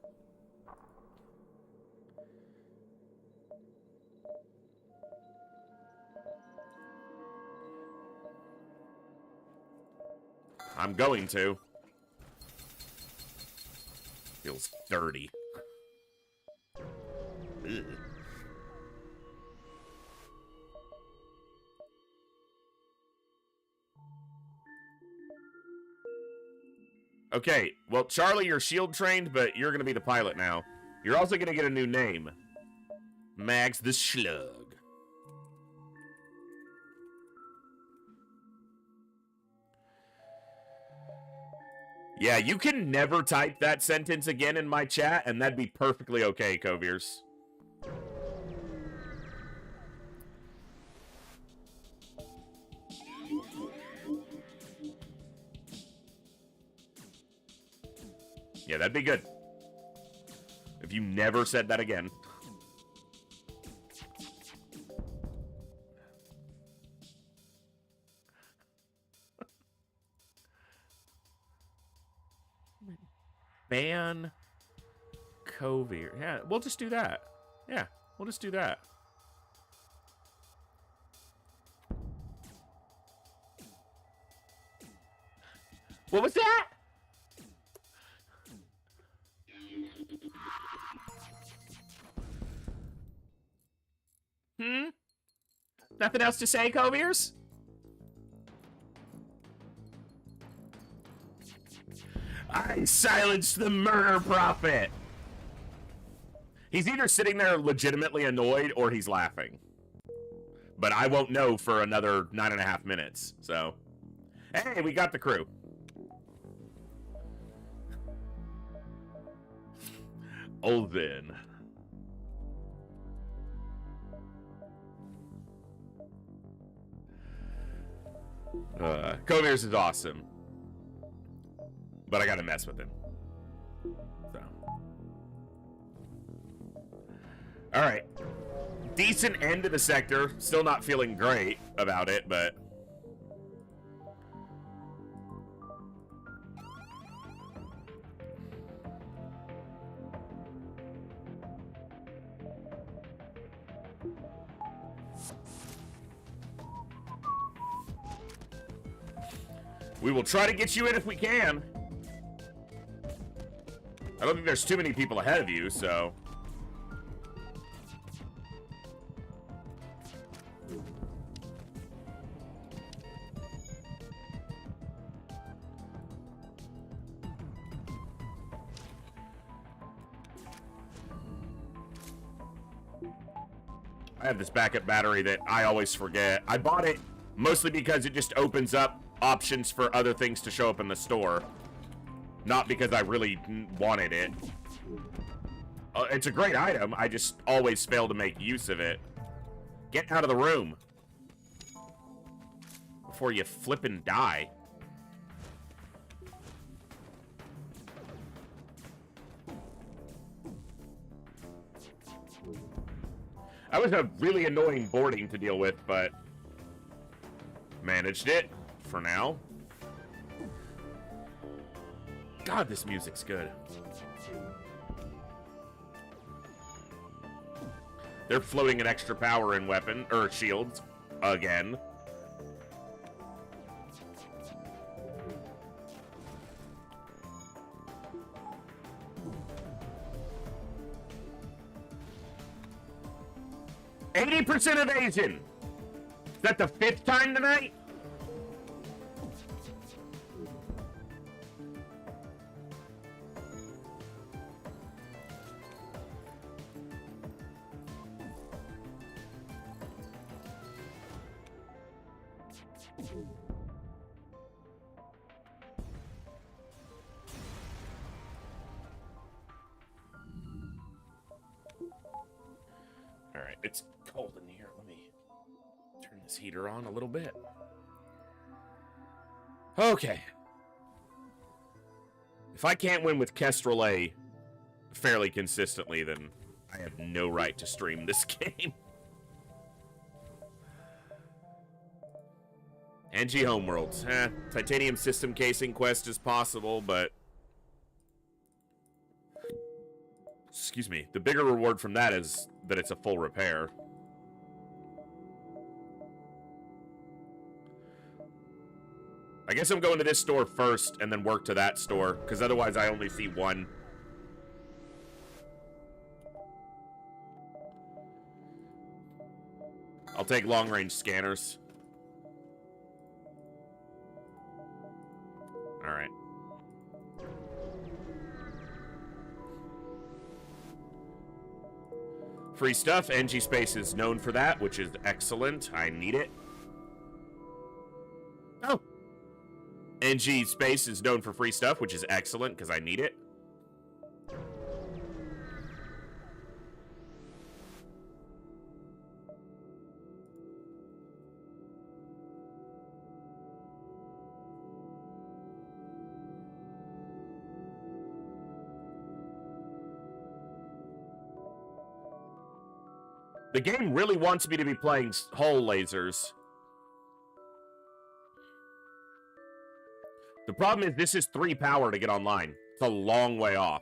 I'm going to. Feels dirty. Ugh. Okay, well, Charlie, you're shield trained, but you're gonna be the pilot now. You're also gonna get a new name. Max the Slug. Yeah, you can never type that sentence again in my chat, and that'd be perfectly okay, Coviers. Yeah, that'd be good. If you never said that again. Ban Covier. Yeah, we'll just do that. Yeah, we'll just do that. What was that? Nothing else to say, Coviers? I silenced the murder prophet. He's either sitting there legitimately annoyed or he's laughing. But I won't know for another 9.5 minutes, so. Hey, we got the crew. Oh, then. Coviers is awesome. But I gotta mess with him. So. Alright. Decent end to the sector. Still not feeling great about it, but... we will try to get you in if we can. I don't think there's too many people ahead of you, so... I have this backup battery that I always forget. I bought it mostly because it just opens up options for other things to show up in the store. Not because I really wanted it. It's a great item. I just always fail to make use of it. Get out of the room. Before you flip and die. That was a really annoying boarding to deal with, but... managed it. for now. God, this music's good. They're floating an extra power in weapon, or shields, again. %, evasion! Is that the 5th time tonight? Alright, it's cold in here. Let me turn this heater on a little bit. Okay. If I can't win with Kestrel A fairly consistently, then I have no right to stream this game. NG Homeworlds. Titanium system casing quest is possible, but... Excuse me. The bigger reward from that is that it's a full repair. I guess I'm going to this store first and then work to that store, because otherwise I only see one. I'll take long-range scanners. Alright. Free stuff. NG Space is known for that, which is excellent. I need it. Oh. NG Space is known for free stuff, which is excellent, because I need it. The game really wants me to be playing hull lasers. The problem is this is 3 power to get online. It's a long way off.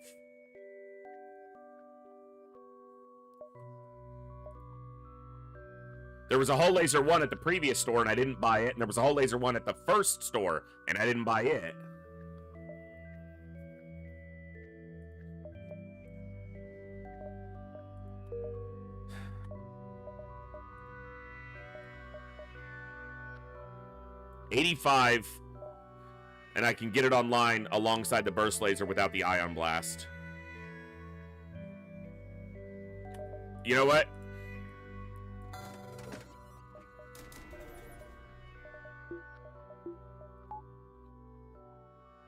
There was a hull laser 1 at the previous store and I didn't buy it, and there was a hull laser 1 at the first store and I didn't buy it. $85, and I can get it online alongside the burst laser without the ion blast. You know what?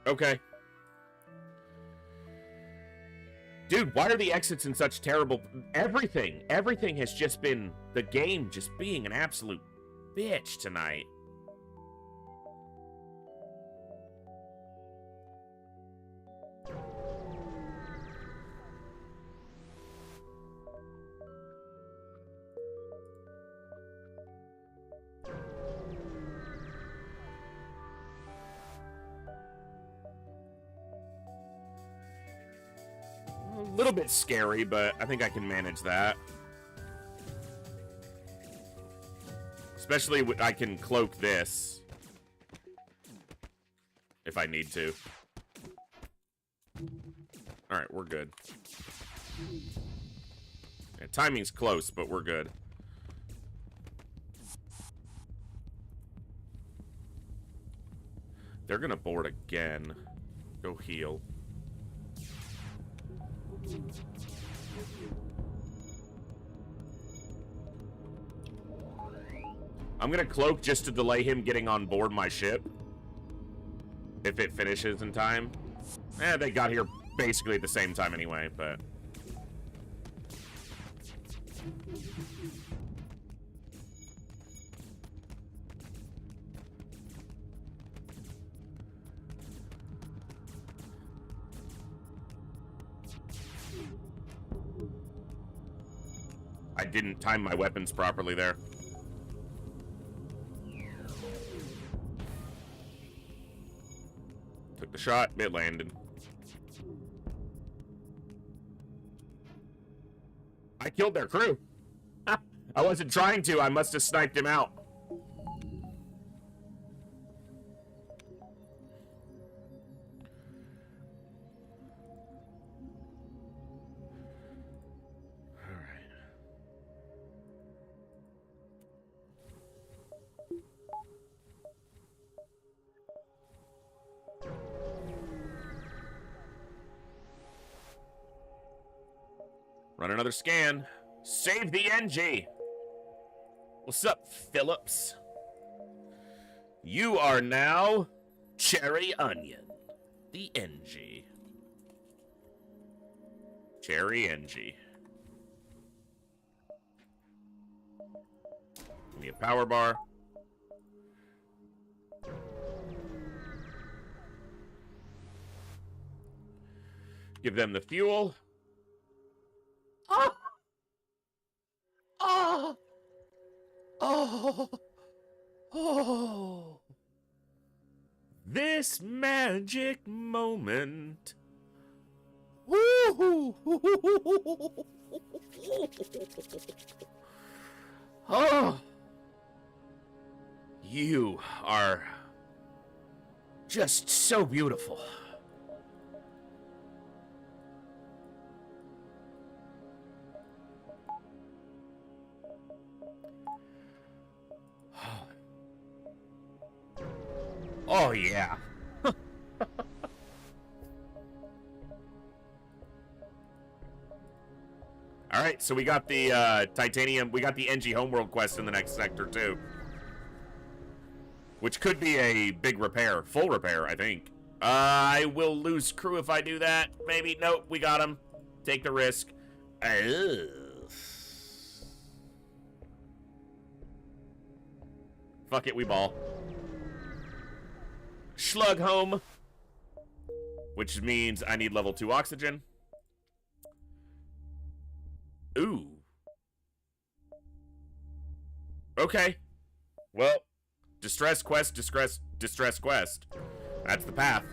Okay. Dude, why are the exits in such terrible... Everything has just been... The game just being an absolute bitch tonight. A little bit scary, but I think I can manage that. Especially when I can cloak this. If I need to. Alright, we're good. Yeah, timing's close, but we're good. They're gonna board again. Go heal. I'm gonna cloak just to delay him getting on board my ship. If it finishes in time. They got here basically at the same time anyway, but... I didn't time my weapons properly there. shot. It landed. I killed their crew. I wasn't trying to. I must have sniped him out. Run another scan. Save the NG. What's up, Phillips? You are now Cherry Onion, the NG. Cherry NG. Give me a power bar. Give them the fuel. Oh! Oh! Oh! Oh! This magic moment. Woo! Oh! You are just so beautiful. Oh, yeah. Alright, so we got the titanium, we got the NG Homeworld quest in the next sector, too. Which could be a big repair. Full repair, I think. I will lose crew if I do that. Maybe. Nope, we got him. Take the risk. Fuck it, we ball. Slug home. Which means I need level 2 oxygen. Ooh. Okay. Well, distress quest, distress quest. That's the path.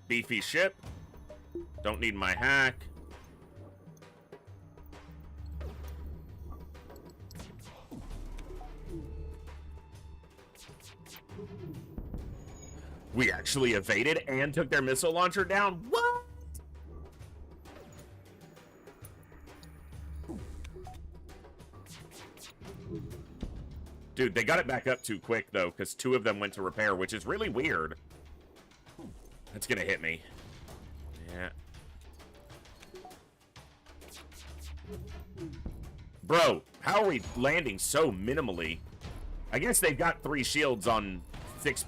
Beefy ship. Don't need my hack. We actually evaded and took their missile launcher down? What? Dude, they got it back up too quick, though, because 2 of them went to repair, which is really weird. That's gonna hit me. Yeah. Bro, how are we landing so minimally? I guess they've got 3 shields on 6...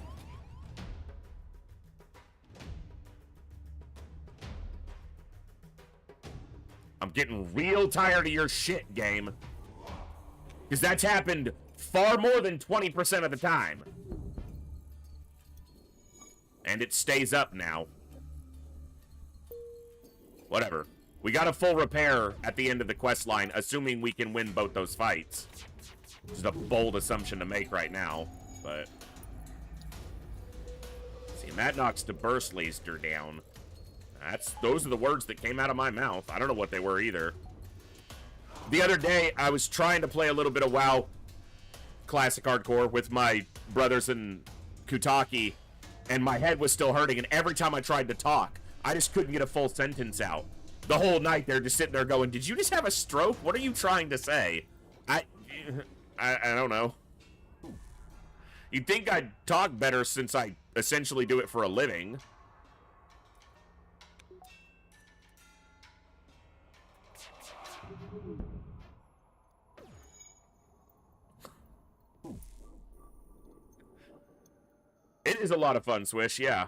I'm getting real tired of your shit, game. Because that's happened far more than 20% of the time. And it stays up now. Whatever. We got a full repair at the end of the quest line, assuming we can win both those fights. Which is a bold assumption to make right now, but... See, and that knocks the burst laser down. Those are the words that came out of my mouth. I don't know what they were either. The other day, I was trying to play a little bit of WoW Classic Hardcore with my brothers in Kutaki, and my head was still hurting, and every time I tried to talk, I just couldn't get a full sentence out. The whole night, they're just sitting there going, did you just have a stroke? What are you trying to say? I don't know. You'd think I'd talk better since I essentially do it for a living. It is a lot of fun, Swish, yeah.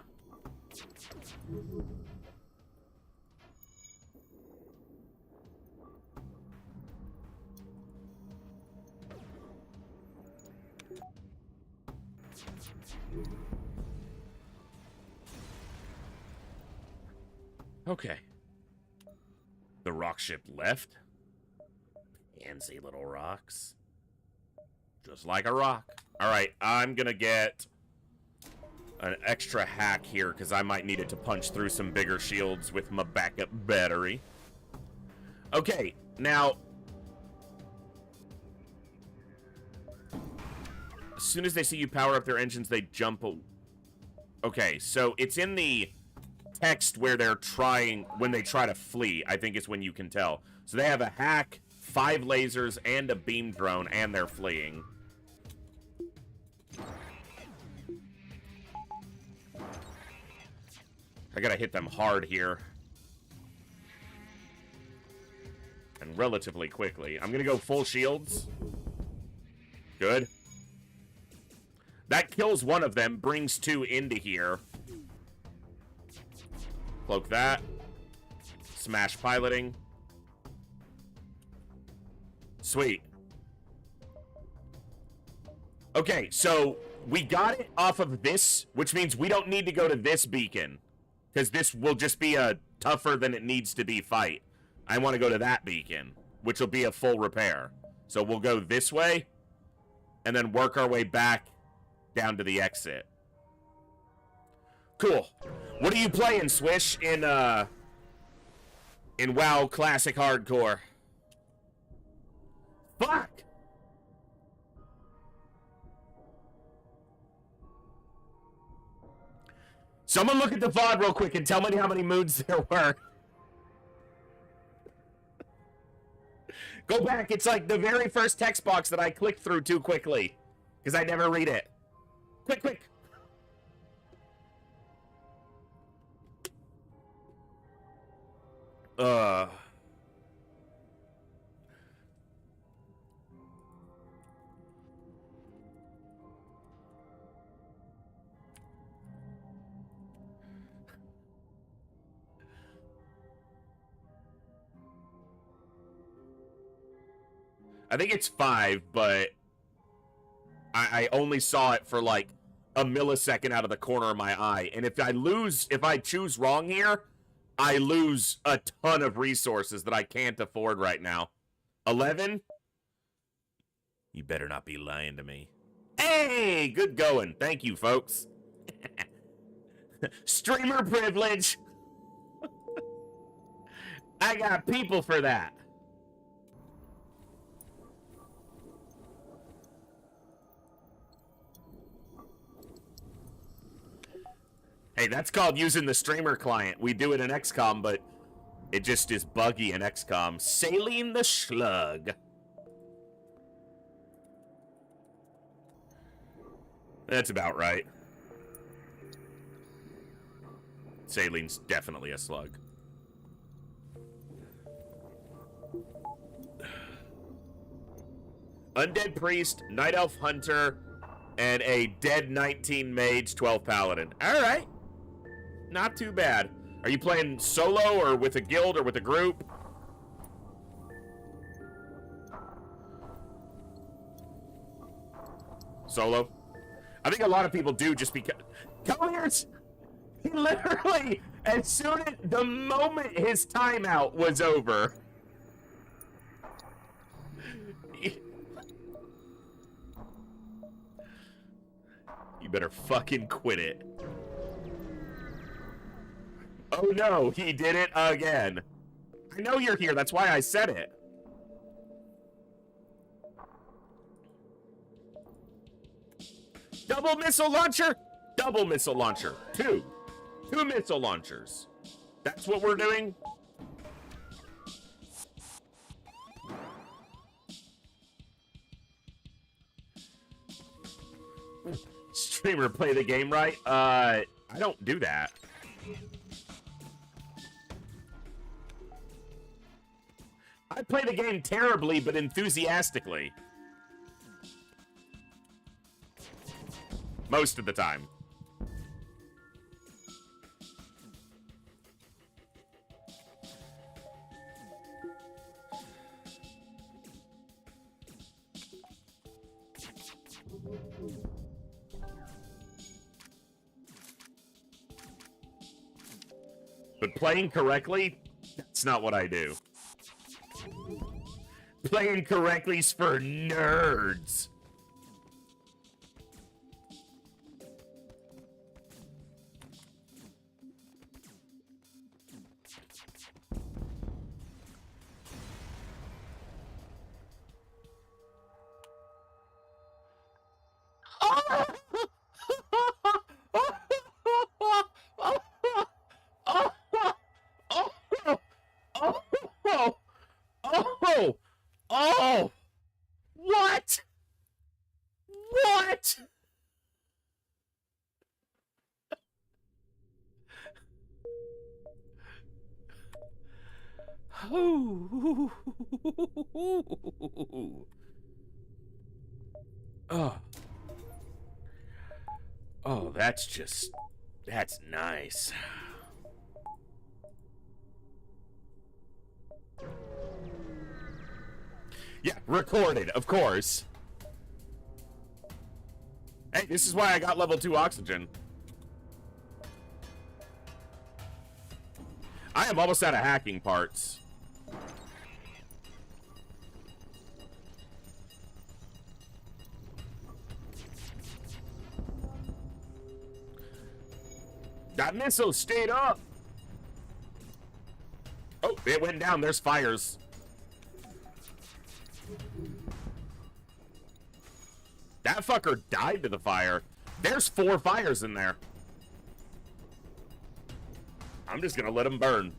Okay. The rock ship left. Pansy little rocks. Just like a rock. All right, I'm gonna get an extra hack here because I might need it to punch through some bigger shields with my backup battery. Okay, now, as soon as they see you power up their engines, they jump. Okay, so it's in the text where they're trying, when they try to flee, I think is when you can tell. So they have a hack, 5 lasers, and a beam drone, and they're fleeing. I gotta hit them hard here. And relatively quickly. I'm gonna go full shields. Good. That kills one of them, brings 2 into here. Cloak that. Smash piloting. Sweet. Okay, so we got it off of this, which means we don't need to go to this beacon. Because this will just be a tougher than it needs to be fight. I want to go to that beacon, which will be a full repair. So we'll go this way, and then work our way back down to the exit. Cool. What are you playing, Swish, in WoW Classic Hardcore? Fuck! Someone look at the VOD real quick and tell me how many moods there were. Go back. It's like the very first text box that I clicked through too quickly. Because I never read it. Quick, quick. I think it's 5, but I only saw it for like a millisecond out of the corner of my eye. And if I choose wrong here, I lose a ton of resources that I can't afford right now. 11? You better not be lying to me. Hey, good going. Thank you, folks. Streamer privilege. I got people for that. Hey, that's called using the streamer client. We do it in XCOM, but it just is buggy in XCOM. Saline the Schlug. That's about right. Saline's definitely a slug. Undead Priest, Night Elf Hunter, and a Dead 19 Mage, 12 Paladin. Alright. Not too bad. Are you playing solo or with a guild or with a group? Solo? I think a lot of people do just because... Come here! He literally, as soon as the moment his timeout was over... You better fucking quit it. Oh no, he did it again. I know you're here, that's why I said it. Double missile launcher? Double missile launcher. 2 missile launchers. That's what we're doing? Streamer play the game right? I don't do that. I play the game terribly, but enthusiastically. Most of the time. But playing correctly, that's not what I do. Playing correctly's for nerds. Oh. Oh, that's nice. Yeah, recorded, of course. Hey, this is why I got level 2 oxygen. I am almost out of hacking parts. That missile stayed up. Oh, it went down. There's fires. That fucker died to the fire. There's 4 fires in there. I'm just gonna let them burn.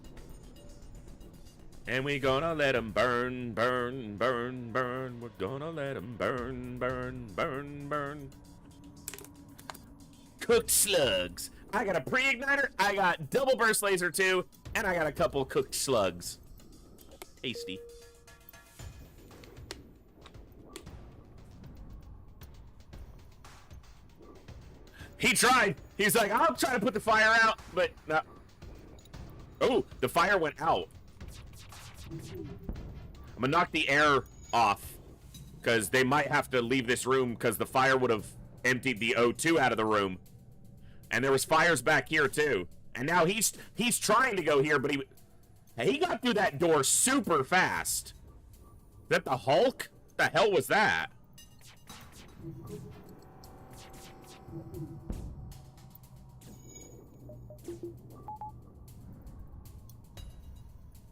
And we gonna let them burn, burn, burn, burn. We're gonna let them burn, burn, burn, burn. Cooked slugs. I got a pre-igniter, I got double burst laser 2, and I got a couple cooked slugs. Tasty. He tried. He's like, I'll try to put the fire out, but no. Oh, the fire went out. I'm gonna knock the air off, because they might have to leave this room, because the fire would have emptied the O2 out of the room. And there was fires back here too. And now he's trying to go here, but he got through that door super fast. Is that the Hulk? What the hell was that?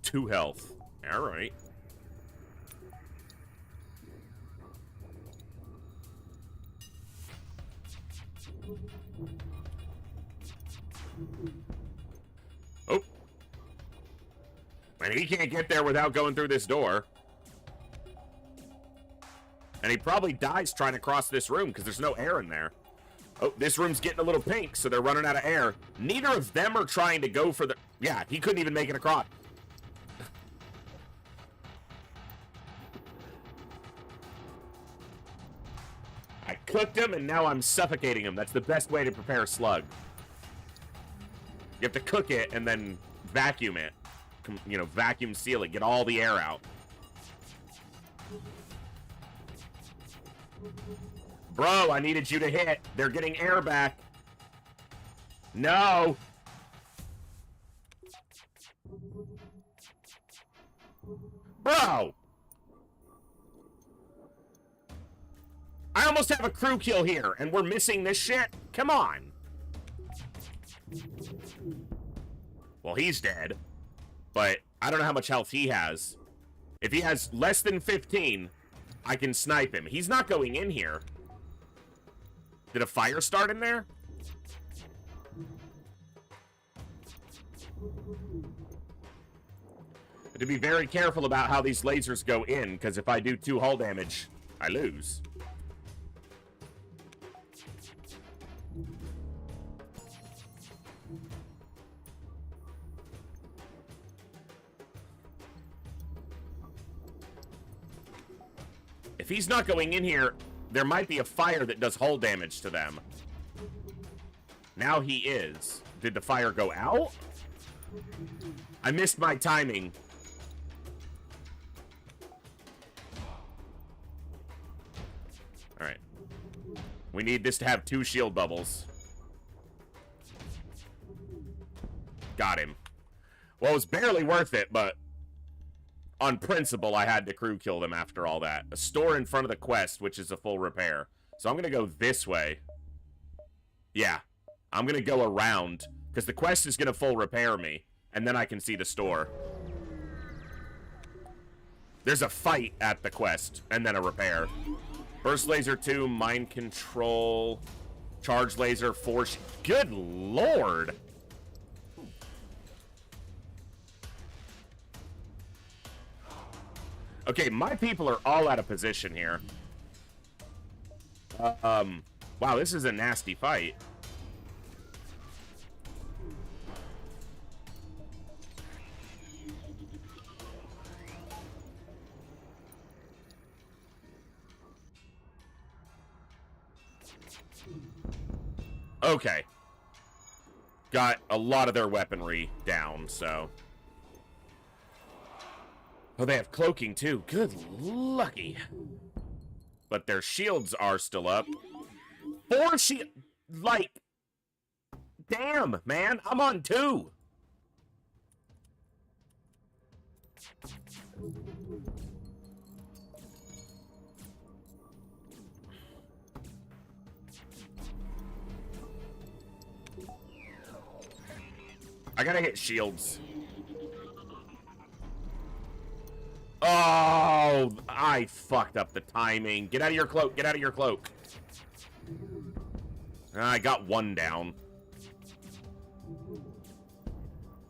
Two health. All right. Oh. And he can't get there without going through this door. And he probably dies trying to cross this room because there's no air in there. Oh, this room's getting a little pink, so they're running out of air. Neither of them are trying to go for the... Yeah, he couldn't even make it across. I cooked him, and now I'm suffocating him. That's the best way to prepare a slug. You have to cook it and then vacuum it. You know, vacuum seal it. Get all the air out. Bro, I needed you to hit. They're getting air back. No. Bro. I almost have a crew kill here, and we're missing this shit? Come on. Well, he's dead. But I don't know how much health he has. If he has less than 15, I can snipe him. He's not going in here. Did a fire start in there? To be very careful about how these lasers go in, because if I do 2 hull damage, I lose. If he's not going in here, there might be a fire that does hull damage to them. Now he is. Did the fire go out? I missed my timing. Alright. We need this to have 2 shield bubbles. Got him. Well, it was barely worth it, but on principle, I had to crew kill them after all that. A store in front of the quest, which is a full repair. So I'm going to go this way. Yeah. I'm going to go around, because the quest is going to full repair me, and then I can see the store. There's a fight at the quest, and then a repair. Burst laser 2, mind control, charge laser, force. Good lord! Okay, my people are all out of position here. Wow, this is a nasty fight. Okay. Got a lot of their weaponry down, so. Oh, they have cloaking, too. Good lucky. But their shields are still up. 4 shield... Like... Damn, man. I'm on 2. I gotta hit shields. Oh, I fucked up the timing. Get out of your cloak. Get out of your cloak. I got 1 down.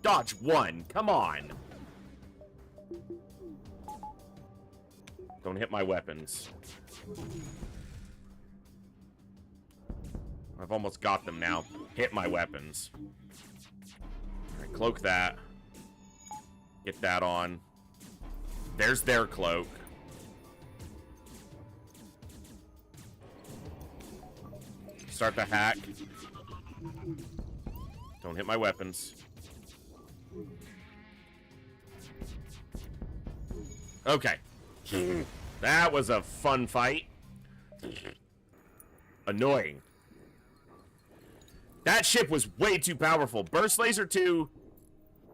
Dodge 1. Come on. Don't hit my weapons. I've almost got them now. Hit my weapons. Alright, cloak that. Get that on. There's their cloak. Start the hack. Don't hit my weapons. Okay. That was a fun fight. Annoying. That ship was way too powerful. Burst Laser 2,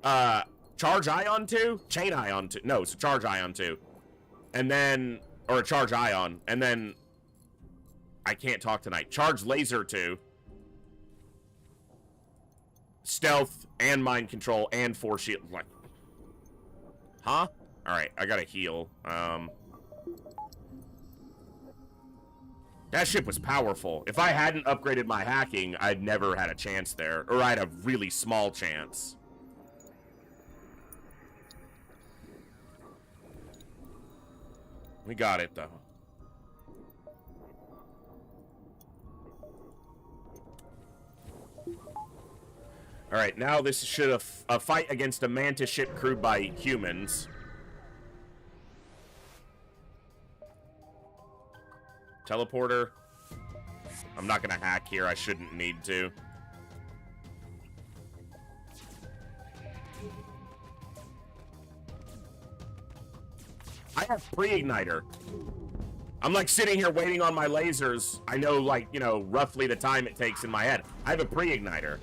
Charge Ion 2? Chain Ion 2. No, it's a Charge Ion 2. And then, or a Charge Ion. And then, I can't talk tonight. Charge Laser 2. Stealth and Mind Control and 4 shield. Like, huh? Alright, I gotta heal. That ship was powerful. If I hadn't upgraded my hacking, I'd never had a chance there. Or I'd have a really small chance. We got it, though. Alright, now this should a fight against a Mantis ship crewed by humans. Teleporter. I'm not gonna hack here. I shouldn't need to. I have pre-igniter. I'm like sitting here waiting on my lasers. I know, like, you know, roughly the time it takes in my head. I have a pre-igniter.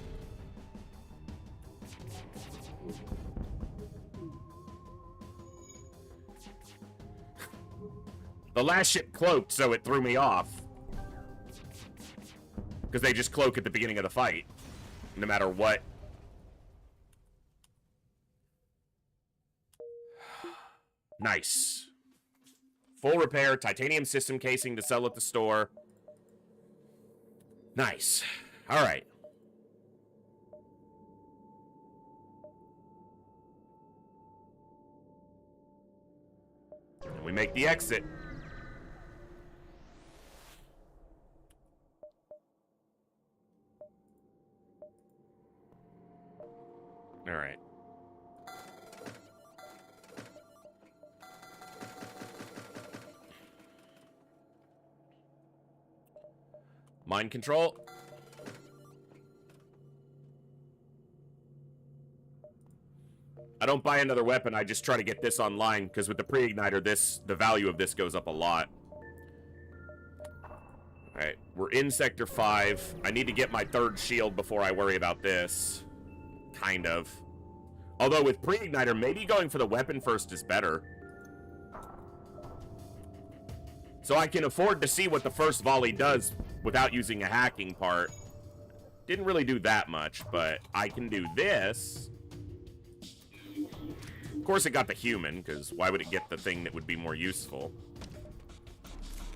The last ship cloaked, so it threw me off. Because they just cloak at the beginning of the fight. No matter what. Nice. Full repair, titanium system casing to sell at the store. Nice. Alright. And we make the exit. Alright. Mind control. I don't buy another weapon, I just try to get this online, because with the pre-igniter, the value of this goes up a lot. Alright, we're in Sector 5. I need to get my 3rd shield before I worry about this. Kind of. Although with pre-igniter, maybe going for the weapon first is better. So I can afford to see what the first volley does without using a hacking part. Didn't really do that much, but I can do this. Of course it got the human, because why would it get the thing that would be more useful?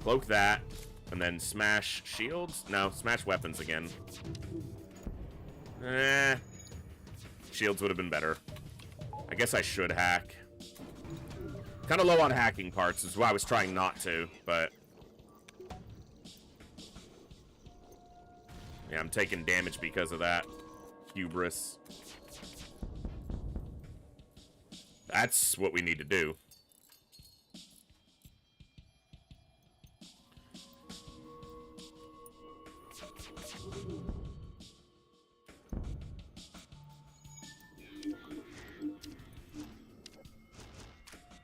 Cloak that, and then smash shields? No, smash weapons again. Shields would have been better. I guess I should hack. Kind of low on hacking parts, is why I was trying not to, but... yeah, I'm taking damage because of that. Hubris. That's what we need to do.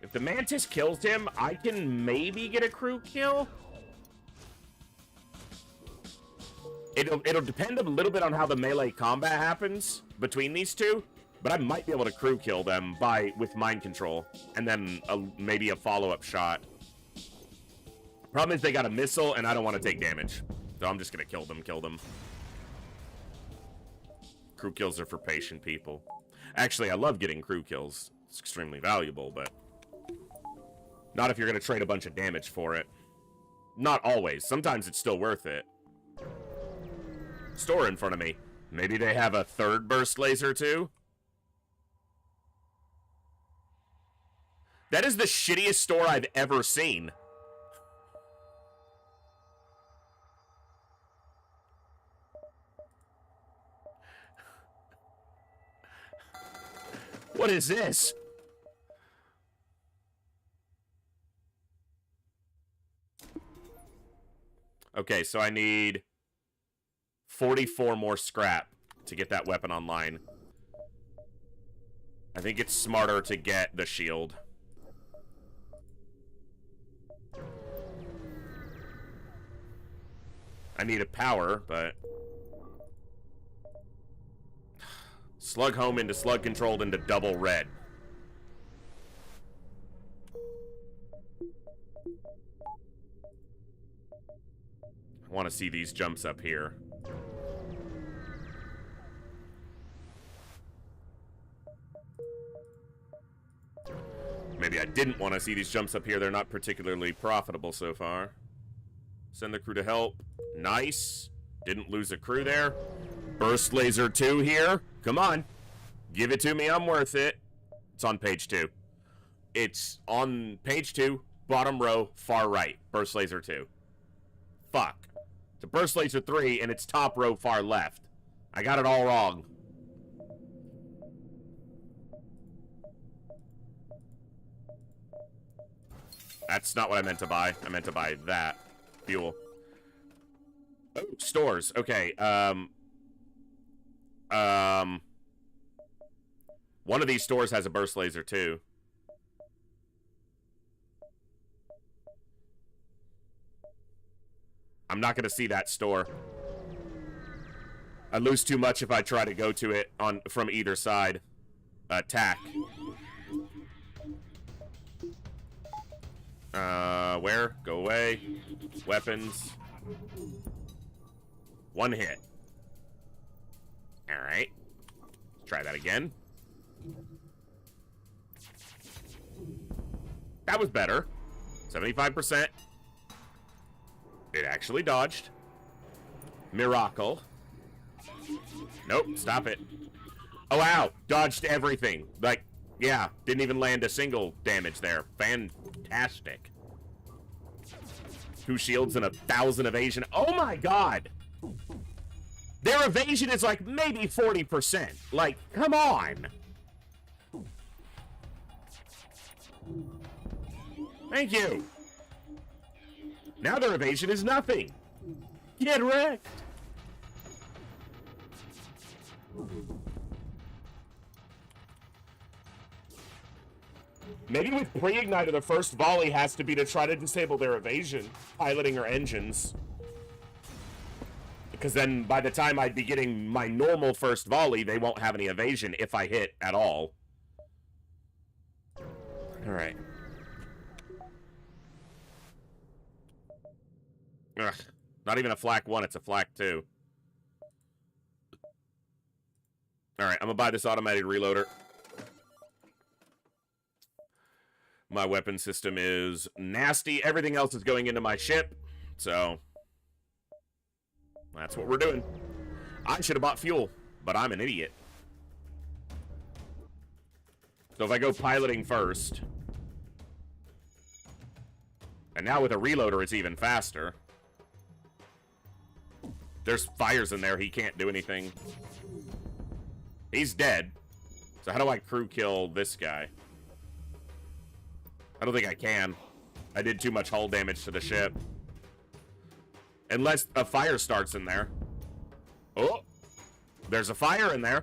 If the Mantis kills him, I can maybe get a crew kill. It'll depend a little bit on how the melee combat happens between these two, but I might be able to crew kill them with mind control, and then maybe a follow-up shot. Problem is they got a missile, and I don't want to take damage, so I'm just gonna kill them. Crew kills are for patient people. Actually, I love getting crew kills. It's extremely valuable, but not if you're gonna trade a bunch of damage for it. Not always. Sometimes it's still worth it. Store in front of me. Maybe they have a third burst laser too? That is the shittiest store I've ever seen. What is this? Okay, so I need 44 more scrap to get that weapon online. I think it's smarter to get the shield. I need a power, but... Slug home into slug controlled into double red. I want to see these jumps up here. Maybe I didn't want to see these jumps up here. They're not particularly profitable so far. Send the crew to help. Nice. Didn't lose a crew there. Burst laser 2 here. Come on. Give it to me. I'm worth it. It's on page 2. It's on page 2, bottom row, far right. Burst laser 2. Fuck. It's a burst laser 3, and it's top row, far left. I got it all wrong. That's not what I meant to buy. I meant to buy that. Fuel. Oh, stores. Okay, one of these stores has a burst laser, too. I'm not gonna see that store. I lose too much if I try to go to it from either side. Attack. Where? Go away. Weapons. One hit. Alright. Try that again. That was better. 75%. It actually dodged. Miracle. Nope, stop it. Oh, wow. Dodged everything. Like, yeah, didn't even land a single damage there. Fantastic. 2 shields and 1,000 evasion. Oh my god! Their evasion is like maybe 40%. Like, come on! Thank you! Now their evasion is nothing! Get wrecked! Maybe with pre-igniter, the first volley has to be to try to disable their evasion, piloting or engines. Because then, by the time I'd be getting my normal first volley, they won't have any evasion if I hit at all. Alright. Ugh. Not even a flak 1, it's a flak 2. Alright, I'm gonna buy this automated reloader. My weapon system is nasty. Everything else is going into my ship. So, that's what we're doing. I should have bought fuel, but I'm an idiot. So if I go piloting first, and now with a reloader, it's even faster. There's fires in there. He can't do anything. He's dead. So how do I crew kill this guy? I don't think I can. I did too much hull damage to the ship. Unless a fire starts in there. Oh! There's a fire in there.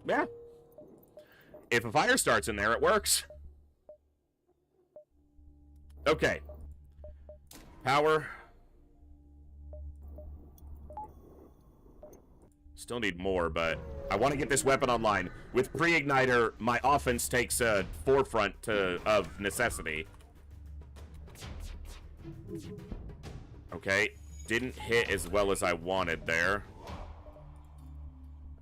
Yeah. If a fire starts in there, it works. Okay. Power. Still need more, but I want to get this weapon online. With pre-igniter, my offense takes a forefront of necessity. Okay. Didn't hit as well as I wanted there.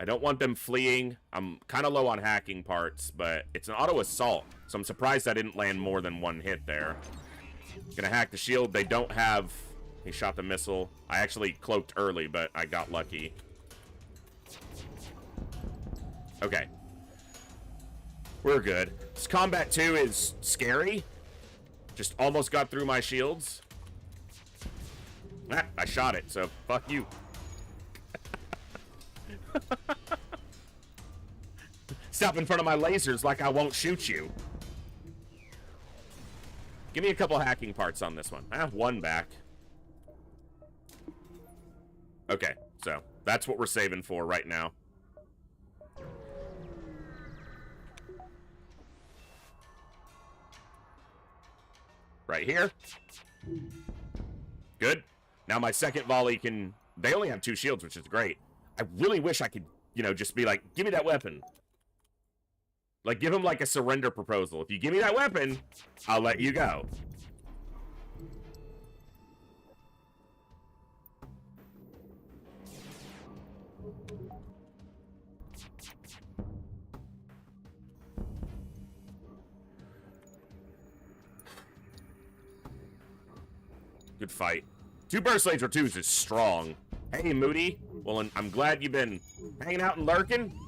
I don't want them fleeing. I'm kind of low on hacking parts, but it's an auto assault, so I'm surprised I didn't land more than one hit there. Gonna hack the shield. They don't have... He shot the missile. I actually cloaked early, but I got lucky. Okay. We're good. This combat 2 is scary. Just almost got through my shields. Ah, I shot it, so fuck you. Stop in front of my lasers like I won't shoot you. Give me a couple hacking parts on this one. I have one back. Okay, so that's what we're saving for right now. Right here. Good. Now my second volley can... They only have 2 shields, which is great. I really wish I could, you know, just be like, give me that weapon. Like, give him, like, a surrender proposal. If you give me that weapon, I'll let you go. Good fight. 2 burst laser 2s is strong. Hey, Moody. Well, I'm glad you've been hanging out and lurking.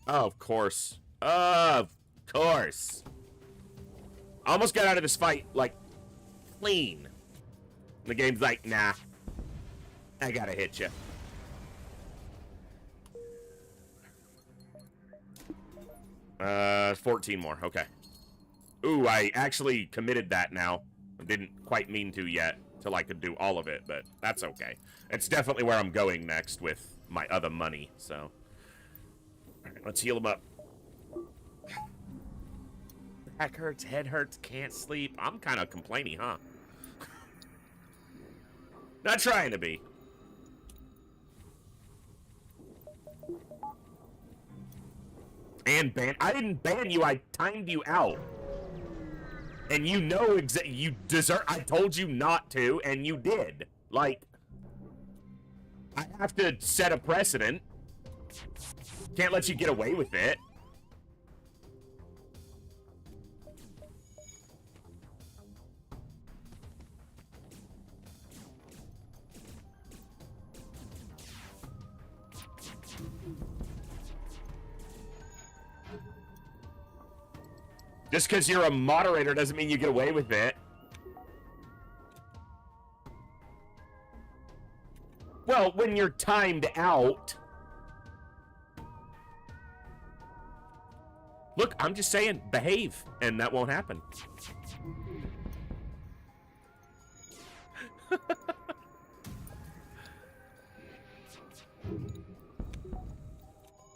Oh, of course. Of course. I almost got out of this fight, like, clean. The game's like, nah. I gotta hit you. Uh, 14 more. Okay. Ooh, I actually committed that now. I didn't quite mean to yet, till I could do all of it, but that's okay. It's definitely where I'm going next with my other money, so. Alright, let's heal him up. Back hurts, head hurts, can't sleep. I'm kind of complaining, huh? Not trying to be. And ban. I didn't ban you, I timed you out. And you know you deserve. I told you not to, and you did. Like, I have to set a precedent. Can't let you get away with it. Just because you're a moderator doesn't mean you get away with it. Well, when you're timed out. Look, I'm just saying, behave, and that won't happen.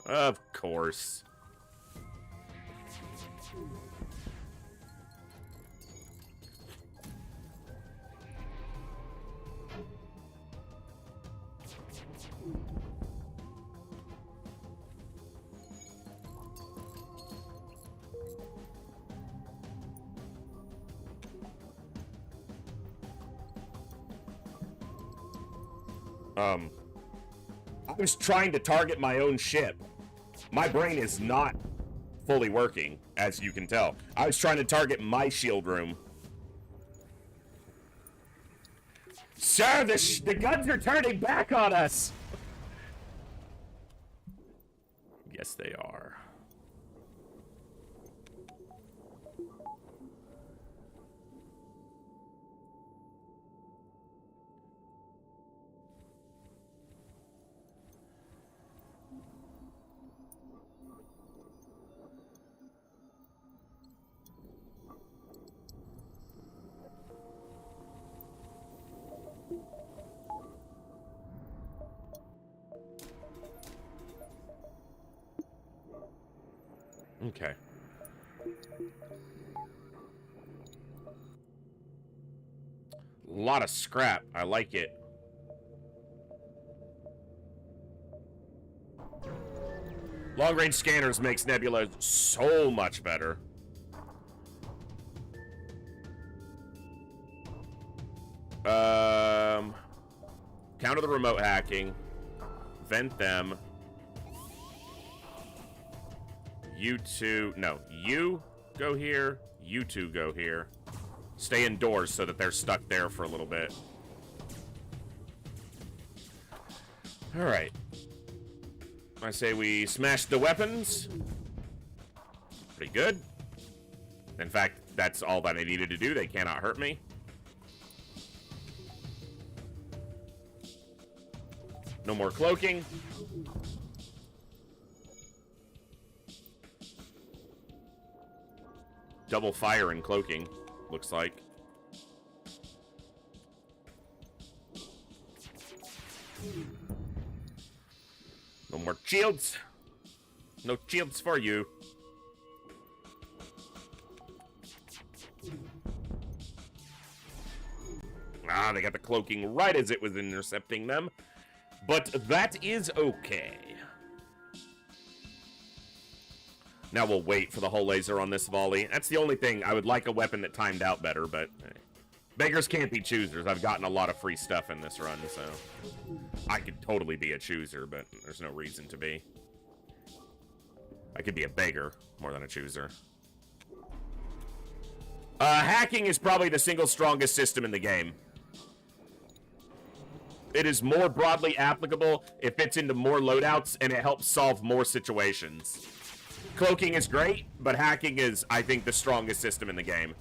Of course. I was trying to target my own ship. My brain is not fully working, as you can tell. I was trying to target my shield room. Sir, the guns are turning back on us! Yes, they are. Okay. A lot of scrap. I like it. Long-range scanners makes Nebula so much better. Counter the remote hacking. Vent them. You two... No, you go here. You two go here. Stay indoors so that they're stuck there for a little bit. Alright. I say we smash the weapons. Pretty good. In fact, that's all that I needed to do. They cannot hurt me. No more cloaking. Double fire and cloaking, looks like. No more shields. No shields for you. Ah, they got the cloaking right as it was intercepting them. But that is okay. Now we'll wait for the hull laser on this volley. That's the only thing. I would like a weapon that timed out better, but beggars can't be choosers. I've gotten a lot of free stuff in this run, so I could totally be a chooser, but there's no reason to be. I could be a beggar more than a chooser. Hacking is probably the single strongest system in the game. It is more broadly applicable, it fits into more loadouts, and it helps solve more situations. Cloaking is great, but hacking is, I think, the strongest system in the game.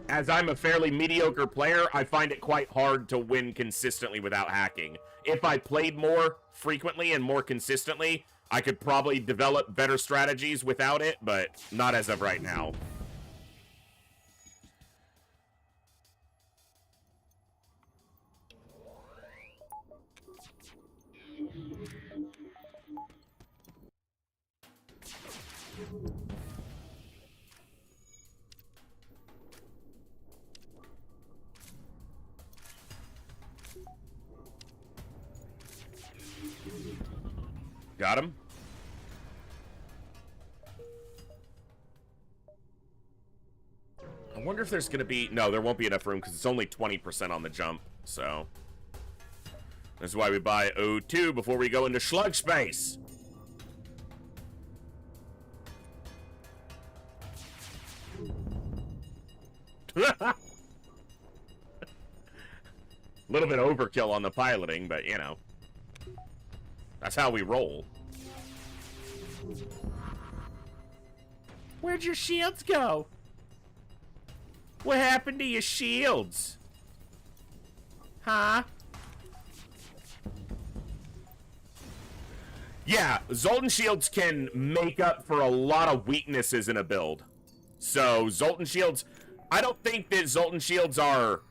As I'm a fairly mediocre player, I find it quite hard to win consistently without hacking. If I played more frequently and more consistently, I could probably develop better strategies without it, but not as of right now. Got him. I wonder if there's going to be... No, there won't be enough room because it's only 20% on the jump. So, this is why we buy O2 before we go into slug space. A little bit overkill on the piloting, but, you know. That's how we roll. Where'd your shields go? What happened to your shields? Huh? Yeah, Zoltan shields can make up for a lot of weaknesses in a build. So, Zoltan shields... I don't think that Zoltan shields are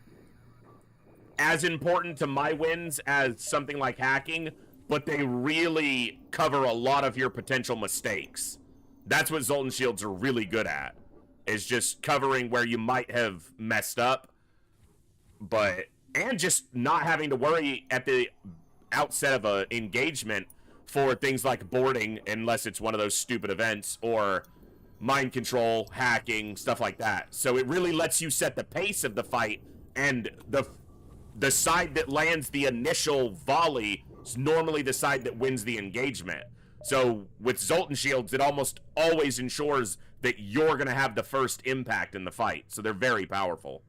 as important to my wins as something like hacking, but they really cover a lot of your potential mistakes. That's what Zoltan shields are really good at, is just covering where you might have messed up, and just not having to worry at the outset of an engagement for things like boarding, unless it's one of those stupid events, or mind control, hacking, stuff like that. So it really lets you set the pace of the fight, and the side that lands the initial volley is normally the side that wins the engagement. So with Zoltan shields, it almost always ensures that you're going to have the first impact in the fight. So they're very powerful.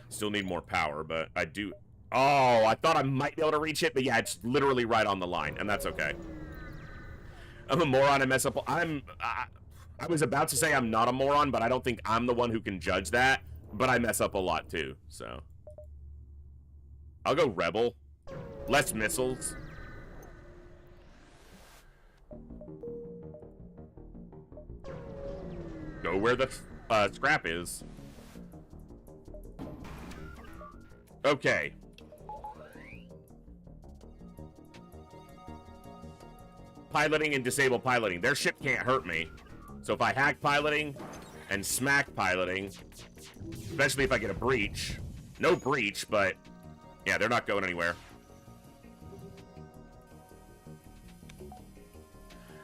Still need more power, but I do... Oh, I thought I might be able to reach it, but yeah, it's literally right on the line, and that's okay. I'm a moron and mess up... I was about to say I'm not a moron, but I don't think I'm the one who can judge that, but I mess up a lot too, so... I'll go Rebel. Less missiles. Go where the scrap is. Okay. Piloting and disable piloting. Their ship can't hurt me. So if I hack piloting and smack piloting, especially if I get a breach. No breach, but yeah, they're not going anywhere.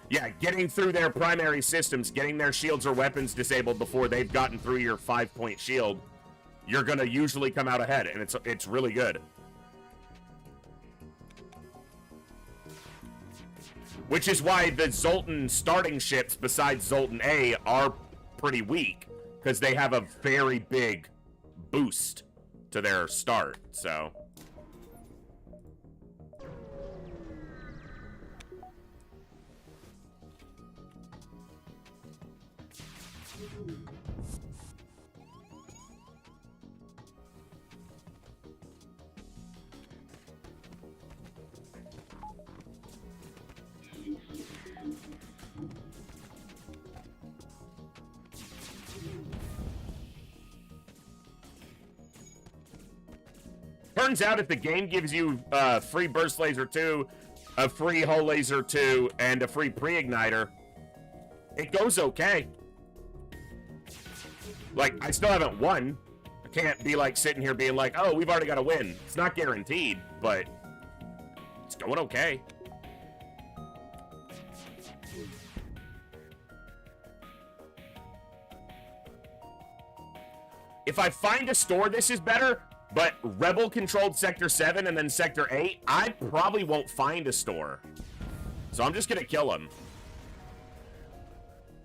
Yeah, getting through their primary systems, getting their shields or weapons disabled before they've gotten through your 5-point shield, you're gonna usually come out ahead, and it's really good. Which is why the Zoltan starting ships, besides Zoltan A, are pretty weak, because they have a very big boost to their start, so... Turns out if the game gives you free burst laser 2, a free hull laser 2, and a free pre-igniter, it goes okay. Like, I still haven't won. I can't be like sitting here being like, oh, we've already got to win. It's not guaranteed, but it's going okay. If I find a store, this is better. But Rebel-controlled Sector 7 and then Sector 8, I probably won't find a store. So I'm just gonna kill him.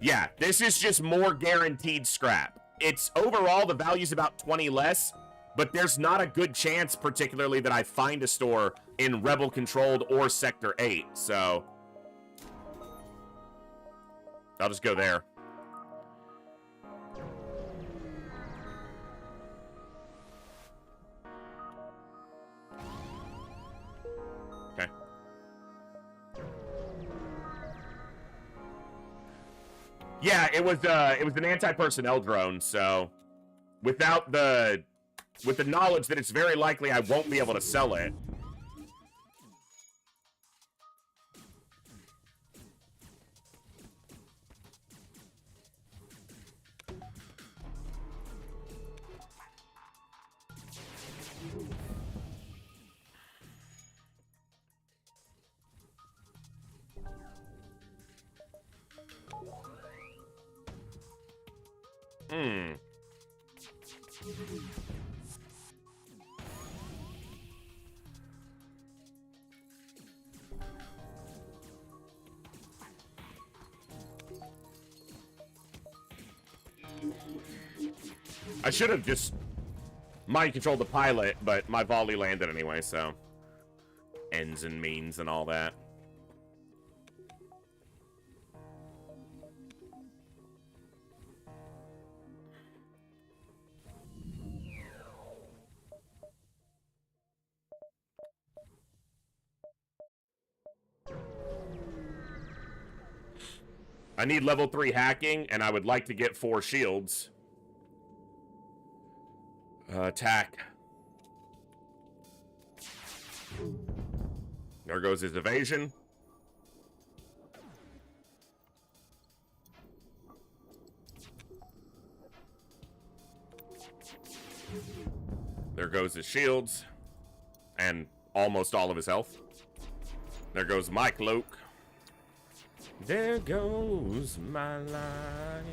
Yeah, this is just more guaranteed scrap. It's overall, the value's about 20 less, but there's not a good chance, particularly, that I find a store in Rebel-controlled or Sector 8, so... I'll just go there. Yeah, it was an anti-personnel drone, so with the knowledge that it's very likely I won't be able to sell it. I should have just mind-controlled the pilot, but my volley landed anyway, so... Ends and means and all that. I need level 3 hacking, and I would like to get 4 shields. Attack. There goes his evasion. There goes his shields. And almost all of his health. There goes my cloak. There goes my life.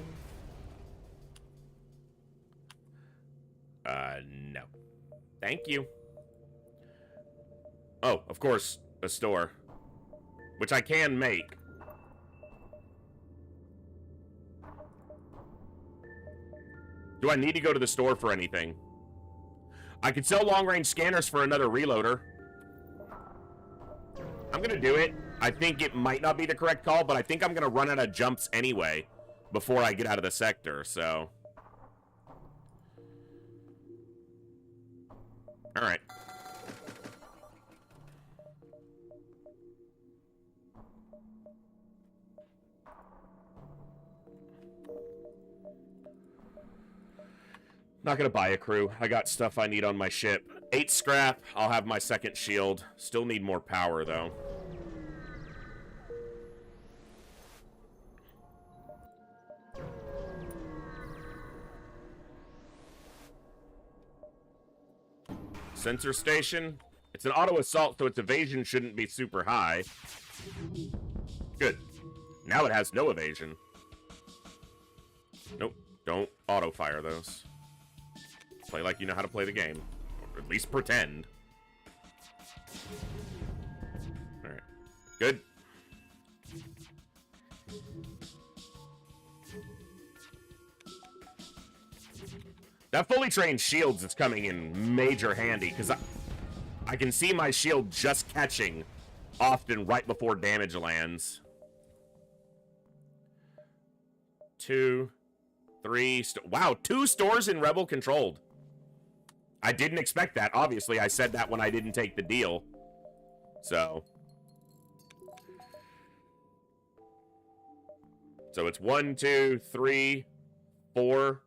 No. Thank you. Oh, of course, a store. Which I can make. Do I need to go to the store for anything? I could sell long-range scanners for another reloader. I'm gonna do it. I think it might not be the correct call, but I think I'm gonna run out of jumps anyway before I get out of the sector, so... Alright. Not gonna buy a crew. I got stuff I need on my ship. 8 scrap. I'll have my second shield. Still need more power, though. Sensor station. It's an auto assault, so its evasion shouldn't be super high. Good. Now it has no evasion. Nope. Don't auto fire those. Play like you know how to play the game. Or at least pretend. Alright. Good. That fully trained shields is coming in major handy, because I can see my shield just catching often right before damage lands. 2, 3, wow, 2 stores in Rebel controlled. I didn't expect that. Obviously, I said that when I didn't take the deal. So it's 1, 2, 3, 4,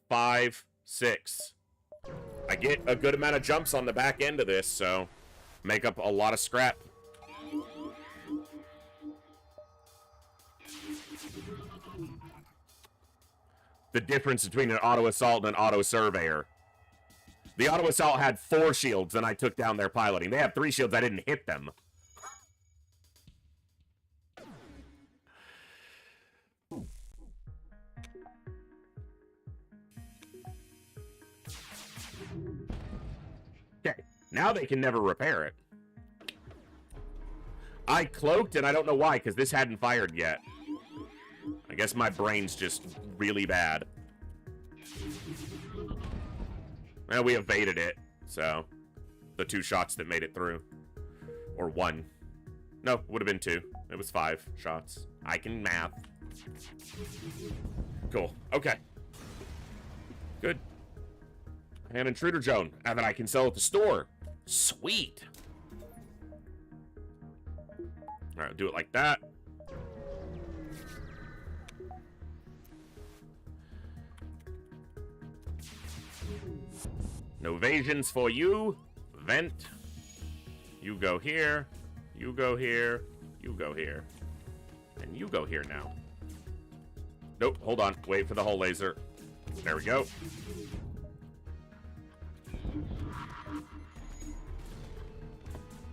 5, 6. I get a good amount of jumps on the back end of this, so make up a lot of scrap. The difference between an auto assault and an auto surveyor. The auto assault had 4 shields, and I took down their piloting. They have 3 shields, I didn't hit them. Okay, now they can never repair it. I cloaked, and I don't know why, because this hadn't fired yet. I guess my brain's just really bad. Well, we evaded it, so the 2 shots that made it through. Or 1. No, would have been 2. It was 5 shots. I can math. Cool. Okay. Good. An intruder zone, and then I can sell at the store. Sweet. All right, do it like that. No evasions for you. Vent. You go here. You go here. You go here. And you go here now. Nope, hold on. Wait for the hull laser. There we go.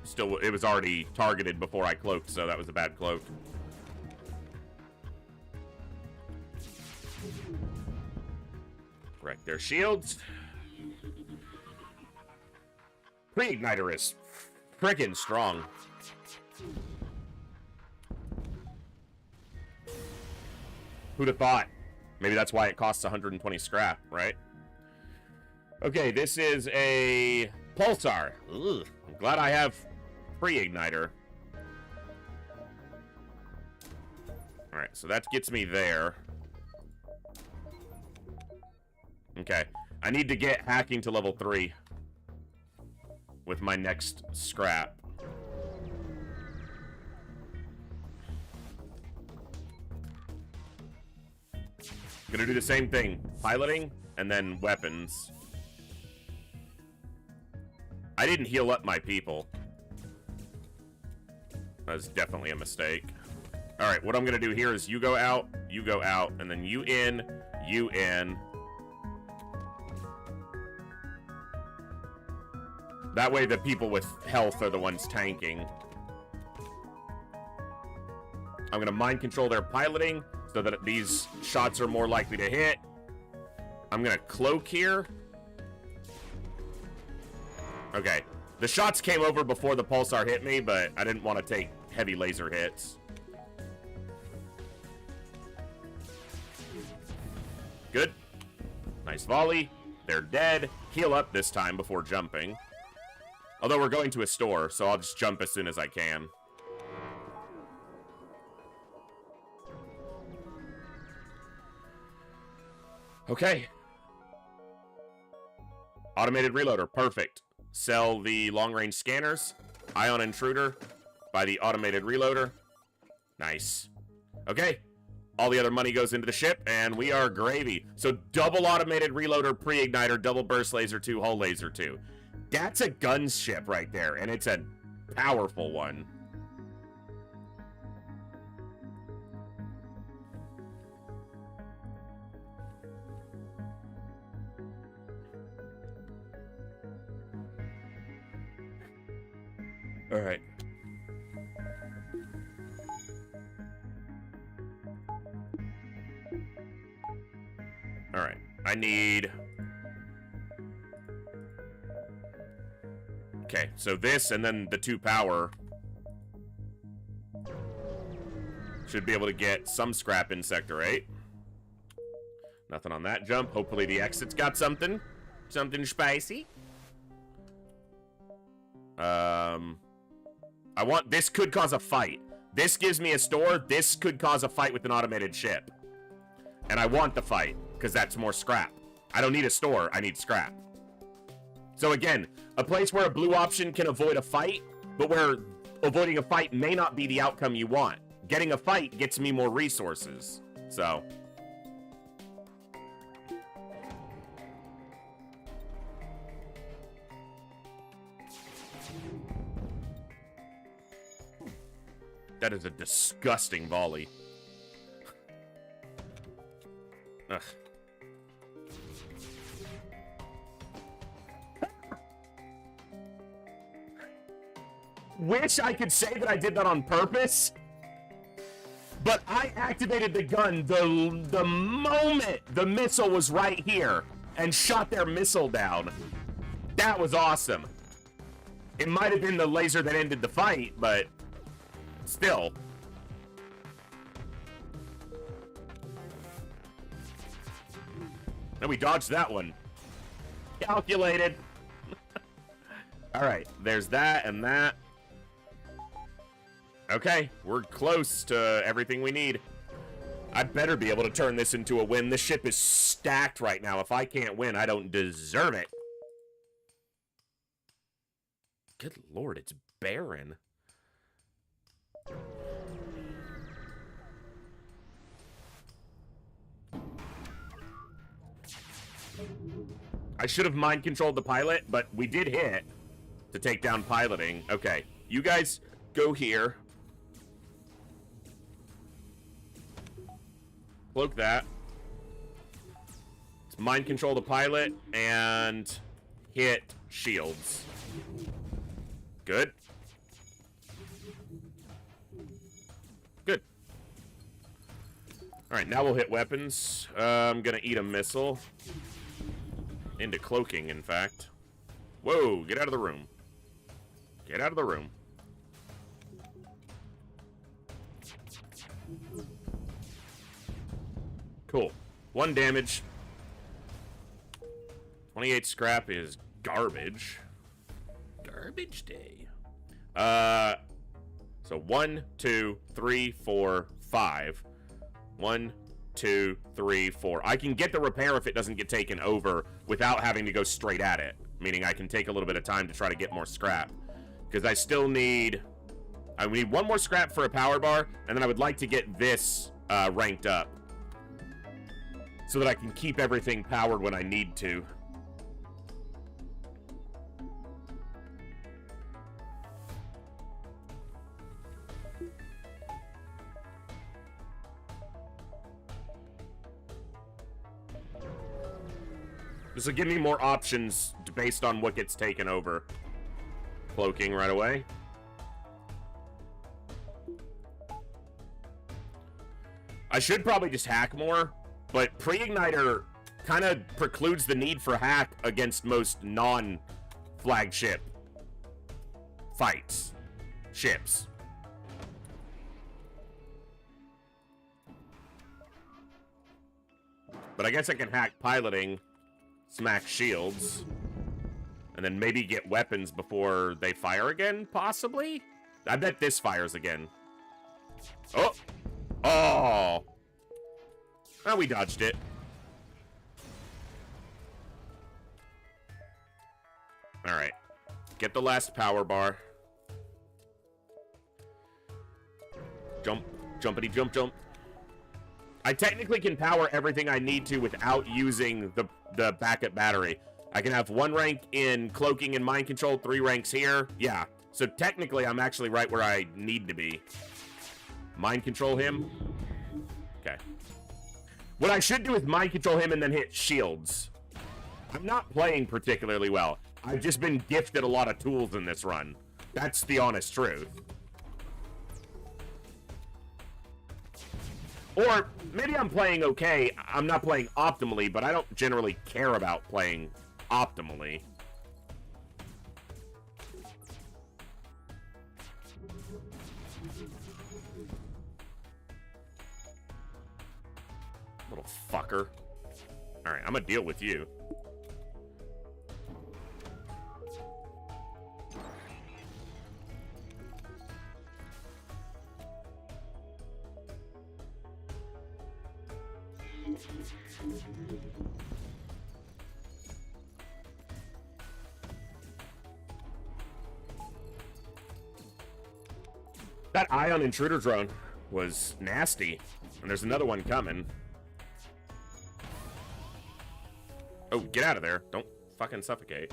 Still, it was already targeted before I cloaked, so that was a bad cloak. Correct their shields. Pre-igniter is frickin' strong. Who'd have thought? Maybe that's why it costs 120 scrap, right? Okay, this is a pulsar. Ugh, I'm glad I have pre-igniter. Alright, so that gets me there. Okay, I need to get hacking to level 3 with my next scrap. Gonna do the same thing. Piloting, and then weapons. I didn't heal up my people. That's definitely a mistake. Alright, what I'm gonna do here is you go out, and then you in, you in. That way the people with health are the ones tanking. I'm gonna mind control their piloting so that these shots are more likely to hit. I'm gonna cloak here. Okay. The shots came over before the pulsar hit me, but I didn't want to take heavy laser hits. Good. Nice volley. They're dead. Heal up this time before jumping. Although we're going to a store, so I'll just jump as soon as I can. Okay. Automated reloader. Perfect. Sell the long-range scanners. Ion intruder. Buy the automated reloader. Nice. Okay. All the other money goes into the ship, and we are gravy. So double automated reloader, pre-igniter, double burst laser 2, hull laser 2. That's a gun ship right there, and it's a powerful one. All right. All right. I need... Okay, so this and then the 2 power should be able to get some scrap in Sector 8. Nothing on that jump. Hopefully the exit's got something. Something spicy. I want... This could cause a fight. This gives me a store. This could cause a fight with an automated ship. And I want the fight, because that's more scrap. I don't need a store. I need scrap. So again, a place where a blue option can avoid a fight, but where avoiding a fight may not be the outcome you want. Getting a fight gets me more resources. So... That is a disgusting volley. Ugh. Wish I could say that I did that on purpose, but I activated the gun the moment the missile was right here and shot their missile down. That was awesome. It might have been the laser that ended the fight, but still. No, we dodged that one. Calculated. All right, there's that and that. Okay, we're close to everything we need. I better be able to turn this into a win. This ship is stacked right now. If I can't win, I don't deserve it. Good lord, it's barren. I should have mind controlled the pilot, but we did hit to take down piloting. Okay, you guys go here. Cloak that. Let's mind control the pilot and hit shields. Good. Good. Alright, now we'll hit weapons. I'm gonna eat a missile. Into cloaking, in fact. Whoa, get out of the room. Get out of the room. Cool. 1 damage. 28 scrap is garbage. Garbage day. So 1, 2, 3, 4, 5. 1, 2, 3, 4. I can get the repair if it doesn't get taken over without having to go straight at it. Meaning I can take a little bit of time to try to get more scrap. Because I still need... I need 1 more scrap for a power bar, and then I would like to get this ranked up. So that I can keep everything powered when I need to. This will give me more options based on what gets taken over. Cloaking right away. I should probably just hack more, but pre-igniter kind of precludes the need for hack against most non-flagship fights. Ships. But I guess I can hack piloting, smack shields, and then maybe get weapons before they fire again, possibly? I bet this fires again. Oh! Oh! Oh, we dodged it. Alright. Get the last power bar. Jump. Jumpity jump jump. I technically can power everything I need to without using the backup battery. I can have 1 rank in cloaking and mind control, 3 ranks here. Yeah, so technically I'm actually right where I need to be. Mind control him. Okay. What I should do is mind control him and then hit shields. I'm not playing particularly well. I've just been gifted a lot of tools in this run. That's the honest truth. Or maybe I'm playing okay. I'm not playing optimally, but I don't generally care about playing optimally. Little fucker. Alright, I'm gonna deal with you. That ion intruder drone was nasty, and there's another one coming. Oh, get out of there. Don't fucking suffocate.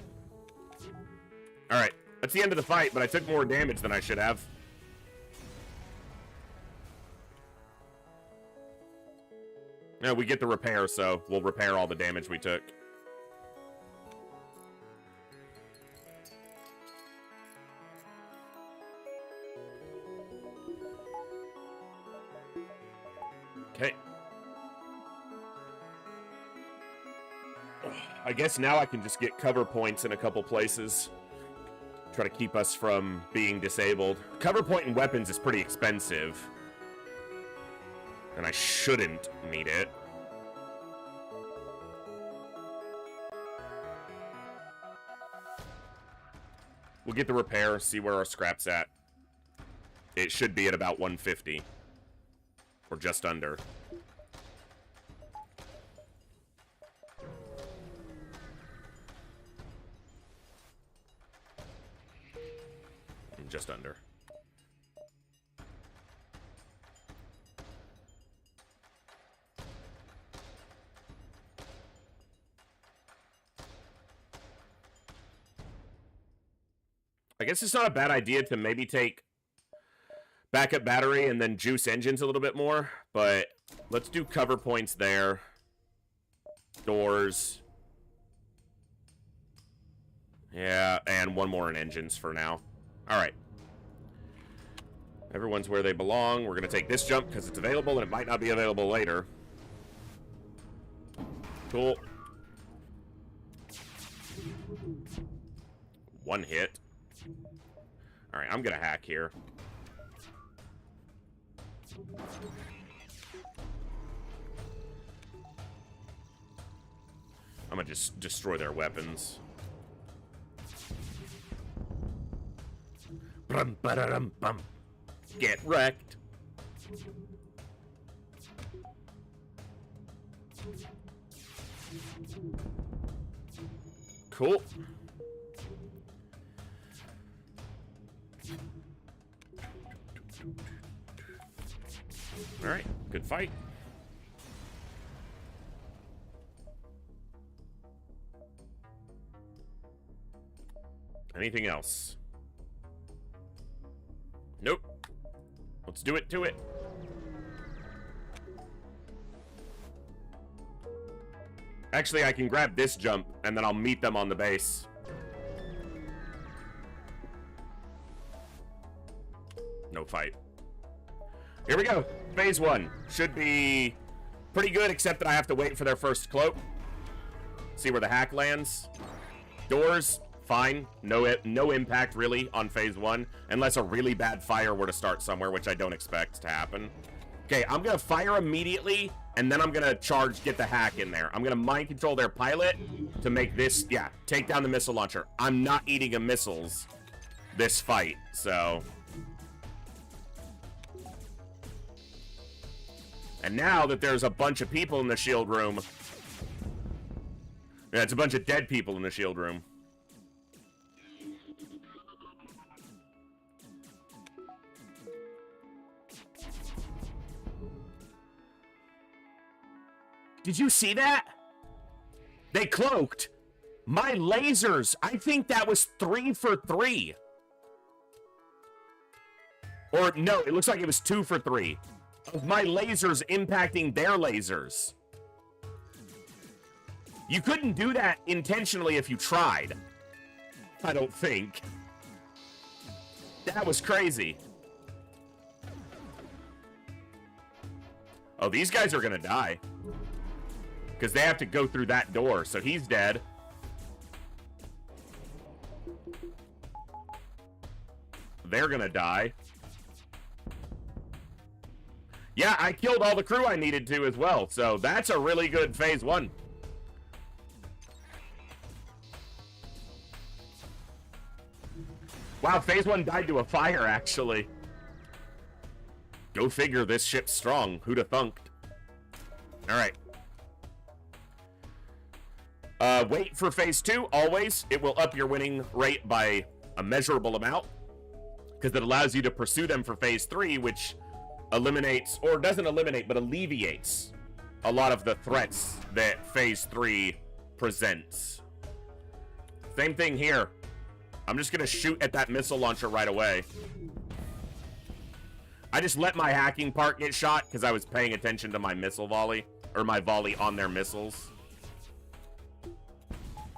Alright, that's the end of the fight, but I took more damage than I should have. No, we get the repair, so we'll repair all the damage we took. Okay. I guess now I can just get cover points in a couple places. Try to keep us from being disabled. Cover point and weapons is pretty expensive. And I shouldn't need it. We'll get the repair, see where our scrap's at. It should be at about 150. Or just under. Just under. I guess it's not a bad idea to maybe take backup battery and then juice engines a little bit more, but let's do cover points there. Doors. Yeah, and one more in engines for now. Alright. Everyone's where they belong. We're going to take this jump because it's available and it might not be available later. Cool. One hit. Alright, I'm going to hack here. I'm going to just destroy their weapons. Brum, ba-da-dum, bum. Get wrecked. Cool. All right, good fight. Anything else? Nope. Let's do it to it. Actually, I can grab this jump, and then I'll meet them on the base. No fight. Here we go. Phase 1. Should be pretty good, except that I have to wait for their first cloak. See where the hack lands. Doors, fine. No impact, really, on Phase 1. Unless a really bad fire were to start somewhere, which I don't expect to happen. Okay, I'm going to fire immediately, and then I'm going to get the hack in there. I'm going to mind control their pilot to make this, yeah, take down the missile launcher. I'm not eating a missiles this fight, so... And now that there's a bunch of people in the shield room... Yeah, it's a bunch of dead people in the shield room. Did you see that? They cloaked my lasers. I think that was 3 for 3. Or no, it looks like it was 2 for 3. Of my lasers impacting their lasers. You couldn't do that intentionally if you tried. I don't think. That was crazy. Oh, these guys are gonna die. Because they have to go through that door, so he's dead. They're gonna die. Yeah, I killed all the crew I needed to as well, so that's a really good phase 1. Wow, phase 1 died to a fire, actually. Go figure, this ship's strong. Who'da thunked? Alright. Wait for phase 2, always. It will up your winning rate by a measurable amount. Because it allows you to pursue them for phase 3, which eliminates, or doesn't eliminate, but alleviates a lot of the threats that phase 3 presents. Same thing here. I'm just gonna shoot at that missile launcher right away. I just let my hacking part get shot because I was paying attention to my missile volley, or my volley on their missiles.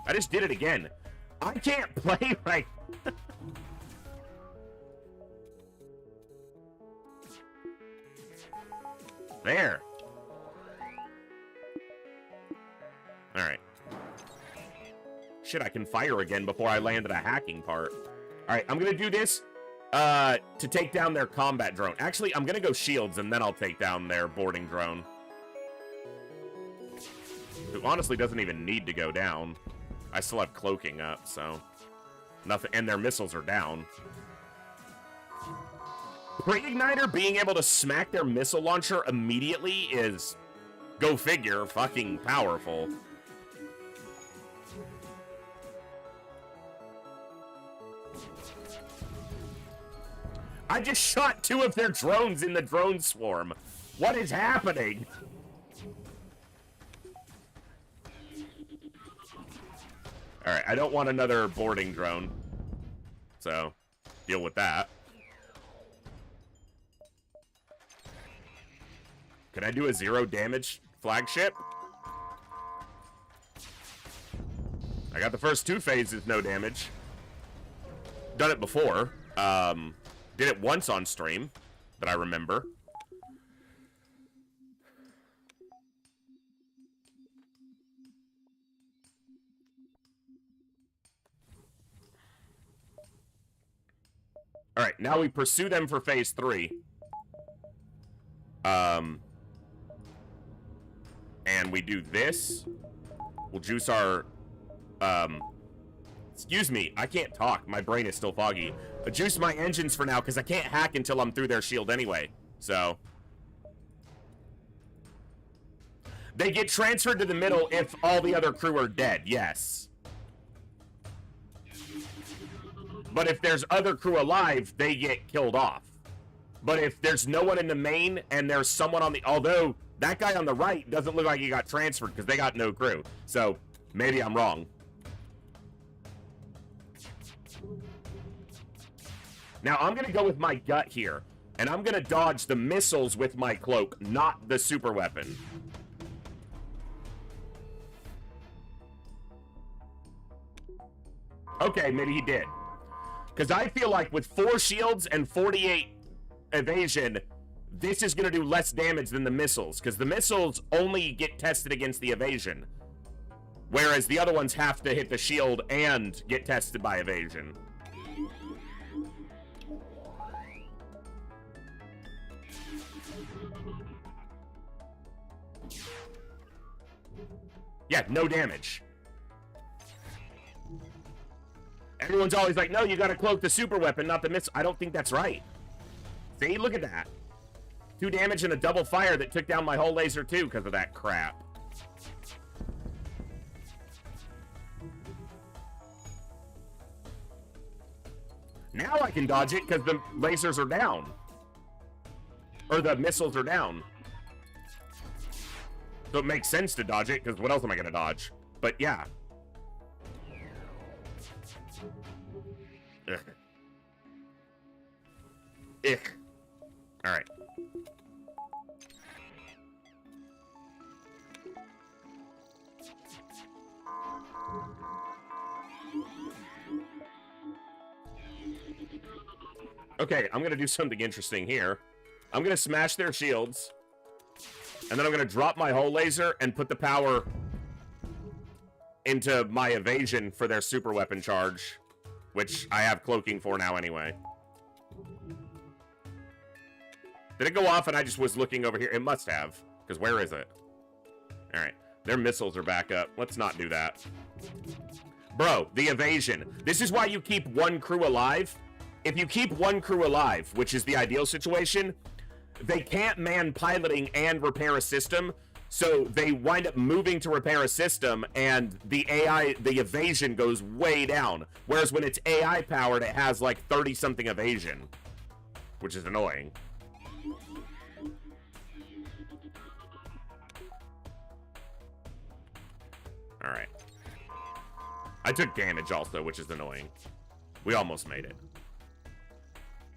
I just did it again. I can't play right. There. All right. Shit, I can fire again before I landed a hacking part. All right, I'm gonna do this to take down their combat drone. Actually, I'm gonna go shields and then I'll take down their boarding drone. Who honestly doesn't even need to go down. I still have cloaking up, so nothing. And their missiles are down. Pre-igniter being able to smack their missile launcher immediately is, go figure, fucking powerful. I just shot 2 of their drones in the drone swarm. What is happening? Alright, I don't want another boarding drone. So, deal with that. Can I do a 0 damage flagship? I got the first 2 phases, no damage. Done it before. Did it once on stream, that I remember. Alright, now we pursue them for phase 3. And we do this. We'll juice our... Excuse me, I can't talk. My brain is still foggy. Juice my engines for now, because I can't hack until I'm through their shield anyway. So... They get transferred to the middle if all the other crew are dead, yes. But if there's other crew alive, they get killed off. But if there's no one in the main, and there's someone on the... Although, that guy on the right doesn't look like he got transferred, because they got no crew. So, maybe I'm wrong. Now, I'm going to go with my gut here. And I'm going to dodge the missiles with my cloak, not the super weapon. Okay, maybe he did. Because I feel like with 4 shields and 48 evasion, this is going to do less damage than the missiles. Because the missiles only get tested against the evasion. Whereas the other ones have to hit the shield and get tested by evasion. Yeah, no damage. Everyone's always like, no, you gotta cloak the super weapon, not the missile. I don't think that's right. See, look at that. 2 damage and a double fire that took down my whole laser too because of that crap. Now I can dodge it because the lasers are down. Or the missiles are down. So it makes sense to dodge it, because what else am I going to dodge? But yeah. Ugh. Ick. Alright. Okay, I'm going to do something interesting here. I'm going to smash their shields. And then I'm going to drop my hull laser and put the power into my evasion for their super weapon charge. Which I have cloaking for now anyway. Did it go off and I just was looking over here? It must have. Because where is it? Alright. Their missiles are back up. Let's not do that. Bro, the evasion. This is why you keep one crew alive. If you keep one crew alive, which is the ideal situation, they can't man piloting and repair a system, so they wind up moving to repair a system, and the AI, the evasion goes way down. Whereas when it's AI powered, it has like 30-something evasion, which is annoying. Alright. I took damage also, which is annoying. We almost made it.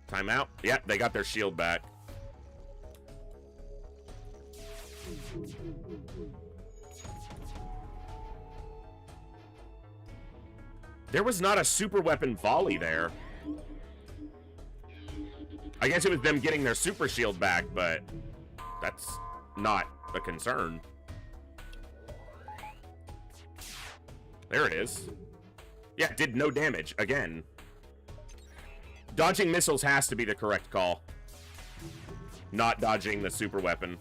Timeout? Yeah, they got their shield back. There was not a super weapon volley there. I guess it was them getting their super shield back, but that's not a concern. There it is. Yeah, it did no damage again. Dodging missiles has to be the correct call. Not dodging the super weapon.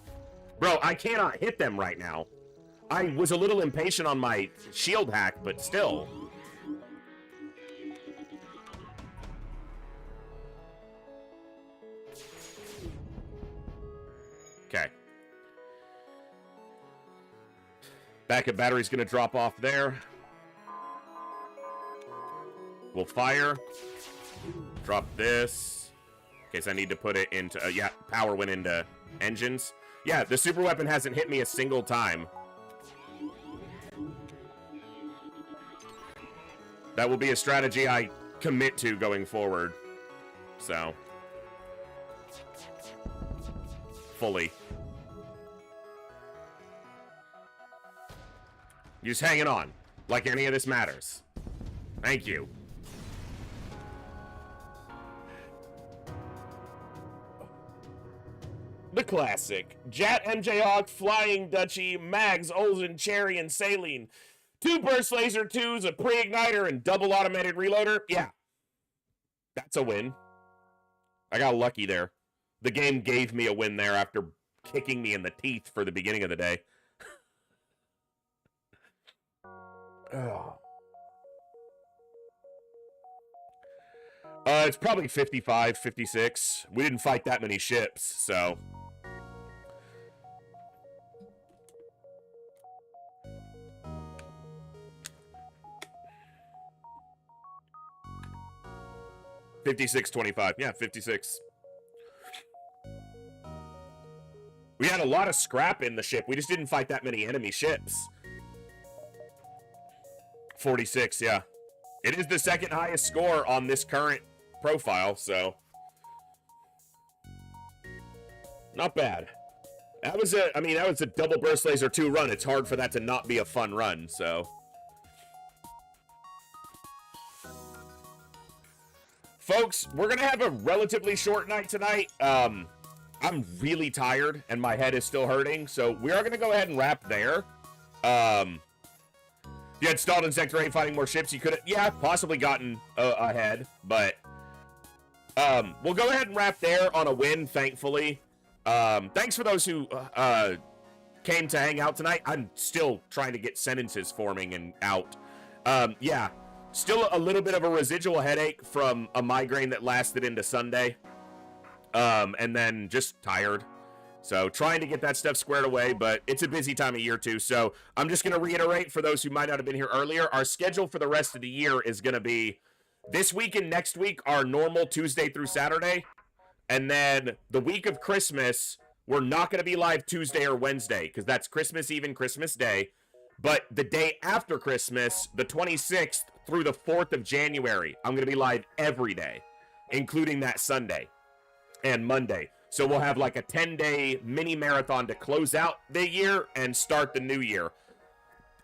Bro, I cannot hit them right now. I was a little impatient on my shield hack, but still. Okay. Backup battery's gonna drop off there. We'll fire. Drop this. In case I need to put it into... yeah, power went into engines. Yeah, the super weapon hasn't hit me a single time. That will be a strategy I commit to going forward. So. Fully. Just hanging on. Like any of this matters. Thank you. The classic. Jat, MJ Hawk, Flying Dutchie, Mags, Olsen, Cherry, and Saline. 2 burst laser 2s, a pre-igniter, and double automated reloader. Yeah. That's a win. I got lucky there. The game gave me a win there after kicking me in the teeth for the beginning of the day. Oh. It's probably 55, 56. We didn't fight that many ships, so... 56-25. Yeah, 56. We had a lot of scrap in the ship. We just didn't fight that many enemy ships. 46, yeah. It is the second highest score on this current profile, so... Not bad. That was a, I mean, that was a double burst laser 2 run. It's hard for that to not be a fun run, so... Folks, we're going to have a relatively short night tonight. I'm really tired, and my head is still hurting, so we are going to go ahead and wrap there. If you had stalled in Sector 8 fighting more ships, you could have, yeah, possibly gotten ahead, but we'll go ahead and wrap there on a win, thankfully. Thanks for those who came to hang out tonight. I'm still trying to get sentences forming and out. Yeah. Still a little bit of a residual headache from a migraine that lasted into Sunday. And then just tired. So trying to get that stuff squared away, but it's a busy time of year too. So I'm just going to reiterate for those who might not have been here earlier, our schedule for the rest of the year is going to be this week and next week, our normal Tuesday through Saturday. And then the week of Christmas, We're not going to be live Tuesday or Wednesday because that's Christmas Eve and Christmas Day. But the day after Christmas, the 26th through the 4th of January, I'm going to be live every day, including that Sunday and Monday. So we'll have like a 10-day mini marathon to close out the year and start the new year.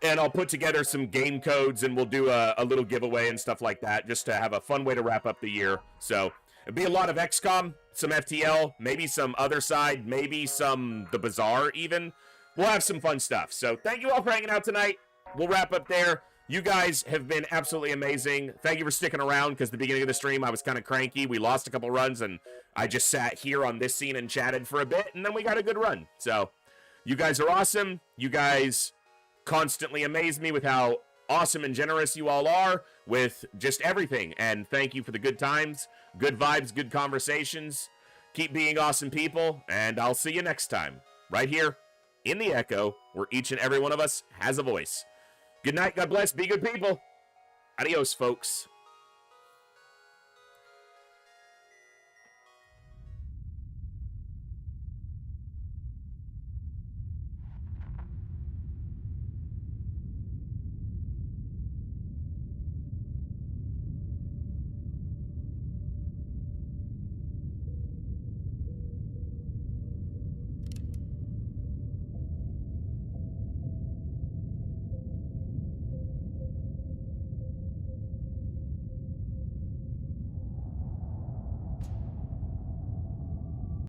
And I'll put together some game codes and we'll do a little giveaway and stuff like that just to have a fun way to wrap up the year. So it'll be a lot of XCOM, some FTL, maybe some other side, maybe some The Bazaar even. We'll have some fun stuff. So thank you all for hanging out tonight. We'll wrap up there. You guys have been absolutely amazing. Thank you for sticking around because the beginning of the stream I was kind of cranky. We lost a couple runs and I just sat here on this scene and chatted for a bit and then we got a good run. So you guys are awesome. You guys constantly amaze me with how awesome and generous you all are with just everything. And thank you for the good times, good vibes, good conversations. Keep being awesome people and I'll see you next time right here in the Echo, where each and every one of us has a voice. Good night, God bless, be good people. Adios, folks.